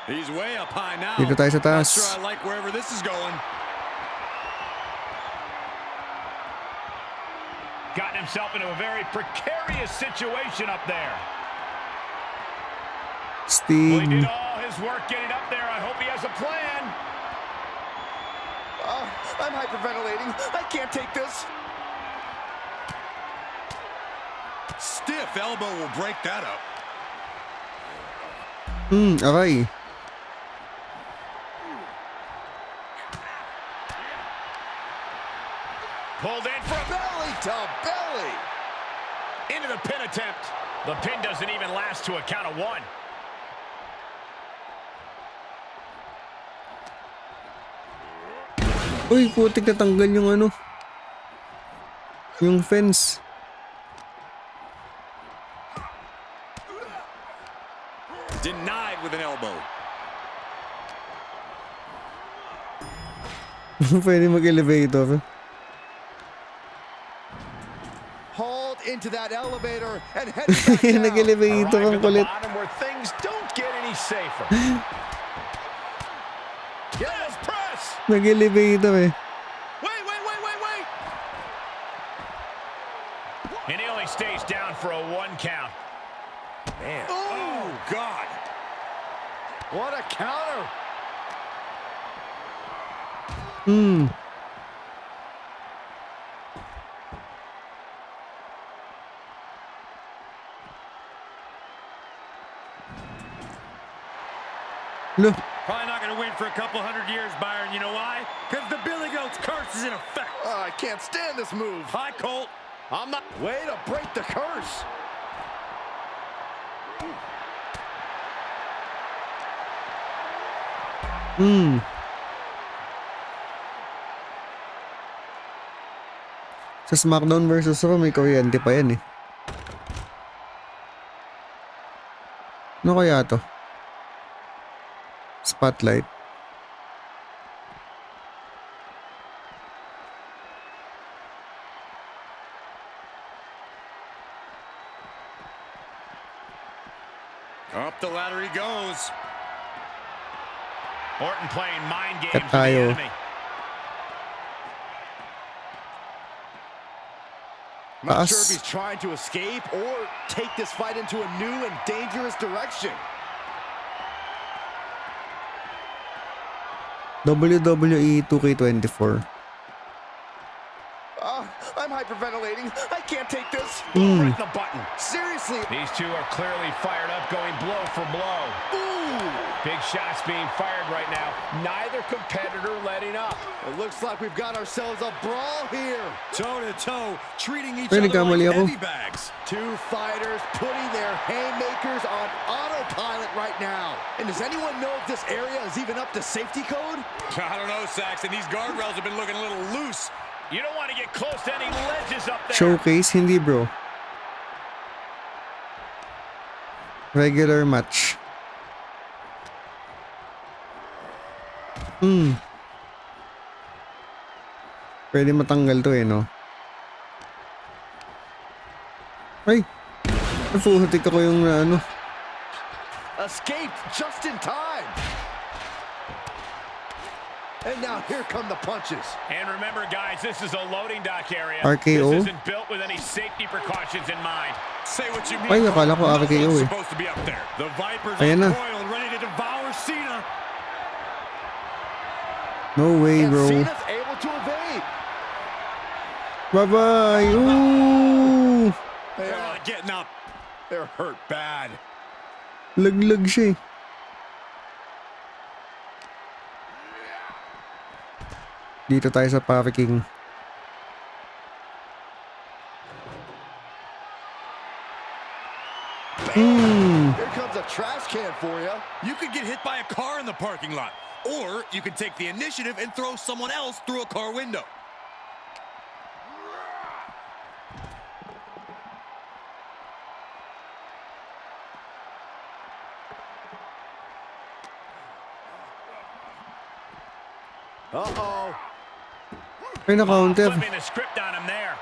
He's way up high now. Dito tayo sa taas. Not sure I like wherever this is going. Gotten himself into a very precarious situation up there. Well, he did Sting. all his work getting up there. I hope he has a plan. I'm hyperventilating. I can't take this. Stiff elbow will break that up. Aray. Pulled in for a Belly to belly. into the pin attempt. The pin doesn't even last to a count of one. Uy, putik natanggal yung ano. Yung fence. Denied with an elbow. Pwede mag-elevator. Hauled into that elevator and headed back down. Nag-elevator ang kulit. Bottom where things don't get any safer. Yes, press. Nag-elevator eh. Wait. And he only stays down for a 1 count. Man. Oh, God. What a counter. Look. Probably not going to win for a couple hundred years, Byron. You know why? Because the Billy Goat's curse is in effect. I can't stand this move. Hi, Colt. I'm not. Way to break the curse. Sa SmackDown versus Raw, may kuryente pa yan eh. Ano kaya to? Spotlight. Up the ladder he goes. Orton playing mind games with the Tayo. enemy. Not sure if he's trying to escape or take this fight into a new and dangerous direction. WWE 2K24. I'm hyperventilating. I can't take this. Right in the button. Seriously. These two are clearly fired up, going blow for blow. Ooh. Big shots being fired right now. Neither competitor letting up. It looks like we've got ourselves a brawl here. Toe-to-toe, treating each Ay, other nagkamali like ako. heavy bags. Two fighters putting their haymakers on autopilot right now. And does anyone know if this area is even up to safety code? I don't know, Saxon. These guardrails have been looking a little loose. You don't want to get close to any ledges up there. Showcase, hindi bro. Regular match. Pwede matanggal to eh, no? Ay! Nafuhutik ako yung ano. Escaped just in time. And now here come the punches. And remember, guys, this is a loading dock area. RKO? This isn't built with any safety precautions in mind. Say what you mean. Ay, akala ko RKO eh. Supposed to be up there. The Vipers Ayan na. are coiled, ready to devour Cena. No way, And bro. Cena's able to evade. Bye-bye! Ooh! They're not getting up. They're hurt bad. Laglag siya eh. Dito tayo sa parking. Here comes a trash can for you. You could get hit by a car in the parking lot. Or you could take the initiative and throw someone else through a car window. Uh-oh. Ay, na-counter. Flipping the script on him there.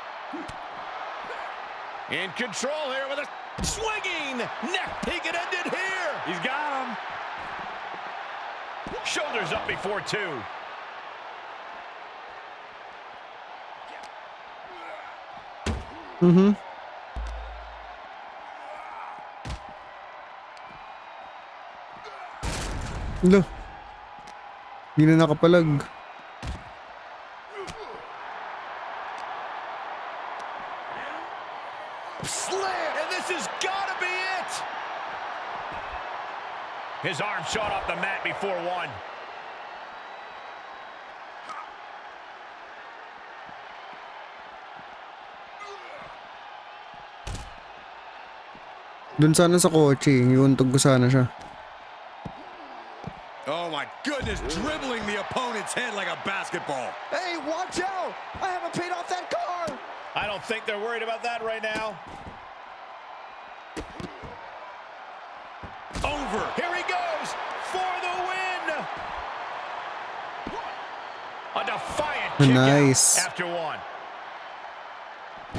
In control here with a swinging neck. He could end it here. He's got him. Shoulders up before two. Lo. Hindi na nakapalag. Slam, and this has got to be it. His arm shot off the mat before one. Dun sana sa kotse, iuntog ko sana siya. Oh my goodness, dribbling the opponent's head like a basketball. Hey, watch out! I haven't paid off that car! I don't think they're worried about that right now. Over. Here he goes for the win. A defiant kick Nice. out after one.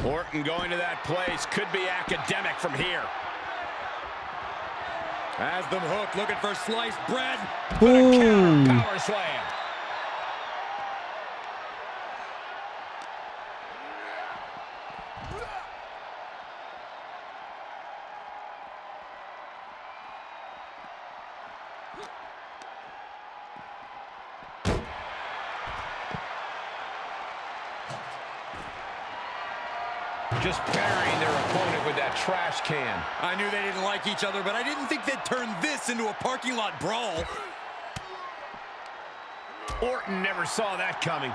Orton going to that place could be academic from here. Has them hooked, looking for sliced bread. Boom! Power slam. Just burying their opponent with that trash can. I knew they didn't like each other, but I didn't think they'd turn this into a parking lot brawl. Orton never saw that coming.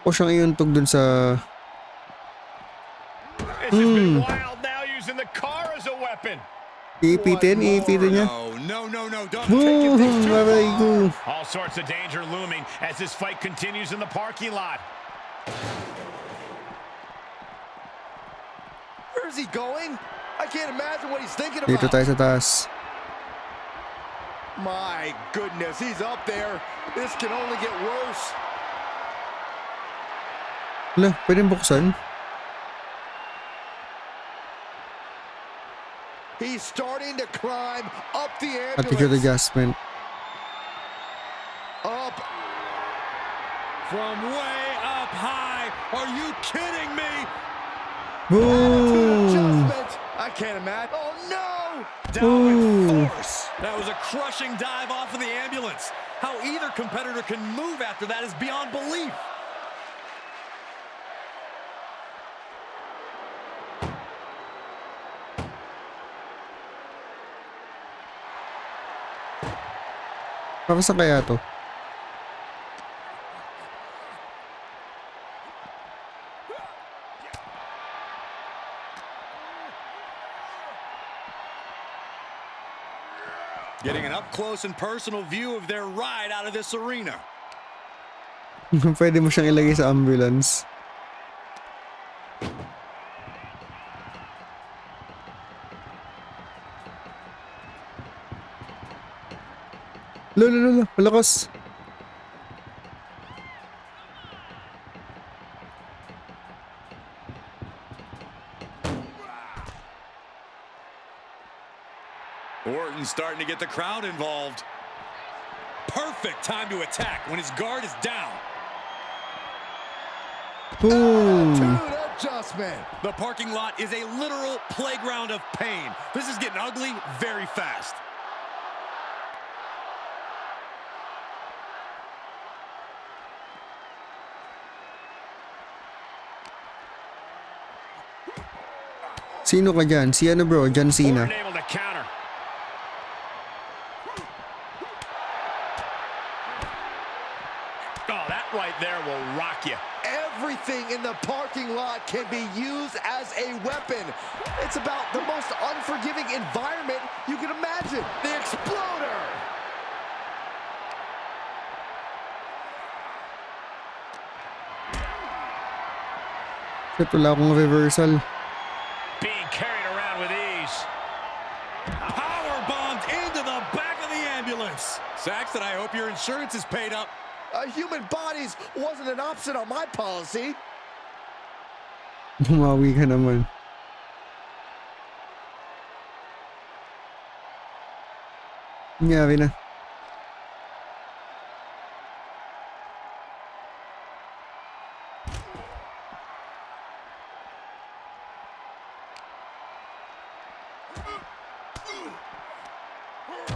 O siyang iuntog dun sa... This has been wild now, using the car as a weapon. Iipitin niya. No, don't Boom! Aray ko. All sorts of danger looming as this fight continues in the parking lot. Where is he going? I can't imagine what he's thinking about. Dito tayo sa taas. My goodness, he's up there. This can only get worse. Wala, pwedeng buksan. He's starting to climb up the Attitude ambulance. adjustment. Up. From way up high. Are you kidding me? Boom! Adjustment. I can't imagine. Oh no! Down with force. That was a crushing dive off of the ambulance. How either competitor can move after that is beyond belief. Para sa kaya to? Getting an up-close and personal view of their ride out of this arena. Pwede mo siyang ilagay sa ambulance. Lolo, malakas. Orton's starting to get the crowd involved. Perfect time to attack when his guard is down. Attitude adjustment. The parking lot is a literal playground of pain. This is getting ugly very fast. Sino ka dyan? Si ano bro? John Cena. Orton able to counter. Oh, that right there will rock you. Everything in the parking lot can be used as a weapon. It's about the most unforgiving environment you can imagine. The Exploder. Shit, wala akong reversal. Being carried around with ease. Power bombed into the back of the ambulance. Saxton, I hope your insurance is paid up. Human bodies wasn't an option on my policy. Bumawi ka naman. Nangyari na.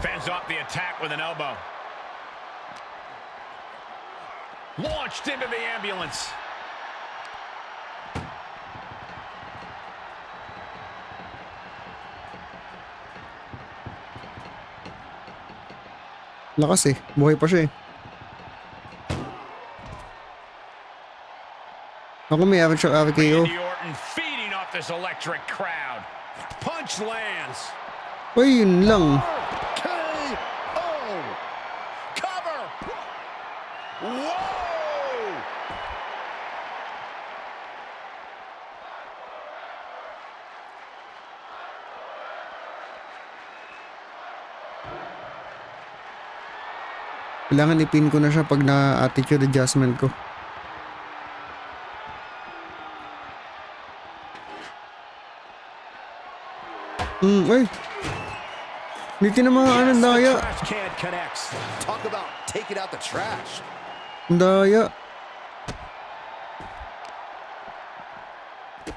Fends off the attack with an elbow. Launched into the ambulance. Lakas eh. Buhay pa siya eh. Ako may average siya RKO. Randy Orton feeding off this electric crowd. Punch lands. Uy, yun lang. KO. Cover. Whoa! Kailangan ipin ko na siya pag na-attitude adjustment ko. Ay! Hindi tinamaan ang daya. Talk about taking out the trash. Daya.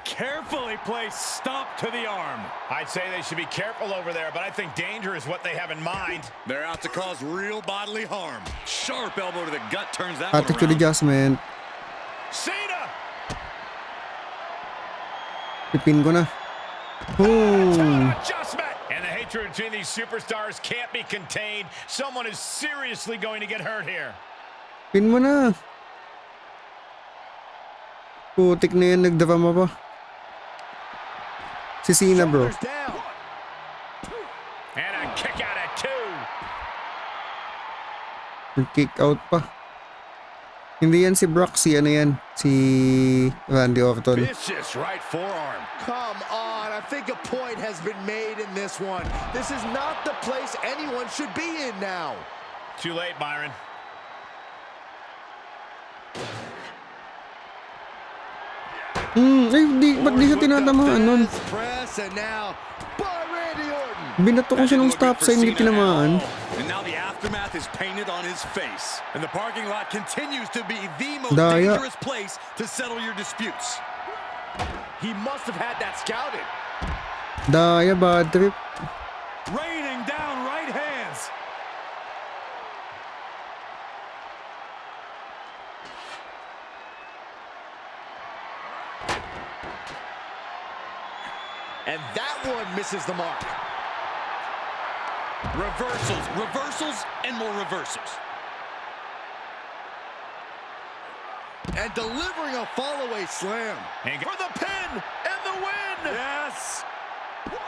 Carefully placed stomp to the arm. I'd say they should be careful over there, but I think danger is what they have in mind. They're out to cause real bodily harm. Sharp elbow to the gut turns that one Attitude around. adjustment. Cena! Ipin ko na. Boom! Adjustment! And the hatred between these superstars can't be contained. Someone is seriously going to get hurt here. Pin mo na. Putik na yan, nagdrama pa. Si Cena bro. And a kick out at 2. Kick out pa. Hindi yan si Brock, si ano yan? Si Randy Orton. Vicious right forearm. Come on, I think a point has been made in this one. This is not the place anyone should be in now. Too late, Byron. Ay, ba't di siya tinatamaan nun? Press and now by Randy Orton. Binato ko siya ng stop sign, hindi tinamaan. And now the aftermath is painted on his face. And the parking lot continues to be the most Daya. dangerous place to settle your disputes. He must have had that scouted. Daya, bad trip. Raining down right hands. And that one misses the mark. Reversals, reversals, and more reversals. And delivering a fall-away slam. And for the pin and the win. Yes.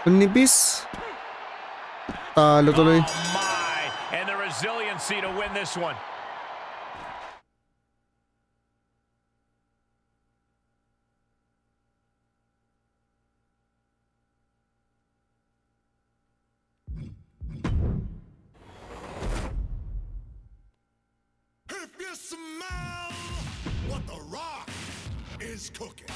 Nipis. Talo tuloy. Oh my, and the resiliency to win this one. If you smell what The Rock is cooking.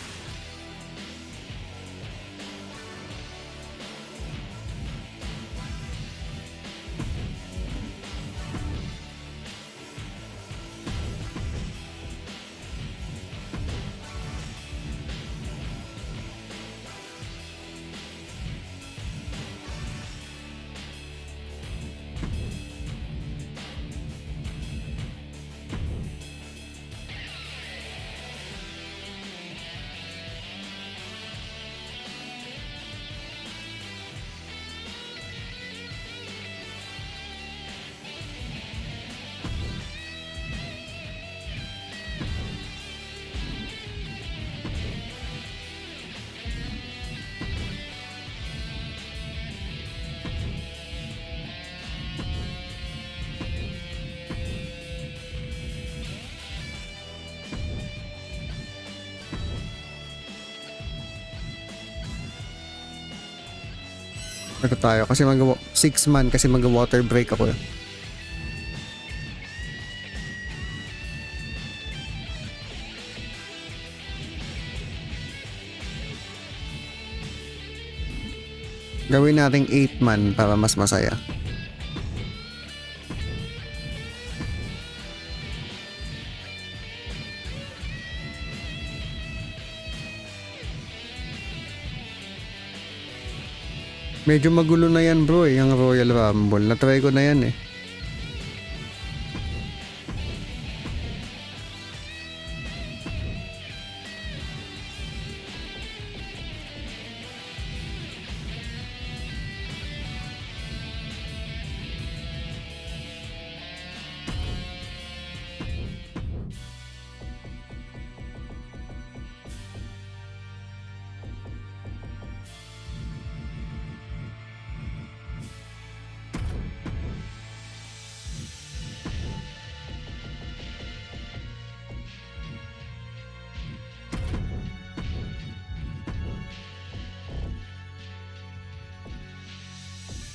Ito tayo kasi 6 man kasi mag-water break ako. Gawin nating 8 man para mas masaya. Medyo magulo na yan bro eh, yung Royal Rumble. Na-try ko na yan eh.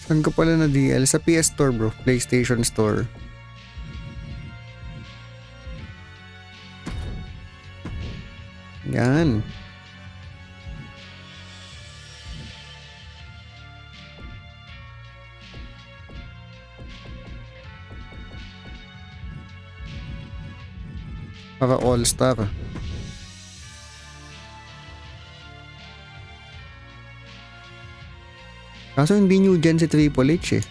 Saan ko pala na DL? Sa PS Store bro. PlayStation Store. Yan. Para All-Star. Kaso hindi new gen si Triple H eh.